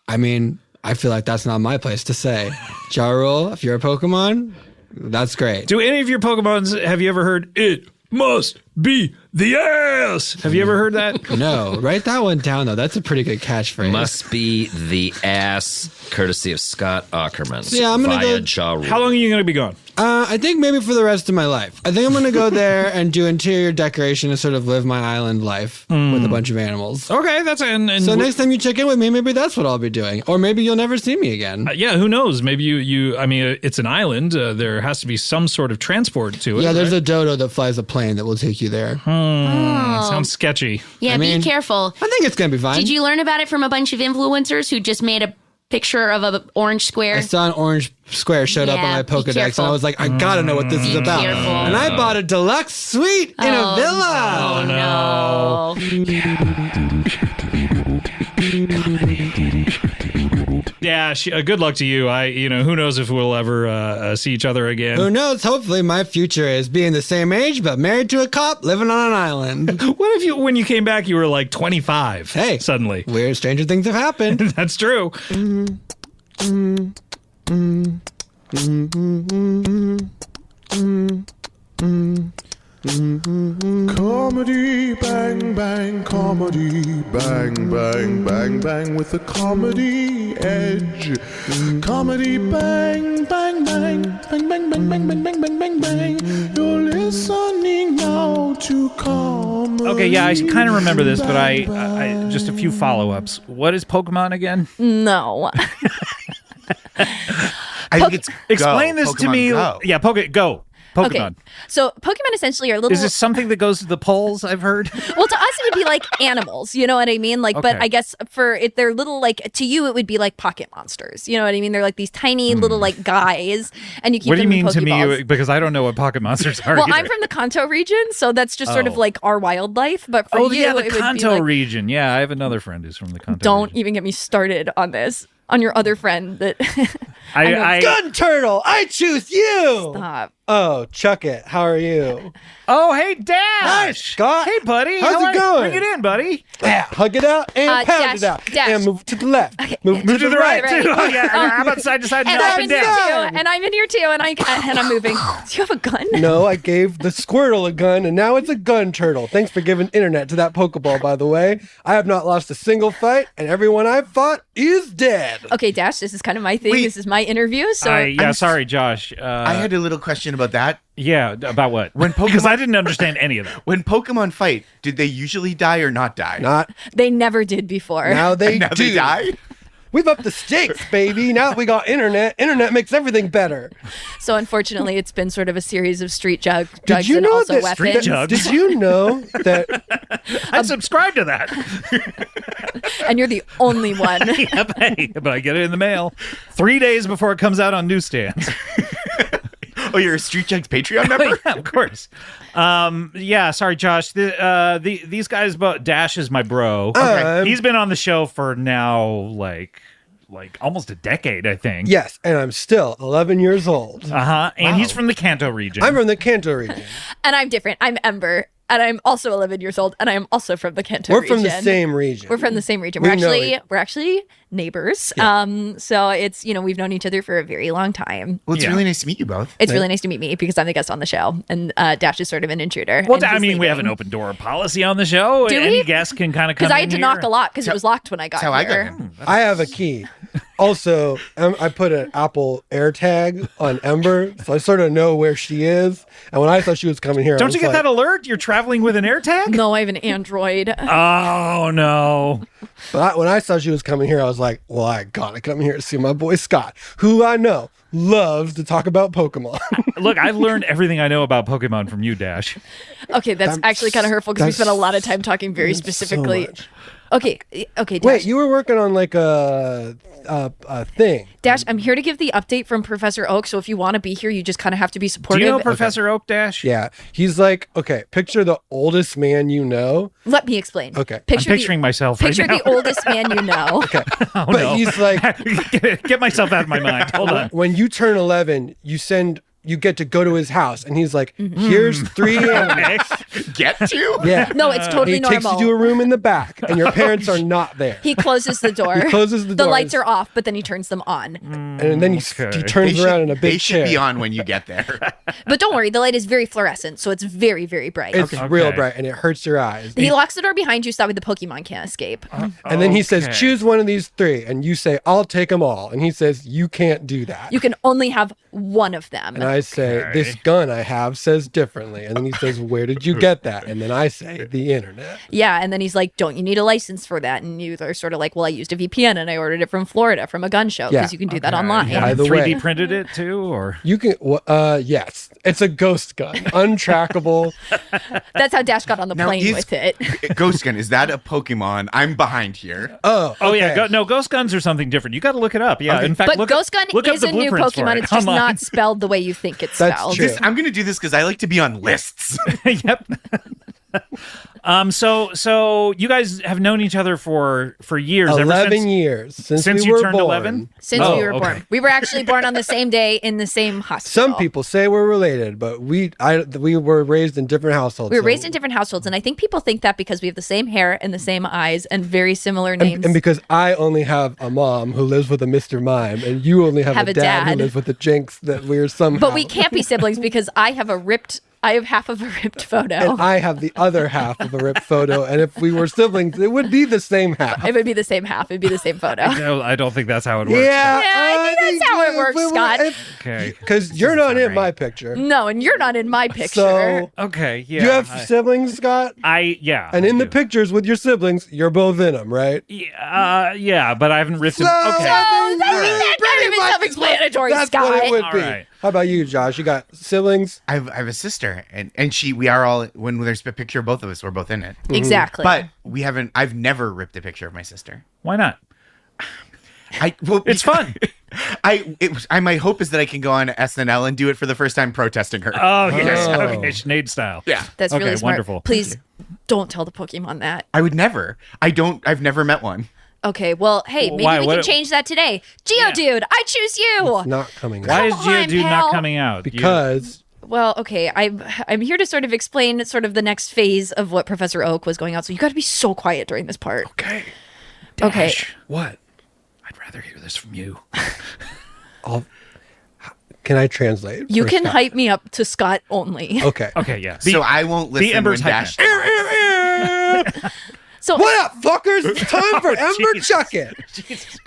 I mean, I feel like that's not my place to say. Ja Rule, if you're a Pokemon, that's great. Do any of your Pokemons, have you ever heard, it must be the ass? Have you ever heard that? No, write that one down, though. That's a pretty good catchphrase. Must be the ass, courtesy of Scott Ackerman. Yeah, I'm gonna via go- Ja Rule. How long are you going to be gone? I think maybe for the rest of my life. I think I'm going to go there and do interior decoration and sort of live my island life with a bunch of animals. Okay, that's and So next time you check in with me, maybe that's what I'll be doing. Or maybe you'll never see me again. yeah, who knows? Maybe you. I mean, it's an island. There has to be some sort of transport to it. Yeah, there's right? a dodo that flies a plane that will take you there. Sounds sketchy. Yeah, I mean, be careful. I think it's going to be fine. Did you learn about it from a bunch of influencers who just made a picture of an orange square? I saw an orange square showed up on my be Pokédex, careful. and I was like, I gotta know what this is about. careful. And I bought a deluxe suite in a villa. Oh, Yeah, good luck to you. Who knows if we'll ever see each other again. Who knows? Hopefully, my future is being the same age, but married to a cop, living on an island. What if when you came back, you were like 25? Hey, suddenly. Weird, stranger things have happened. That's true. Comedy bang bang, comedy bang bang bang bang with a comedy edge. Comedy bang bang bang bang bang bang bang bang bang bang bang bang. You're listening now to comedy. Okay, yeah, I kind of remember this, but I just a few follow-ups. What is Pokemon again? No. I think it's Explain Go. this to Pokemon me. Go. Yeah, Go. Pokemon. Okay. So Pokemon essentially are little. Is this something that goes to the polls? I've heard. Well, to us it would be like animals. You know what I mean? Like, but Okay. I guess they're little. Like to you, it would be like pocket monsters. You know what I mean? They're like these tiny little like guys, and you keep. What do you them in mean to me? Pokeballs. Because I don't know what pocket monsters are. Well, either. I'm from the Kanto region, so that's just sort of like our wildlife. But for you, yeah, the it would be Kanto like, region. Yeah, I have another friend who's from the Kanto. don't even get me started on this. On your other friend that. Gun turtle, I choose you. Stop. Oh, chuck it. How are you? Oh, hey, Dash. Hi, Scott. Hey, buddy. How's it going? Bring it in, buddy. Yeah, hug it out and pound Dash, it out. Dash. And move to the left. Move to the right. too. Oh, yeah. How about side to side and up I'm and in here down? too, and I'm in here too, and I'm moving. Do you have a gun? No, I gave the Squirtle a gun, and now it's a gun turtle. Thanks for giving internet to that Pokeball, by the way. I have not lost a single fight, and everyone I've fought is dead. Okay, Dash, this is kind of my thing. This is my interview. So Sorry, Josh. I had a little question about that. Yeah, about what? Because I didn't understand any of that. When Pokemon fight, did they usually die or not die? Not. They never did before. Now they Now do. they die? We've upped the stakes, baby. Now that we got internet, internet makes everything better. So unfortunately, it's been sort of a series of street drugs Did you and know also that weapons. Did you know that? I subscribe to that. And you're the only one. But I get it in the mail 3 days before it comes out on newsstands. Oh, you're a Street Jugs Patreon member? Yeah, of course. Yeah, sorry, Josh. These guys, Dash is my bro. Okay. He's been on the show for now, like almost a decade, I think. Yes, and I'm still 11 years old. And he's from the Kanto region. I'm from the Kanto region. And I'm different. I'm Ember. And I'm also 11 years old, and I am also from the Kanto We're region. from the same region. We're from the same region. We We're actually neighbors. Yeah. So it's we've known each other for a very long time. Well, it's really nice to meet you both. It's really nice to meet me because I'm the guest on the show, and Dash is sort of an intruder. Well, and I he's mean, we have leaving. an open door policy on the show. Do Any we? guest can kind of come Because I in had to here. knock a lot because it was locked when I got here. I have a key. Also, I put an Apple AirTag on Ember, so I sort of know where she is. And when I thought she was coming here, Don't you get that alert? You're traveling with an AirTag? No, I have an Android. Oh, no. But when I saw she was coming here, I was like, well, I gotta come here to see my boy Scott, who I know loves to talk about Pokemon. Look, I've learned everything I know about Pokemon from you, Dash. Okay, that's actually kind of hurtful because we spent a lot of time talking very specifically. Okay, Dash. Wait, you were working on like a thing. Dash, I'm here to give the update from Professor Oak. So if you want to be here, you just kind of have to be supportive. Do you know Professor Oak, Dash? Yeah, he's like, okay, picture the oldest man you know. Let me explain. Okay, I'm picturing myself right Picture now. the oldest man you know. Okay, Oh, but no. he's like, get myself out of my mind. Hold on. when you turn 11, you get to go to his house, and he's like, here's 3 animals. Get to? Yeah. No, it's totally he takes normal. you to a room in the back, and your parents are not there. He closes the door. He closes the The door. lights are off, but then he turns them on. And then he turns around in a big They should chair. be on when you get there. But don't worry, the light is very fluorescent, so it's very, very bright. It's real bright, and it hurts your eyes. He locks the door behind you so that way the Pokemon can't escape. And then he says, choose one of these 3. And you say, I'll take them all. And he says, you can't do that. You can only have one of them. And I say, this gun I have says differently. And then he says, where did you get that? And then I say, the internet. Yeah, and then he's like, don't you need a license for that? And you are sort of like, well, I used a VPN and I ordered it from Florida from a gun show because you can do that online. By the 3D way, printed it too, or you can. Yes, it's a ghost gun, untrackable. That's how Dash got on the plane with it. Ghost Gun, is that a Pokemon? I'm behind here. Oh, yeah. No, ghost guns are something different. You got to look it up. Yeah, Okay. in fact, But Ghost Gun look up is the a new blueprints for Pokemon. it It's just online. not spelled the way you think it's spelled. I'm going to do this because I like to be on lists. Yep. So you guys have known each other for years. 11 years since we you were turned born. 11. Since we were born. We were actually born on the same day in the same hospital. Some people say we're related, but we were raised in different households. We were raised in different households, and I think people think that because we have the same hair and the same eyes and very similar names. And because I only have a mom who lives with a Mr. Mime, and you only have a dad who lives with a Jinx, that we're somehow. But we can't be siblings because I have half of a ripped photo. And I have the other half of a ripped photo. And if we were siblings, it would be the same half. It would be the same half. It'd be the same photo. No, I don't think that's how it works. Yeah, I think that's how it works, Scott. Okay. Because you're not in my picture. No, and you're not in my picture. So, okay, yeah. do you have siblings, Scott? Yeah. And in the pictures with your siblings, you're both in them, right? Yeah, but I haven't written. So, Okay. I think that kind even self-explanatory, That's Scott. what it would be. right. How about you, Josh? You got siblings? I have a sister, and we are all, when there's a picture of both of us, we're both in it. Exactly. But I've never ripped a picture of my sister. Why not? It's fun. My hope is that I can go on SNL and do it for the first time protesting her. Oh, yes. Okay, Sinead style. Yeah. That's okay, really smart. Wonderful. Please don't tell the Pokemon that. I would never. I've never met one. Okay, well, hey, maybe Why? we can change that today. Geodude, I choose you. It's not coming out. Why is Come on, Geodude pal. not coming out? Because Well, okay, I'm here to sort of explain sort of the next phase of what Professor Oak was going on. So you got to be so quiet during this part. Okay. Okay. What? I'd rather hear this from you. Can I translate? You for can Scott? hype me up to Scott only. Okay. Okay, yeah. So I won't listen Ember's when hype Dash. So What up, fuckers? It's time for Ember Jesus. Chuckin'.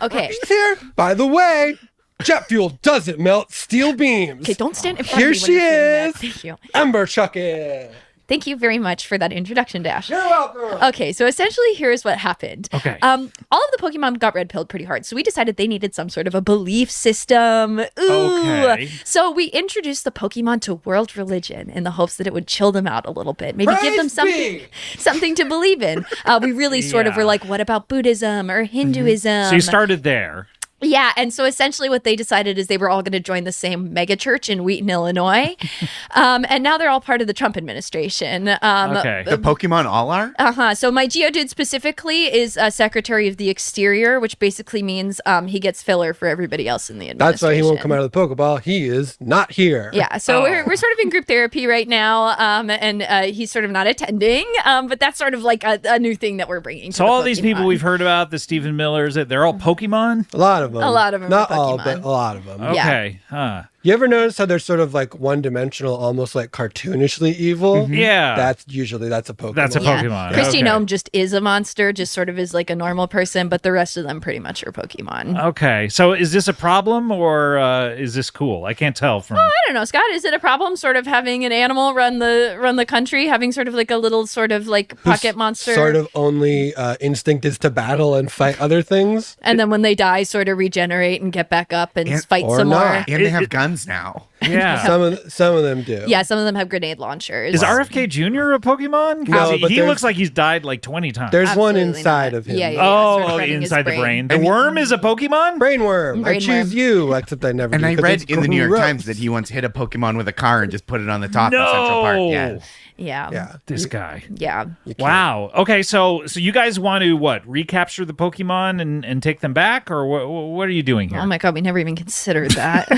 okay. She's here. By the way, jet fuel doesn't melt steel beams. Okay, don't stand in front Here of me when she you're saying is. that. Thank you. Ember Chuckin'. Thank you very much for that introduction, Dash. You're welcome. Okay, so essentially here's what happened. Okay. All of the Pokemon got red-pilled pretty hard, so we decided they needed some sort of a belief system. Ooh. Okay. So we introduced the Pokemon to world religion in the hopes that it would chill them out a little bit. Maybe give them something to believe in. We really sort of were like, what about Buddhism or Hinduism? So you started there. Yeah, and so essentially what they decided is they were all going to join the same mega church in Wheaton, Illinois. And now they're all part of the Trump administration. Okay. The Pokemon all are? Uh-huh. So my Geodude specifically is Secretary of the Exterior, which basically means he gets filler for everybody else in the administration. That's why he won't come out of the Pokeball. He is not here. Yeah, so we're sort of in group therapy right now, and he's sort of not attending, but that's sort of like a new thing that we're bringing to So the all these people Pokemon. we've heard about, the Stephen Millers, they're all Pokemon? A lot of them. A lot of them Not are all, Pokemon. but a lot of them. Yeah. Okay. Huh. You ever notice how they're sort of like one-dimensional, almost like cartoonishly evil? Yeah. That's a Pokemon. That's a Yeah. Pokemon. Christy Okay. Gnome just is a monster, just sort of is like a normal person, but the rest of them pretty much are Pokemon. Okay. So is this a problem or is this cool? I can't tell from. I don't know, Scott. Is it a problem, sort of having an animal run the country, having sort of like a little sort of like pocket monster, Sort of only instinct is to battle and fight other things. and then when they die, sort of regenerate and get back up and fight or some not. more. And they have guns now. Yeah. Some of them do. Yeah, some of them have grenade launchers. Is RFK Jr. a Pokemon? 'Cause No, he but looks like he's died like 20 times. There's one Absolutely inside not. of him. Yeah, sort of Oh, running his inside the brain. The And- worm is a Pokemon? Brainworm. I Brainworm. choose you, except I never And do, I 'cause read it's in the New York gross. Times that he once hit a Pokemon with a car and just put it on the top in Central Park. Yeah. Yeah. Yeah. This guy. Yeah. Wow. Okay, so you guys want to what? Recapture the Pokemon and take them back, or what are you doing here? Oh my God, we never even considered that.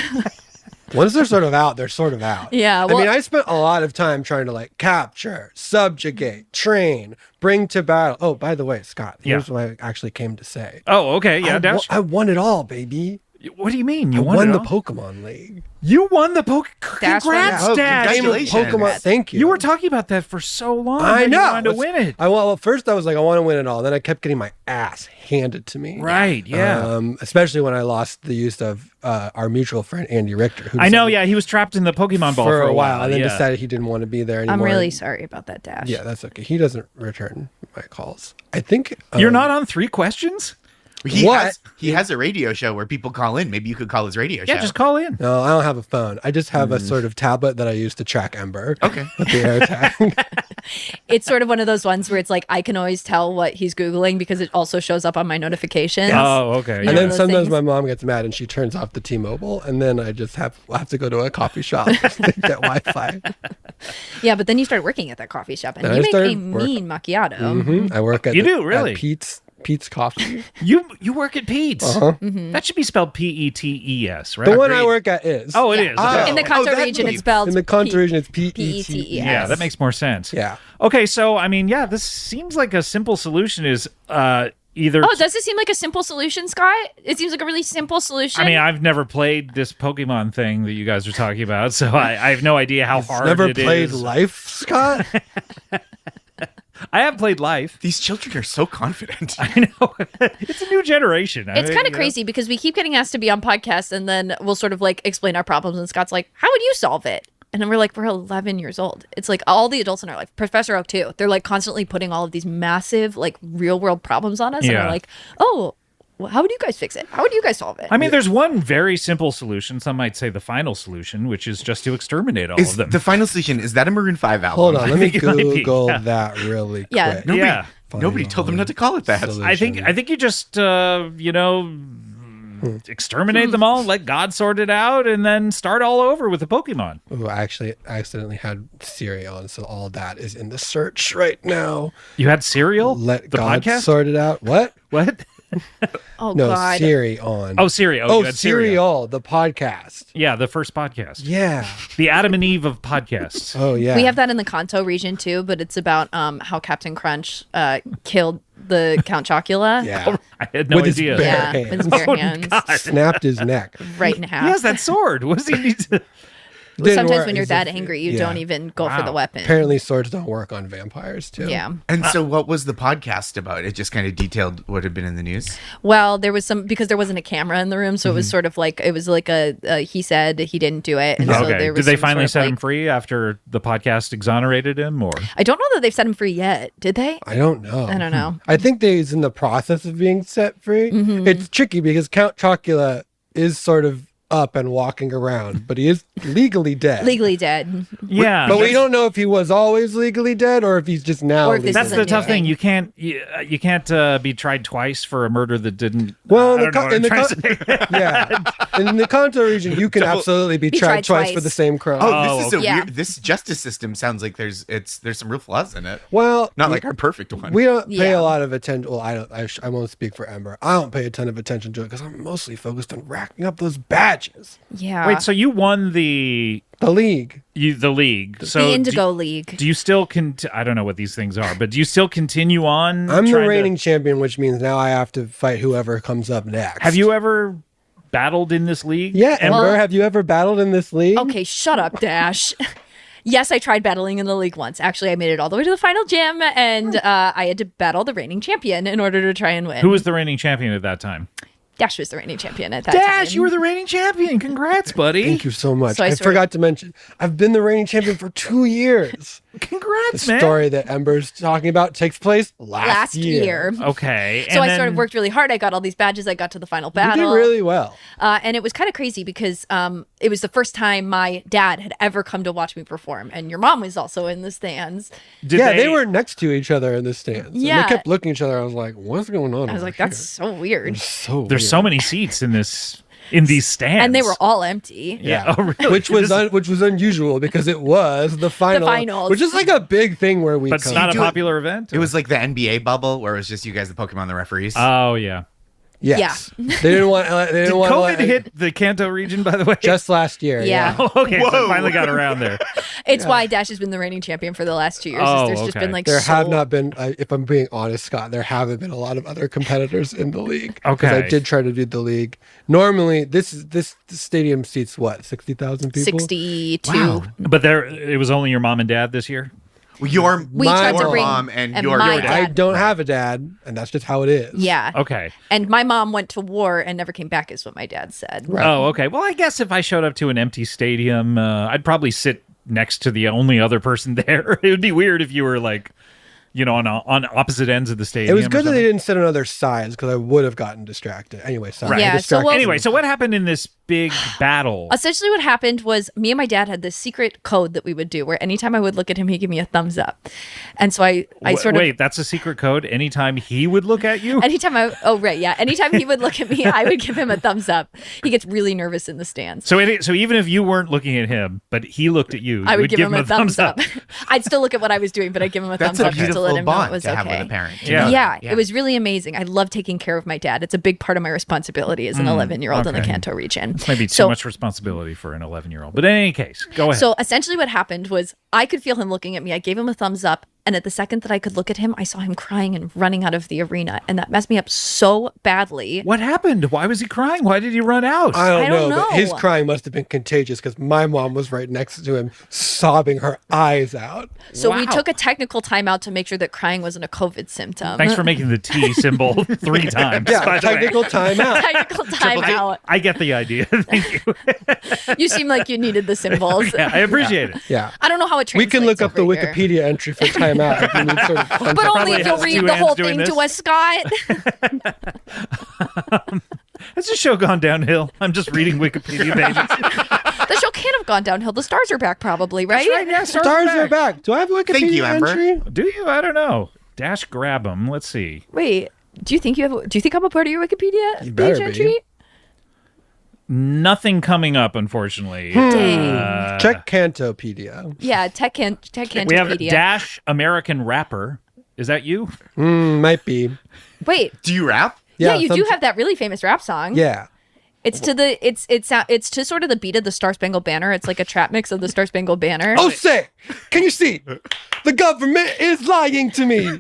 Once they're sort of out, they're sort of out. Yeah, I well- mean, I spent a lot of time trying to like capture, subjugate, train, bring to battle. Oh, by the way, Scott, here's what I actually came to say. Oh, okay. Yeah, Dash. I won it all, baby. What do you mean? You I won won it the all? Pokemon League. You won the Dash Congrats, won it. Oh, Dash. congratulations. Pokemon. Thank you. You were talking about that for so long. I that know. You wanted to win it. Well, first I was like, I want to win it all. Then I kept getting my ass handed to me. Right. Yeah. Especially when I lost the use of our mutual friend Andy Richter. Who I know. decided- Yeah, he was trapped in the Pokemon ball for a while, and then yeah. decided he didn't want to be there anymore. I'm really sorry about that, Dash. Yeah, that's okay. He doesn't return my calls. I think You're not on 3 questions? He has a radio show where people call in. Maybe you could call his radio show. Yeah, just call in. No, I don't have a phone. I just have a sort of tablet that I use to track Ember. Okay. With the AirTag. It's sort of one of those ones where it's like I can always tell what he's Googling because it also shows up on my notifications. Oh, okay. And then sometimes my mom gets mad and she turns off the T-Mobile, and then I just have to go to a coffee shop to get Wi-Fi. Yeah, but then you start working at that coffee shop and Then you I make a started work- mean macchiato. I work at You do, really? at Pete's Coffee. You work at Pete's. Uh-huh. That should be spelled Petes, right? The one I work at is. Oh, it is. Okay. In the Kanto region, it's spelled In the Kanto region, it's P-E-T-E-S. P-E-T-E. Yeah, that makes more sense. Yeah. Okay, so I mean, yeah, this seems like a simple solution. Is either. Oh, does it seem like a simple solution, Scott? It seems like a really simple solution. I mean, I've never played this Pokemon thing that you guys are talking about, so I have no idea how hard Never it played is. Life, Scott? I have played Life. These children are so confident. I know. It's a new generation. It's kind of crazy because we keep getting asked to be on podcasts and then we'll sort of like explain our problems and Scott's like, how would you solve it? And then we're like, we're 11 years old. It's like all the adults in our life, Professor Oak too, they're like constantly putting all of these massive like real world problems on us. And Yeah. we're like, oh, how would you guys fix it? How would you guys solve it? I mean, there's one very simple solution. Some might say the final solution, which is just to exterminate all of them. The final solution, is that a Maroon 5 album? Hold on, let me Google that really quick. Nobody told them not to call it that. I think you just exterminate them all, let God sort it out, and then start all over with the Pokemon. Oh, I actually accidentally had Siri on, so all that is in the search right now. You had Serial? Let the God podcast? sort it out. What? What? Oh, no, God. Siri on. Oh, Siri. Oh, you had Serial, the podcast. Yeah, the first podcast. Yeah. The Adam and Eve of podcasts. Oh, yeah. We have that in the Kanto region too, but it's about how Captain Crunch killed the Count Chocula. Yeah. I had no with idea. His bare hands. With his bare hands. God. Snapped his neck. Right in half. He has that sword. What does he need to... Sometimes when you're that angry, you don't even go for the weapon. Apparently swords don't work on vampires too. Yeah. And so what was the podcast about? It just kind of detailed what had been in the news? Well, there was because there wasn't a camera in the room, so it was sort of like, it was like a he said, he didn't do it. And so there was Did they some finally sort of set him free after the podcast exonerated him? Or I don't know that they've set him free yet. Did they? I don't know. I don't know. I think he's in the process of being set free. It's tricky because Count Chocula is sort of up and walking around, but he is legally dead. Legally dead. Yeah. But we don't know if he was always legally dead or if he's just now. Or if this that's is a the new tough thing. thing. You can't be tried twice for a murder that didn't. Well, I don't know what I'm trying to say. yeah, in the Kanto region, you can absolutely be tried twice for the same crime. Oh, this is okay. weird. This justice system sounds like there's some real flaws in it. Well, not like our perfect one. We don't pay a lot of attention. Well, I won't speak for Ember. I don't pay a ton of attention to it because I'm mostly focused on racking up those badges. Yeah. Wait, so you won the league? The league. So the Indigo League. Do you still I don't know what these things are, but do you still continue on? I'm the trying reigning champion, which means now I have to fight whoever comes up next. Have you ever battled in this league? Yeah, Ember. Well- Have you ever battled in this league? Okay, shut up, Dash. Yes, I tried battling in the league once. Actually, I made it all the way to the final gym, and I had to battle the reigning champion in order to try and win. Who was the reigning champion at that time? Dash was the reigning champion at that time. Dash, you were the reigning champion. Congrats, buddy. Thank you so much. So I I started- forgot to mention, I've been the reigning champion for 2 years. Congrats, The man. story that Ember's talking about takes place last year. Okay. So I sort of worked really hard. I got all these badges. I got to the final battle. You did really well. And it was kind of crazy because it was the first time my dad had ever come to watch me perform. And your mom was also in the stands. They were next to each other in the stands. And Yeah. they kept looking at each other. I was like, what's going on? I was over like, that's so weird. so There's so many seats in these stands. And they were all empty. Yeah. Oh, really? Which was unusual because it was the final, finals. which is like a big thing where we. But it's come. not a popular event? It was like the NBA bubble where it was just you guys, the Pokemon, the referees. Oh, yeah. Yes. They didn't want. They didn't Did want. COVID hit the Kanto region, by the way? Just last year. Yeah. Oh, okay, so it finally got around there. It's why Dash has been the reigning champion for the last 2 years. Oh, There's just okay. been like There so... have not been, if I'm being honest, Scott, there haven't been a lot of other competitors in the league. Because I Okay. did try to do the league. Normally, this stadium seats what, 60,000 people? 62. But it was only your mom and dad this year? Your We tried to bring- mom and and your my dad. I don't have a dad, and that's just how it is. Yeah. Okay. And my mom went to war and never came back, is what my dad said. Oh, okay. Well, I guess if I showed up to an empty stadium, I'd probably sit next to the only other person there. It would be weird if you were like, on opposite ends of the stadium. It was or good that something. they didn't sit on other sides because I would have gotten distracted. Anyway, sorry. Right. Yeah, so Distracted. well- Anyway, so what happened in this big battle? Essentially, what happened was me and my dad had this secret code that we would do where anytime I would look at him, he'd give me a thumbs up. And so I sort of. Wait, that's a secret code? Anytime he would look at you? Anytime anytime he would look at me, I would give him a thumbs up. He gets really nervous in the stands. So even if you weren't looking at him, but he looked at you, I you would give him a thumbs up. I'd still look at what I was doing, but I'd give him a That's thumbs a up just to beautiful let him know it bond was to okay. have with a parent. Yeah. It was really amazing. I love taking care of my dad. It's a big part of my responsibility as an 11-year-old in the okay. Kanto region. Maybe too much responsibility for an 11-year-old. But in any case, go ahead. So essentially what happened was I could feel him looking at me. I gave him a thumbs up. And at the second that I could look at him, I saw him crying and running out of the arena. And that messed me up so badly. What happened? Why was he crying? Why did he run out? I don't know, but his crying must have been contagious because my mom was right next to him, sobbing her eyes out. So we took a technical timeout to make sure that crying wasn't a COVID symptom. Thanks for making the T symbol 3 times. Yeah, by the way. technical timeout. Technical timeout. I get the idea. Thank you. You seem like you needed the symbols. Yeah, I appreciate it. Yeah. I don't know how it We translates. can look up the over here. Wikipedia entry for timeout time out. If you need sort of context. But only if you'll read the whole thing to us, Scott. Has the show gone downhill? I'm just reading Wikipedia pages. The show can't have gone downhill. The stars are back, probably, right? That's right, yeah, Stars are back. Do I have a Wikipedia Thank you, Amber. entry? Do you? I don't know. Dash Grabum. Let's see. Wait, do you think I'm a part of your Wikipedia You better page be. entry? Nothing coming up, unfortunately. Check Kantopedia. Yeah, Tech We have Kantopedia. Dash American Rapper. Is that you? Might be. Wait. Do you rap? Yeah, you do have that really famous rap song. Yeah. It's to the it's to sort of the beat of the Star Spangled Banner. It's like a trap mix of the Star Spangled Banner. Oh, say, can you see? The government is lying to me.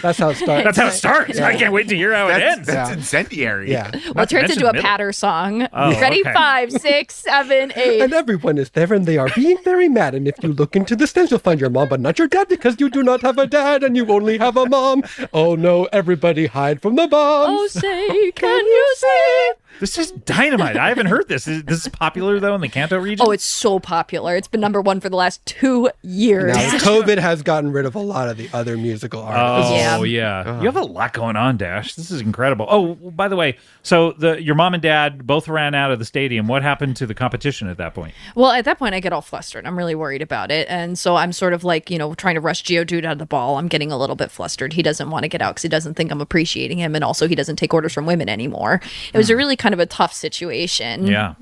That's how it starts. That's how it starts. Yeah. I can't wait to hear how it ends. That's incendiary. Yeah. Well, it turns into a patter song. Ready? Okay. 5, 6, 7, 8. And everyone is there and they are being very mad. And if you look into the stands, you'll find your mom, but not your dad because you do not have a dad and you only have a mom. Oh no, everybody hide from the bombs. Oh, say, can you see? This is dynamite. I haven't heard this. This is popular, though, in the Kanto region? Oh, it's so popular. It's been number 1 for the last 2 years. Now, COVID has gotten rid of a lot of the other musical artists. Oh, yeah. You have a lot going on, Dash. This is incredible. Oh, by the way, so your mom and dad both ran out of the stadium. What happened to the competition at that point? Well, at that point, I get all flustered. I'm really worried about it. And so I'm sort of like, trying to rush Geodude out of the ball. I'm getting a little bit flustered. He doesn't want to get out because he doesn't think I'm appreciating him. And also, he doesn't take orders from women anymore. It was a really kind of a tough situation. Yeah.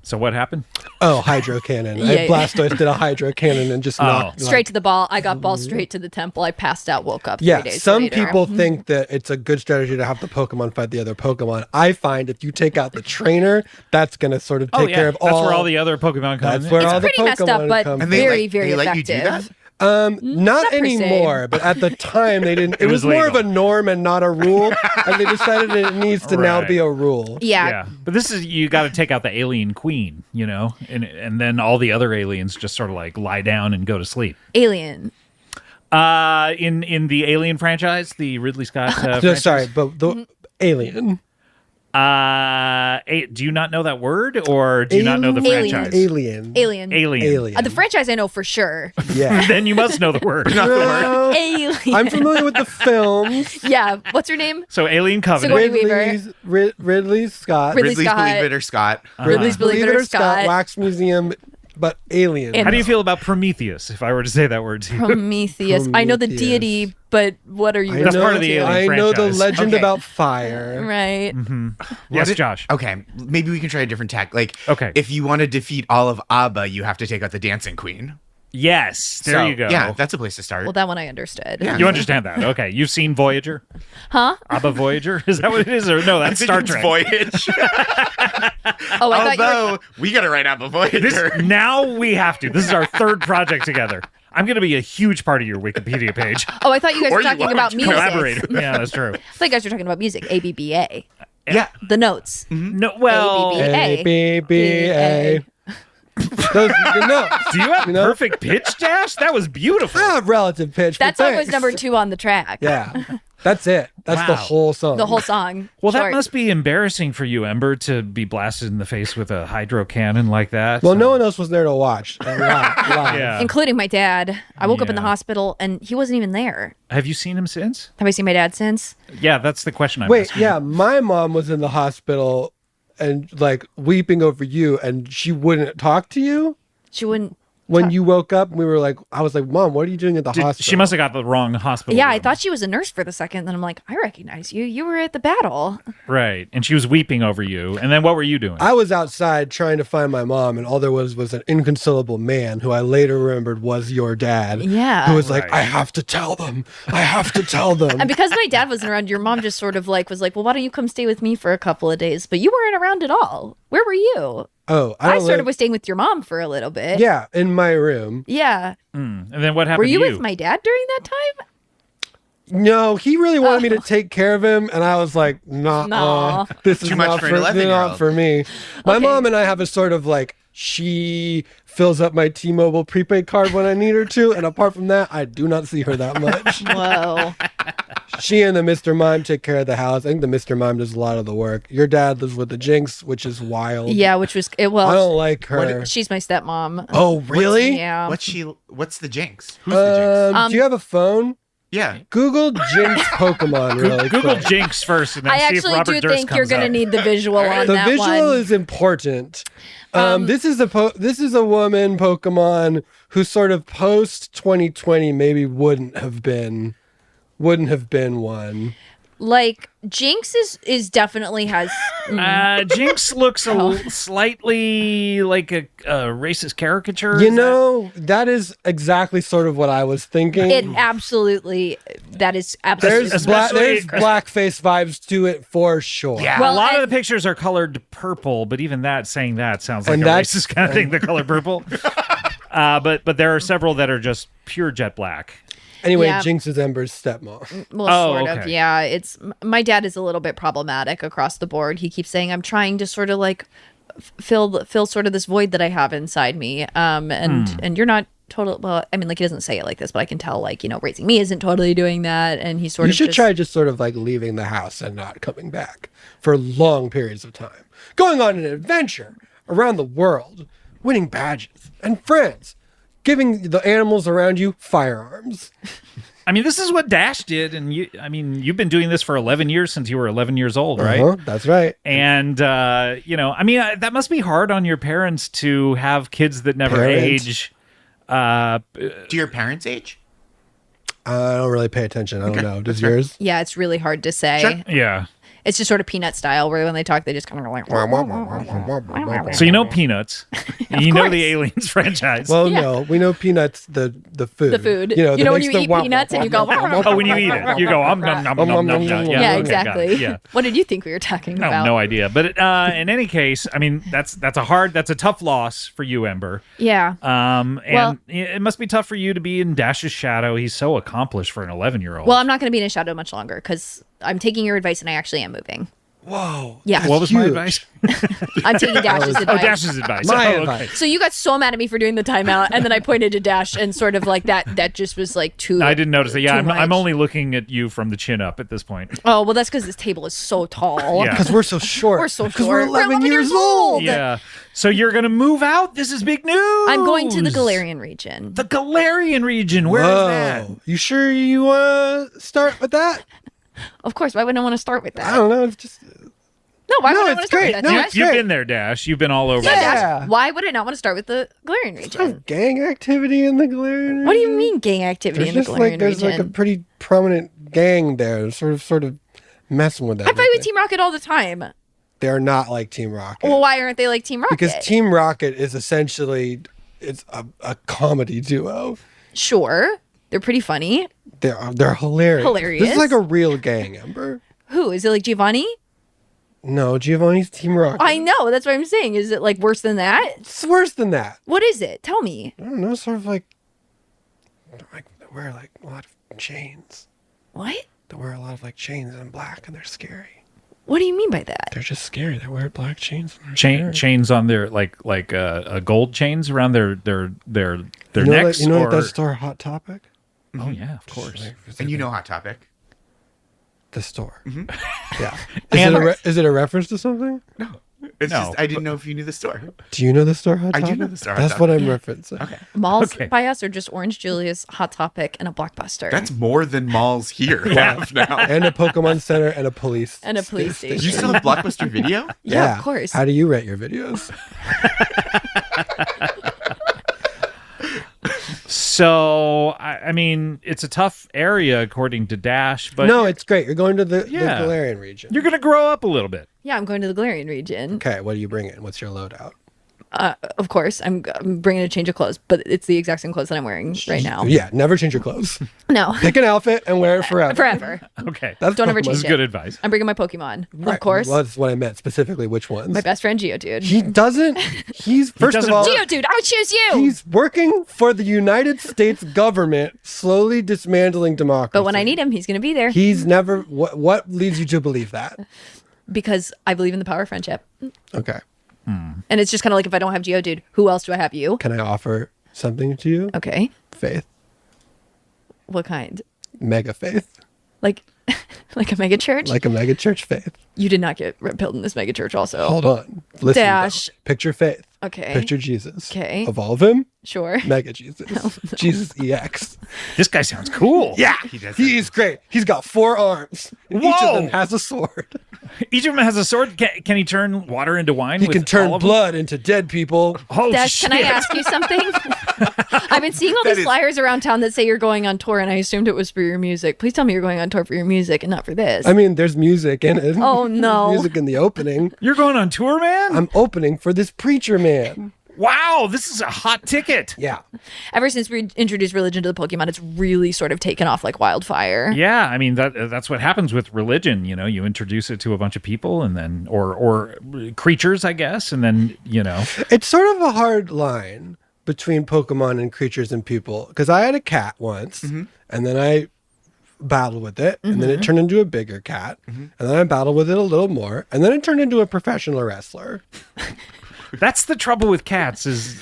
So what happened? Oh, hydro cannon. Yeah. Blastoise did a hydro cannon and just knocked. Straight to the ball. I got ball straight to the temple. I passed out, woke up 3 Yeah, days some later. people think that it's a good strategy to have the Pokemon fight the other Pokemon. I find if you take out the trainer, that's going to sort of take care of all. That's where all the other Pokemon come in. That's where all the pretty messed up, Pokemon but come And from. they very, let- very they let you effective. do that? Not Not per se. anymore, but at the time they didn't. It was was more of a legal. norm and not a rule, and they decided it needs to now Right. be a rule. Yeah. But this is, you got to take out the alien queen, and then all the other aliens just sort of like lie down and go to sleep. Alien. In the Alien franchise, the Ridley Scott franchise. Sorry, but the alien. Do you not know that word, or do you not know the Alien. franchise? Alien. Alien. The franchise I know for sure. Yeah. Then you must know the word. Alien. I'm familiar with the films. Yeah. What's her name? So Alien Covenant. Sigourney Weaver. Ridley Scott. Ridley Ridley's Scott. Believe It or Scott. Ridley's Believe It or Scott. Wax Museum, but Alien. And- How do you feel about Prometheus, if I were to say that word to you? Prometheus. I know the deity, but what are you? That's part of the Alien I know the franchise. legend Okay. about fire. Right. Yes, Josh. Okay, maybe we can try a different tack. Like, Okay. if you want to defeat all of Abba, you have to take out the Dancing Queen. Yes, there So, you go. Yeah, that's a place to start. Well, that one I understood. Yeah. You understand that? Okay. You've seen Voyager? Huh? Abba Voyager? Is that what it is? Or no, that's Star It's Trek. Voyage. Oh, I thought you were. Although we got to write Abba Voyager. Now we have to. This is our third project together. I'm going to be a huge part of your Wikipedia page. Oh, I thought you guys Or were you talking weren't. about music. Collaborate. Yeah, that's true. I thought you guys were talking about music. ABBA. Yeah. The notes. No, well, ABBA. ABBA. Those are the notes. do you have perfect pitch, Dash? That was beautiful. I have relative pitch. That but song was thanks. number 2 on the track. Yeah, that's it. That's the Wow. whole song. The whole song. Well, that Short. must be embarrassing for you, Ember, to be blasted in the face with a hydro cannon like that. Well, no one else was there to watch. Live. Yeah. Including my dad. I woke up in the Yeah. hospital and he wasn't even there. Have you seen him since? Have I seen my dad since? Yeah, that's the question I'm Wait, asking. yeah, my mom was in the hospital and like weeping over you, and she wouldn't talk to you She wouldn't. when you woke up. We were like, I was like, Mom, what are you doing at the hospital? She must have got the wrong hospital. Yeah, I room. thought she was a nurse for the second. Then I'm like, I recognize you. You were at the battle. Right. And she was weeping over you. And then what were you doing? I was outside trying to find my mom, and all there was an inconsolable man who I later remembered was your dad. Yeah. Who was like, I have to tell them. I have to tell them. And because my dad wasn't around, your mom just sort of like was like, well, why don't you come stay with me for a couple of days? But you weren't around at all. Where were you? Oh, I don't sort live- of was staying with your mom for a little bit. Yeah, in my room. Yeah. And then what happened Were you to you? with my dad during that time? No, he really wanted me to take care of him, and I was like, nah, No. this is Too much not for an not 11-year-old. for me. My Okay. mom and I have a sort of like, she fills up my T-Mobile prepaid card when I need her to, and apart from that, I do not see her that much. Whoa. She and the Mr. Mime take care of the house. I think the Mr. Mime does a lot of the work. Your dad lives with the Jinx, which is wild. Yeah, which was I don't like her. She's my stepmom. Oh, really? Yeah. What's the Jinx? Who's the Jinx? Do you have a phone? Yeah. Google Jinx Pokemon really Google quick. Jinx first, and then I see if actually Robert do Durst think you're comes going to up. need the visual on The that visual one. is important. This is a woman Pokemon who sort of post 2020 maybe wouldn't have been one. Like Jinx is definitely has. Jinx looks slightly like a racist caricature. You know, that is exactly sort of what I was thinking. It absolutely. That is absolutely. There's blackface vibes to it for sure. Yeah, Well, a lot of the pictures are colored purple, but even saying that sounds like And a that's- racist kind of thing. The color purple. But there are several that are just pure jet black. Anyway, Yeah. Jinx is Ember's stepmom. Well, sort of, yeah. It's my dad is a little bit problematic across the board. He keeps saying I'm trying to sort of like fill sort of this void that I have inside me. And you're not total. Well, I mean, like he doesn't say it like this, but I can tell, like, you know, raising me isn't totally doing that, and he's sort You of. should try just sort of like leaving the house and not coming back for long periods of time. Going on an adventure around the world, winning badges and friends, giving the animals around you firearms. I mean, this is what Dash did, and you've been doing this for 11 years since you were 11 years old, right? That's right. And that must be hard on your parents to have kids that never age. Do your parents age? I don't really pay attention. I don't know. Does yours? Yeah, it's really hard to say. Sure. Yeah. It's just sort of Peanut style, where when they talk, they just kind of go like. So you know Peanuts. You know the Aliens franchise. Well, no, we know Peanuts, the food. The food. You know, You know when you eat peanuts and you go. Oh, when you eat it, you go nom nom nom nom nom. Yeah, okay, got exactly. it, yeah. What did you think we were talking about? No idea. But in any case, I mean, that's a tough loss for you, Ember. Yeah. And it must be tough for you to be in Dash's shadow. He's so accomplished for an 11-year-old. Well, I'm not going to be in a shadow much longer because I'm taking your advice and I actually am moving. Whoa. Yeah. What was my advice? I'm taking Dash's advice. Oh, Dash's advice. My okay. advice. So you got so mad at me for doing the timeout, and then I pointed to Dash, and sort of like that just was like too. I didn't notice it. Yeah, too I'm much. only looking at you from the chin up at this point. Oh, well, that's because this table is so tall. Yeah. Because we're so short. We're so Because short. we're 11 years old. Yeah. So you're going to move out? This is big news. I'm going to the Galarian region. The Galarian region. Where is that? You sure you want to start with that? Of course. Why wouldn't I want to start with that? I don't know. It's just. No, why No, would I it's want to start great. with that? No, Dash? it's You've great. been there, Dash. You've been all over. Yeah, it. Dash. Why would I not want to start with the Galarian region? Gang activity in the Galarian region? What do you mean gang activity There's in the just Galarian there's region? like a pretty prominent gang there, sort of messing with that. I fight with Team Rocket all the time. They're not like Team Rocket. Well, why aren't they like Team Rocket? Because Team Rocket is essentially it's a comedy duo. Sure, they're pretty funny. They're hilarious. Hilarious. This is like a real gang, Ember. Who is it? Like Giovanni? No, Giovanni's Team Rocket. I know. That's what I'm saying. Is it like worse than that? It's worse than that. What is it? Tell me. I don't know. Sort of like they wear like a lot of chains. What? They wear a lot of like chains and black, and they're scary. What do you mean by that? They're just scary. They wear black chains. And they're scary. Chains on their like gold chains around their necks. You know or... that store Hot Topic? Oh yeah, of course. And you know Hot Topic. The store. Mm-hmm. Yeah. Is it a reference to something? No. It's No, just I didn't know if you knew the store. Do you know the store Hot I Topic? do know the store Hot That's what I'm referencing. Okay. Malls Okay. by us are just Orange Julius, Hot Topic, and a Blockbuster. That's more than malls here have now. And a Pokemon Center and a police. and a police station. You still have Blockbuster Video? Yeah, of course. How do you rate your videos? So I mean, it's a tough area according to Dash, but No, it's great. You're going to the Yeah. Galarian region. you're gonna grow up a little bit. Yeah, I'm going to the Galarian region. Okay, what do you bring in? What's your loadout? Of course, I'm bringing a change of clothes, but it's the exact same clothes that I'm wearing right now. Yeah, never change your clothes. No, Pick an outfit and wear it forever. forever. Okay, That's Don't ever Pokemon. change That's it. good advice. I'm bringing my Pokemon, Right. of course. Well, that's what I meant specifically. Which ones? My best friend Geodude. He doesn't. He's first doesn't of all. Geodude, I would choose you. He's working for the United States government, slowly dismantling democracy. But when I need him, he's going to be there he's never. What leads you to believe that? because I believe in the power of friendship. Okay. And it's just kind of like, if I don't have Geodude, who else do I have? You. Can I offer something to you? Okay. Faith. What kind? Mega faith. Like a mega church? Like a mega church faith. You did not get red pilled in this mega church also. Hold on. Listen, Dash. though. Picture faith. Okay. Picture Jesus. Okay. Evolve him. Sure. Mega Jesus. No. Jesus EX. This guy sounds cool. Yeah. He's great. He's got 4 arms. And each of them Whoa. has a sword. Each of them has a sword. Can he turn water into wine? He with can turn all of them? blood into dead people. Oh, Dash, can I ask you something? I've been seeing all these flyers around town that say you're going on tour, and I assumed it was for your music. Please tell me you're going on tour for your music and not for this. I mean, there's music in it. Oh, no. There's music in the opening. You're going on tour, man? I'm opening for this preacher man. Wow, this is a hot ticket. Yeah. Ever since we introduced religion to the Pokemon, it's really sort of taken off like wildfire. Yeah, I mean that's what happens with religion. You know, you introduce it to a bunch of people, and then or creatures, I guess, and then It's sort of a hard line between Pokemon and creatures and people, because I had a cat once, and then I battled with it, and then it turned into a bigger cat, and then I battled with it a little more, and then it turned into a professional wrestler. That's the trouble with cats is,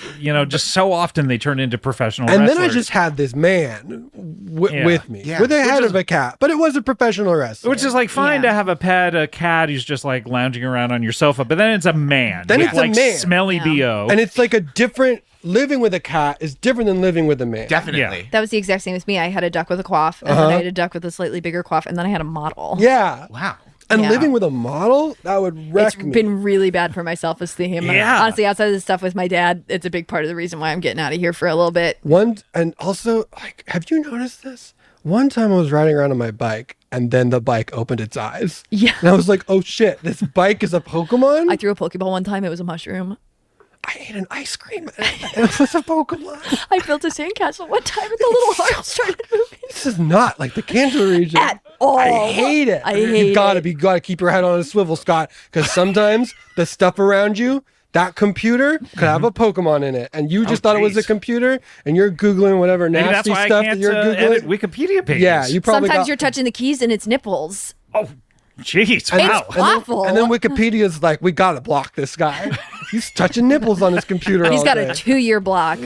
just so often they turn into professional And wrestlers. then I just had this man with me, with the head of a cat, but it was a professional wrestler. Which is like fine to have a cat who's just like lounging around on your sofa, but then it's a man. Then with, it's like a man. smelly BO. And it's like a different, living with a cat is different than living with a man. Definitely. That was the exact same as me. I had a duck with a quaff, and then I had a duck with a slightly bigger quaff, and then I had a model. Yeah. Wow. And Yeah. living with a model, that would wreck It's me. been really bad for my self-esteem. Yeah. Honestly, outside of the stuff with my dad, it's a big part of the reason why I'm getting out of here for a little bit. And also, like, have you noticed this? One time I was riding around on my bike, and then the bike opened its eyes. Yeah. And I was like, oh shit, this bike is a Pokemon? I threw a Pokeball one time. It was a mushroom. I ate an ice cream. It was a Pokemon. I built a sandcastle one time, and the little heart started moving. This is not like the Kanto region. At all. I hate it. I hate you gotta keep your head on a swivel, Scott, because sometimes the stuff around you, that computer could have a Pokemon in it, and you just thought it was a computer, and you're googling whatever Maybe nasty that's why stuff I can't that you're googling. edit Wikipedia pages. Yeah, you probably Sometimes got. you're touching the keys, and it's nipples. Oh, jeez! And Wow. It's awful. And then Wikipedia's like, we gotta block this guy. He's touching nipples on his computer. He's all got day. a 2-year block.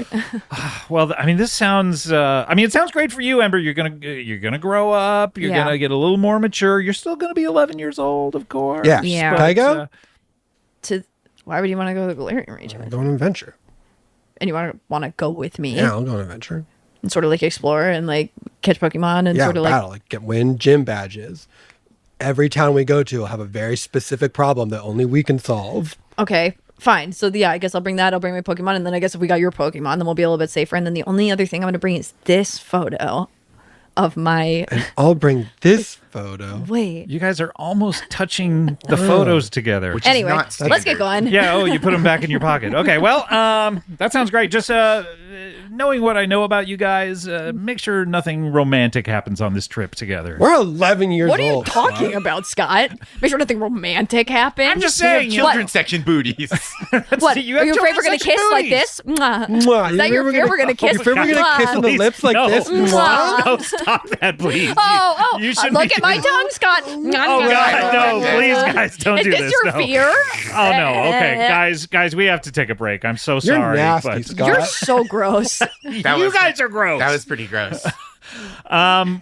Well, I mean, this sounds. It sounds great for you, Ember. You're gonna grow up. You're Yeah. gonna get a little more mature. You're still gonna be 11 years old, of course. Yeah. Yeah. Can I go? Why would you want to go to the Galarian region? Go on an adventure. And you want to go with me? Yeah, I'll go on an adventure. And sort of like explore and like catch Pokemon and Yeah, sort of battle, win gym badges. Every town we go to will have a very specific problem that only we can solve. Okay, fine. So I guess I'll bring that. I'll bring my Pokemon, and then I guess if we got your Pokemon, then we'll be a little bit safer. And then the only other thing I'm going to bring is this photo of my. And I'll bring this photo. Wait. You guys are almost touching the photos together. Anyway, let's get going. Yeah. Oh, you put them back in your pocket. Okay. Well, that sounds great. Just knowing what I know about you guys, make sure nothing romantic happens on this trip together. We're 11 years What are you old. talking about, Scott? Make sure nothing romantic happens. I'm just We have saying. children's section booties. What? You Are have you afraid we're going children's to kiss section like booties. this? Mwah. Mwah. Is that your fear? We're going to kiss? You're afraid we're going to kiss on the lips like no. this? Mwah. No, stop that, please. Oh, You shouldn't look be at my doing- tongue, Scott. Oh God, no! Please, guys, don't Is do this this. your no. fear? Oh no! Okay, guys, we have to take a break. I'm so You're sorry. nasty, but Scott. You're so gross. you guys are gross. That was pretty gross.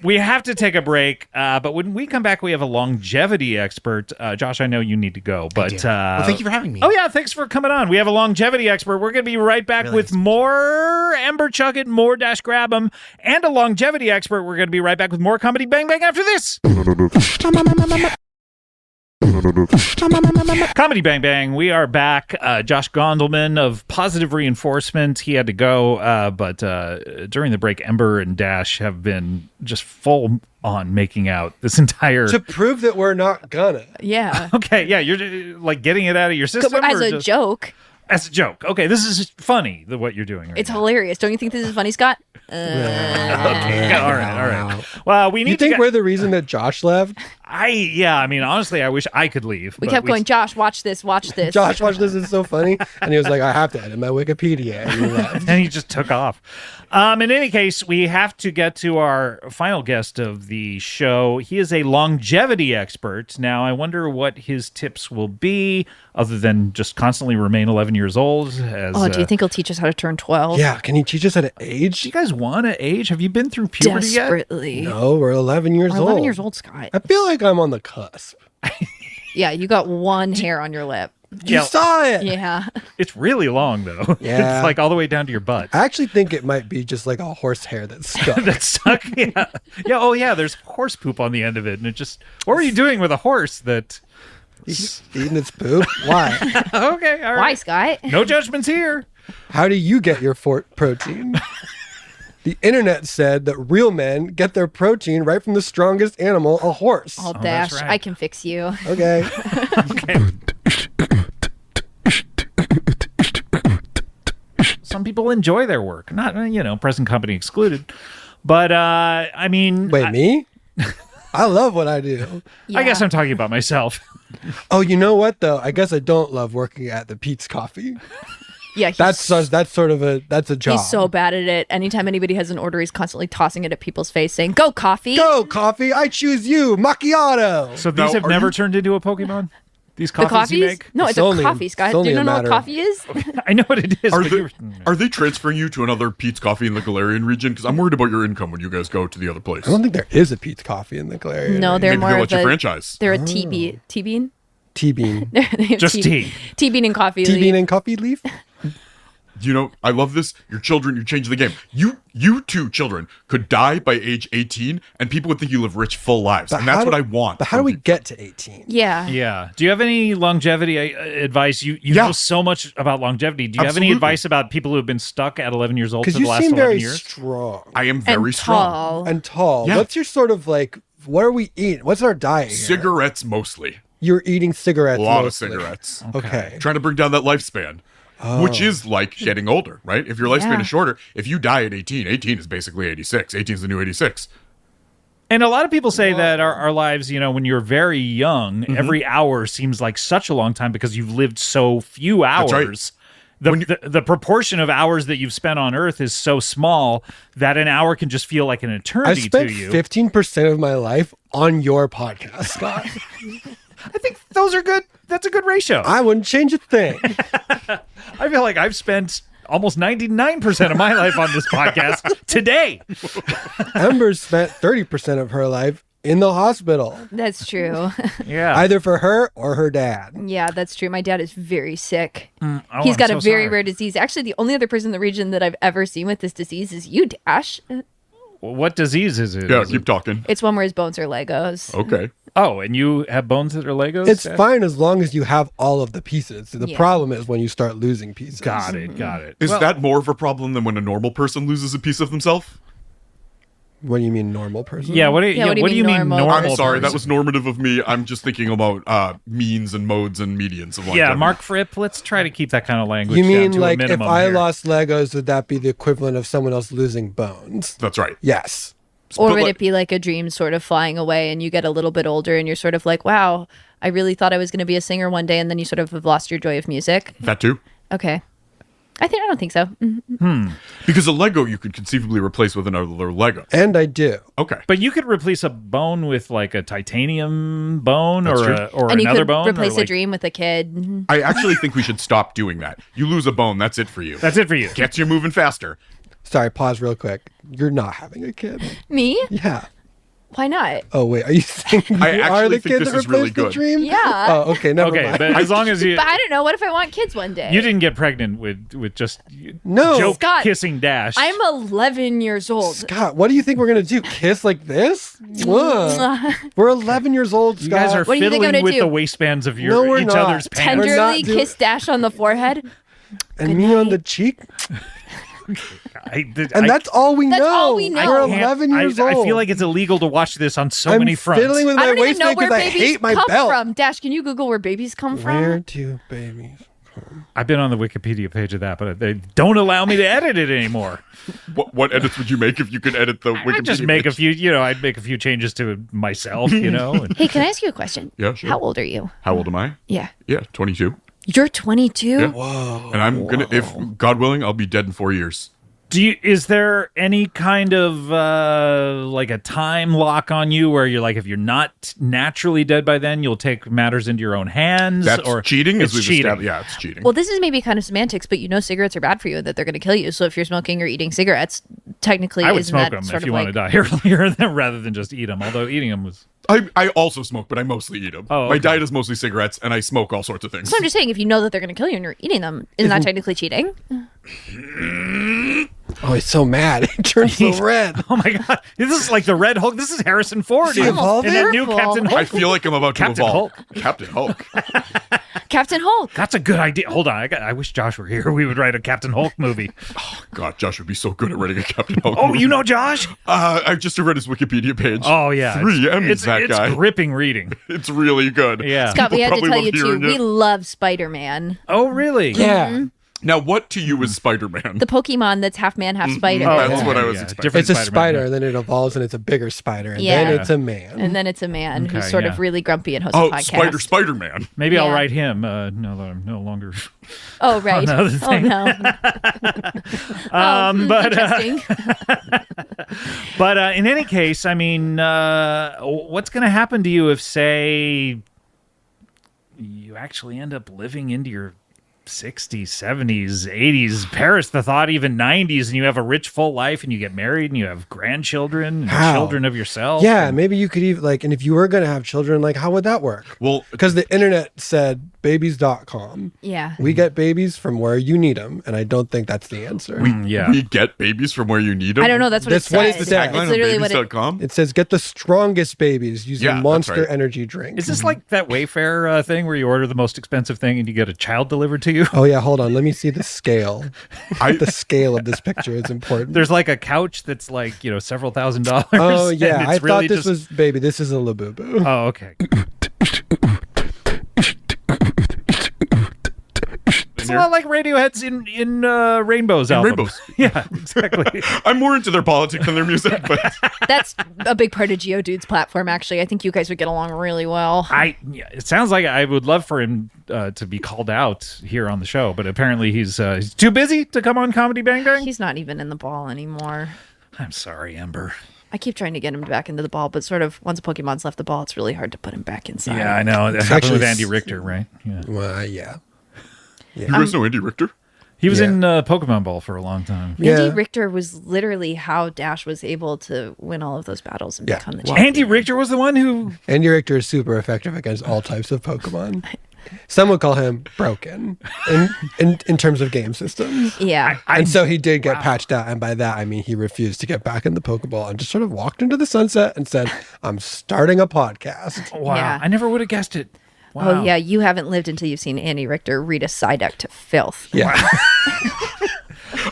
We have to take a break, but when we come back, we have a longevity expert. Josh, I know you need to go, but Well, thank you for having me. Oh yeah, thanks for coming on. We have a longevity expert. We're going to be right back with more Ember Chuggit, more Dash Grabum, and a longevity expert. We're going to be right back with more Comedy Bang Bang after this. Comedy Bang Bang, we are back. Josh Gondelman of Positive Reinforcement, he had to go, but during the break, Ember and Dash have been just full on making out this entire... To prove that we're not gonna. Yeah. Okay, yeah, you're like getting it out of your system? As or a just- joke. As a joke. Okay, this is funny, what you're doing right It's now. hilarious. Don't you think this is funny, Scott? Okay, all right. Well, we need You to think get- we're the reason that Josh left? I mean, honestly, I wish I could leave. We but kept going, Josh, watch this, watch this. Josh, watch this. Is so funny. And he was like, I have to edit my Wikipedia. And he left. And he just took off. In any case, we have to get to our final guest of the show. He is a longevity expert. Now, I wonder what his tips will be, other than just constantly remain 11 years old. Do you think he'll teach us how to turn 12? Yeah, can he teach us how to age? Do you guys want to age? Have you been through puberty Desperately. yet? No, we're 11 years We're old. 11 years old, Scott. I feel like I'm on the cusp. Yeah, you got one hair on your lip. You saw it. Yeah. It's really long, though. Yeah. It's like all the way down to your butt. I actually think it might be just like a horse hair that's stuck. That's stuck. Yeah. Yeah. Oh, yeah. There's horse poop on the end of it. And it just, what were you doing with a horse that. Eating its poop? Why? Okay. All right. Why, Scott? No judgments here. How do you get your protein? The internet said that real men get their protein right from the strongest animal, a horse. Oh, Dash, right. I can fix you. Okay. Some people enjoy their work, not, present company excluded. But, I mean. Wait, me? I love what I do. I guess I'm talking about myself. Oh, you know what, though? I guess I don't love working at the Pete's Coffee. Yeah, that's sort of a job. He's so bad at it. Anytime anybody has an order, he's constantly tossing it at people's face, saying, "Go coffee, go coffee! I choose you, macchiato." So these have never turned into a Pokemon. These coffees you make? No, it's a coffee, Scott. Do you know what coffee is? I know what it is. Are they transferring you to another Pete's Coffee in the Galarian region? Because I'm worried about your income when you guys go to the other place. I don't think there is a Pete's Coffee in the Galarian. No, they're Maybe more they'll of let you a franchise. They're a T-bean. T-bean. They have Just tea. T-bean and coffee leaf. T-bean and coffee leaf. You know, I love this. Your children, you change the game. You two children could die by age 18, and people would think you live rich, full lives. And that's what I want. But how do we get to 18? Yeah. Yeah. Do you have any longevity advice? You know so much about longevity. Do you have any advice about people who have been stuck at 11 years old for the last 11 years? Because you seem very strong. I am very strong. And tall. Yeah. What's your sort of like, what are we eating? What's our diet here? Cigarettes mostly. You're eating cigarettes A lot mostly. of cigarettes. Okay. Trying to bring down that lifespan. Which is like getting older, right? If your lifespan is shorter, if you die at 18 is basically 86. 18 is the new 86. And a lot of people say that our lives, when you're very young, every hour seems like such a long time because you've lived so few hours. That's right. The proportion of hours that you've spent on Earth is so small that an hour can just feel like an eternity to you. I spent 15% of my life on your podcast, Scott. I think those are good. That's a good ratio. I wouldn't change a thing. I feel like I've spent almost 99% of my life on this podcast today. Ember spent 30% of her life in the hospital. That's true. Yeah. Either for her or her dad. Yeah, that's true. My dad is very sick. I'm He's got a so very sorry. rare disease. Actually, the only other person in the region that I've ever seen with this disease is you, Dash. What disease is it? Yeah, Is keep talking. It's one where his bones are Legos. Okay. Oh, and you have bones that are Legos? It's fine as long as you have all of the pieces. The Yeah. problem is when you start losing pieces. Got it. Is that more of a problem than when a normal person loses a piece of themselves? What do you mean normal person? Yeah, what do you mean normal? I'm sorry, that person? was normative of me. I'm just thinking about means and modes and medians of longevity. Yeah, Mark Fripp, let's try to keep that kind of language You down mean to a like if minimum I here. lost Legos, would that be the equivalent of someone else losing bones? That's right. Yes. Or But would like- it be like a dream sort of flying away and you get a little bit older and you're sort of like, wow, I really thought I was going to be a singer one day and then you sort of have lost your joy of music? That too? Okay. I don't think so. Mhm. Because a Lego you could conceivably replace with another Lego. And I do. Okay. But you could replace a bone with like a titanium bone That's or true. And you another could bone. or replace a like- dream with a kid. Mhm. I actually think we should stop doing that. You lose a bone, that's it for you. That's it for you. Gets you moving faster. Sorry, pause real quick. You're not having a kid. Me? Yeah. Why not? Oh, wait. Are you saying you I are actually the think kid this that is really replaced the good. dream? Yeah. Oh, okay. Never Okay, mind. but as long as you But I don't know. What if I want kids one day? you didn't get pregnant with just No. joke Scott, kissing Dash. I'm 11 years old. Scott, what do you think we're going to do? Kiss like this? Mwah. We're 11 years old, Scott. you guys are What do you think I'm fiddling gonna with do? the waistbands of No, we're each not. other's pants. We're not Tenderly doing- kiss Dash on the forehead. and me on the cheek? And that's all we That's know. all we know. We're I can't- 11 years I old. feel like it's illegal to watch this on so I'm many fronts. fiddling with I my don't even know waistband where because I babies hate my come belt. from. Dash, can you Google where babies come from? Where do babies home. I've been on the Wikipedia page of that, but they don't allow me to edit it anymore. What edits would you make if you could edit the Wikipedia? I'd just make a few, I'd make a few changes to it myself, and- Hey, can I ask you a question? Yeah, sure. How old are you? How old am I? Yeah. Yeah, 22. You're 22? Yeah. Whoa. And I'm gonna, if God willing, I'll be dead in 4 years. Is there any kind of like a time lock on you where you're like, if you're not naturally dead by then, you'll take matters into your own hands? That's or cheating, It's as we've cheating. established. Yeah, it's cheating. Well, this is maybe kind of semantics, but cigarettes are bad for you, that they're going to kill you. So if you're smoking or eating cigarettes, technically, I would isn't smoke that them sort if of you like... want to die earlier rather than just eat them. Although eating them was. I also smoke, but I mostly eat them. Oh, okay. My diet is mostly cigarettes, and I smoke all sorts of things. So I'm just saying, if you know that they're going to kill you and you're eating them, isn't that technically cheating? Oh, he's so mad. He turned so red. Oh my God. This is like the Red Hulk. This is Harrison Ford. Is he evolving? And the new Captain Hulk. I feel like I'm about to Captain evolve. Hulk. Captain Hulk. Captain Hulk. That's a good idea. Hold on. I wish Josh were here. We would write a Captain Hulk movie. God, Josh would be so good at writing a Captain Hulk. Oh, movie. you know Josh? I just read his Wikipedia page. Oh, yeah. 3 M's, that it's guy. gripping reading. It's really good. Yeah. Scott, we had to People tell you, probably too, love hearing we it. love Spider-Man. Oh, really? Yeah. Now, what to you is Spider-Man? The Pokemon that's half man, half spider. That's what I was expecting. It's a spider, and then it evolves, and it's a bigger spider, and Yeah. then it's a man. And then it's a man who's Okay, sort yeah. of really grumpy and hosts a podcast. Spider-Man. Maybe I'll Yeah. write him. Now that I'm no longer. Oh, right. Another Oh, thing. no. Interesting. But in any case, I mean, what's going to happen to you if, say, you actually end up living into your 60s, 70s, 80s, Paris, the thought even 90s, and you have a rich, full life, and you get married, and you have grandchildren, and How? children of yourself? Yeah, maybe you could even, and if you were going to have children, how would that work? Well, because the internet said babies.com. Yeah. We get babies from where you need them, and I don't think that's the answer. We get babies from where you need them? I don't know. That's what it what says. is the tagline It's literally what it... babies.com? It says get the strongest babies using Yeah, that's Monster right. energy drinks. Is this like that Wayfair thing where you order the most expensive thing and you get a child delivered to you? Oh, yeah, hold on. Let me see the scale. The scale of this picture is important. There's like a couch that's like, several $1,000s. Oh, and yeah. it's I really thought this just- was, baby, this is a Labubu. Oh, okay. It's a lot like Radiohead's in Rainbow's album. Rainbows. Yeah, exactly. I'm more into their politics than their music, but That's a big part of Geodude's platform, actually. I think you guys would get along really well. It sounds like I would love for him to be called out here on the show, but apparently he's too busy to come on Comedy Bang Bang. He's not even in the ball anymore. I'm sorry, Ember. I keep trying to get him back into the ball, but sort of once a Pokemon's left the ball, it's really hard to put him back inside. Yeah, I know. That It's happened with actually Andy Richter, right? Yeah. Well, yeah. you guys know Andy Richter? He was Yeah. in Pokemon Ball for a long time. Andy Richter was literally how Dash was able to win all of those battles and become the champion. Andy Richter was the one who... Andy Richter is super effective against all types of Pokemon. Some would call him broken in terms of game systems. Yeah. And so he did get patched out. And by that, I mean he refused to get back in the Pokeball and just sort of walked into the sunset and said, I'm starting a podcast. Wow. Yeah. I never would have guessed it. Wow. Oh, yeah. You haven't lived until you've seen Andy Richter read a Psyduck to filth. Yeah.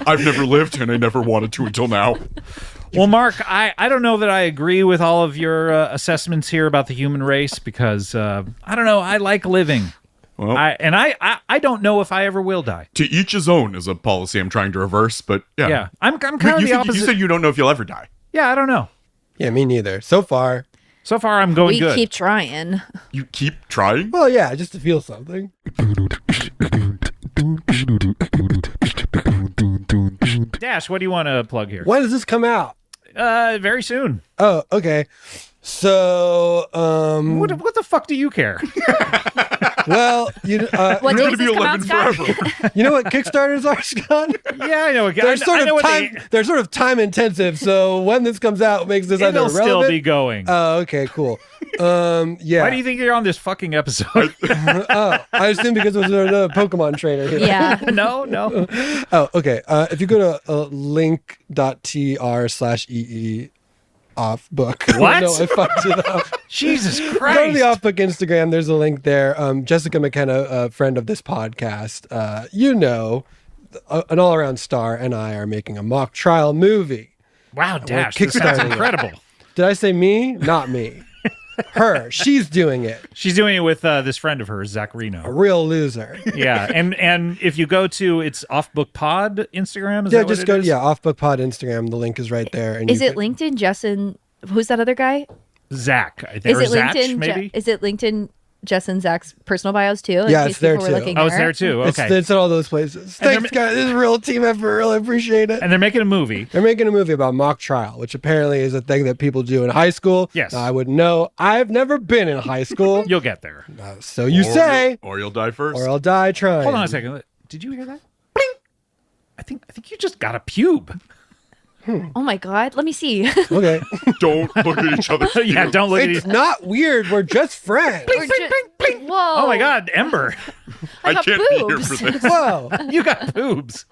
I've never lived and I never wanted to until now. Well, Mark, I don't know that I agree with all of your assessments here about the human race because, I don't know, I like living. Well, I don't know if I ever will die. to each his own is a policy I'm trying to reverse, but yeah. Yeah. I'm kind Wait, of you the said- opposite. You said you don't know if you'll ever die. Yeah, I don't know. Yeah, me neither. So far. So far, I'm going We good. keep trying. You keep trying? Well, yeah, just to feel something. Dash, what do you want to plug here? When does this come out? Very soon. Oh, okay. So, What the fuck do you care? well, What you day know, does this come out, Scott? you know what Kickstarters are, Scott? Yeah, I know. They're they're sort of time intensive. So when this comes out makes this either It'll still irrelevant. be going. Oh, okay, cool. Yeah. Why do you think you're on this fucking episode? Oh, I assume because it was another Pokemon trainer here. Yeah. No. Oh, okay. If you go to link.tr/ee off book. What? No, I fucked it up. Jesus Go to Christ. the off book Instagram. There's a link there. Jessica McKenna, a friend of this podcast, an all around star, and I are making a mock trial movie. Wow, Dash. We're This sounds kickstarting it. incredible. Did I say me? Not me. her. She's doing it. She's doing it with this friend of hers, Zach A Reino. real loser. Yeah, and if you go to it's Off Book Pod Instagram, is Yeah, that just what go it to is? Off Book Pod Instagram. The link is right there. And Is you it LinkedIn, Jess, and who's that other guy? Zach, I think. Is Or it Zach, LinkedIn? maybe? Is it LinkedIn? Jess and Zach's personal bios too. in Yeah, case it's there people were too. looking Oh, it's there too. Okay. It's in all those places. And Thanks, guys. This is a real team effort. Really appreciate it. And they're making a movie. They're making a movie about mock trial, which apparently is a thing that people do in high school. Yes. I wouldn't know. I've never been in high school. You'll get there. So you say, or you'll die first. or I'll die trying. Hold on a second. Did you hear that? Bling! I think you just got a pube. Oh my god, let me see. Okay. Don't look at each other. Yeah, don't look at It's each not weird. We're just friends. Whoa. Oh my god, Ember. I got can't be here boobs. for this. Whoa. You got boobs.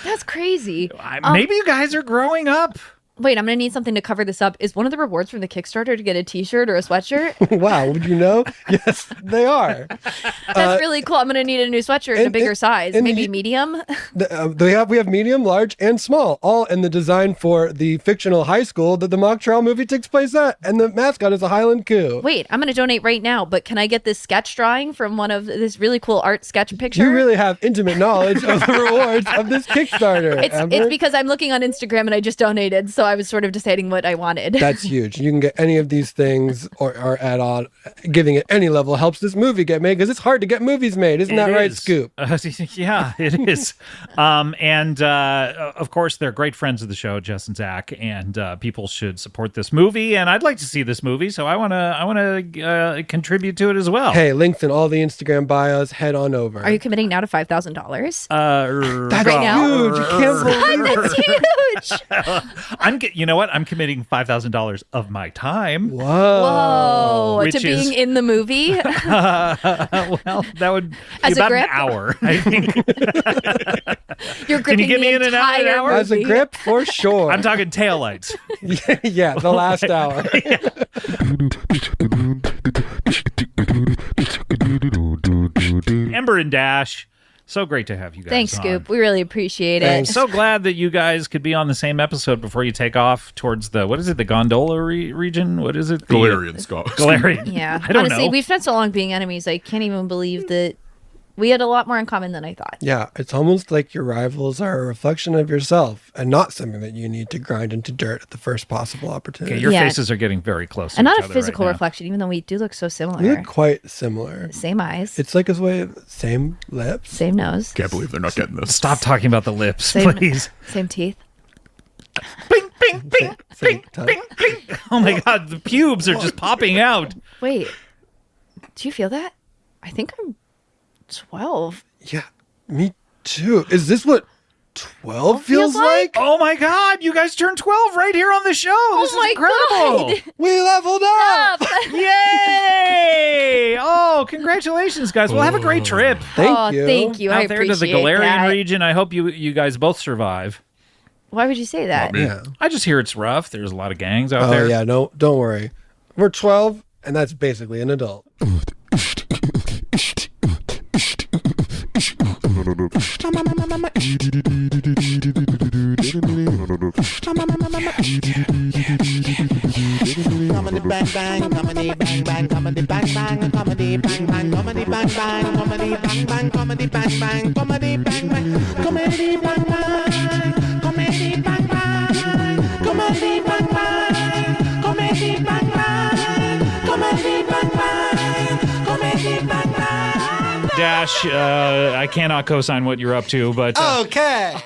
That's crazy. Maybe you guys are growing up. Wait, I'm gonna need something to cover this up. Is one of the rewards from the Kickstarter to get a T-shirt or a sweatshirt? Wow. Would you know? Yes, they are. That's really cool. I'm gonna need a new sweatshirt in a bigger size, and maybe the- medium. We have medium, large, and small, all in the design for the fictional high school that the mock trial movie takes place at, and the mascot is a Highland Coup. Wait, I'm gonna donate right now, but can I get this sketch drawing from one of this really cool art sketch picture? You really have intimate knowledge of the rewards of this Kickstarter. It's Amber. because I'm looking on Instagram and I just donated, so I was sort of deciding what I wanted. That's huge. You can get any of these things or add on. Giving it any level helps this movie get made because it's hard to get movies made. Isn't that right, Scoop? Yeah, it is. Of course, they're great friends of the show, Jess and Zach, and people should support this movie. And I'd like to see this movie, so I want to contribute to it as well. Hey, links in all the Instagram bios. Head on over. Are you committing now to $5,000? That's right now? huge. You can't believe That's huge. You know what? I'm committing $5,000 of my time. Whoa! Which To being is- in the movie? Well, that would be As a about an grip? hour, I think. You're Can you gripping get me the in an entire hour? As a movie. grip, for sure. I'm talking taillights. Yeah, the last hour. Ember and Dash. So great to have you guys Thanks, on. Scoop. We really appreciate it. So glad that you guys could be on the same episode before you take off towards the, what is it, the Gondola region? What is it? The- Galarian, Scott. Galarian. Yeah. I don't Honestly, know. we've spent so long being enemies, I can't even believe that we had a lot more in common than I thought. Yeah, it's almost like your rivals are a reflection of yourself and not something that you need to grind into dirt at the first possible opportunity. Okay, your Yeah. faces are getting very close to And each not a other physical right now. reflection, even though we do look so similar. We look quite similar. Same eyes. It's like his way of same lips. Same nose. Can't believe they're not getting this. Stop talking about the lips, Same, please. Same teeth. Bing, bing, bing, bing, bing, bing. Oh my God, the pubes are just popping out. Wait. Do you feel that? I think I'm 12. Yeah, me too. Is this what 12 feels like? Oh my God, you guys turned 12 right here on the show. This is my incredible. God. We leveled up. Yay! Oh, congratulations, guys. Well, have a great trip. Thank you. Thank you. I Out there to the appreciate Galarian that. region. I hope you guys both survive. Why would you say that? Yeah. I just hear it's rough. There's a lot of gangs out Oh, there. yeah, no, don't worry. We're 12, and that's basically an adult. Comedy bang bang, comedy bang bang, comedy bang bang, comedy bang bang, comedy bang bang, comedy bang bang, comedy bang bang, comedy bang bang, comedy bang bang, comedy bang bang, comedy bang bang, comedy bang bang, comedy bang bang, comedy bang bang. Dash, I cannot co-sign what you're up to, but Okay.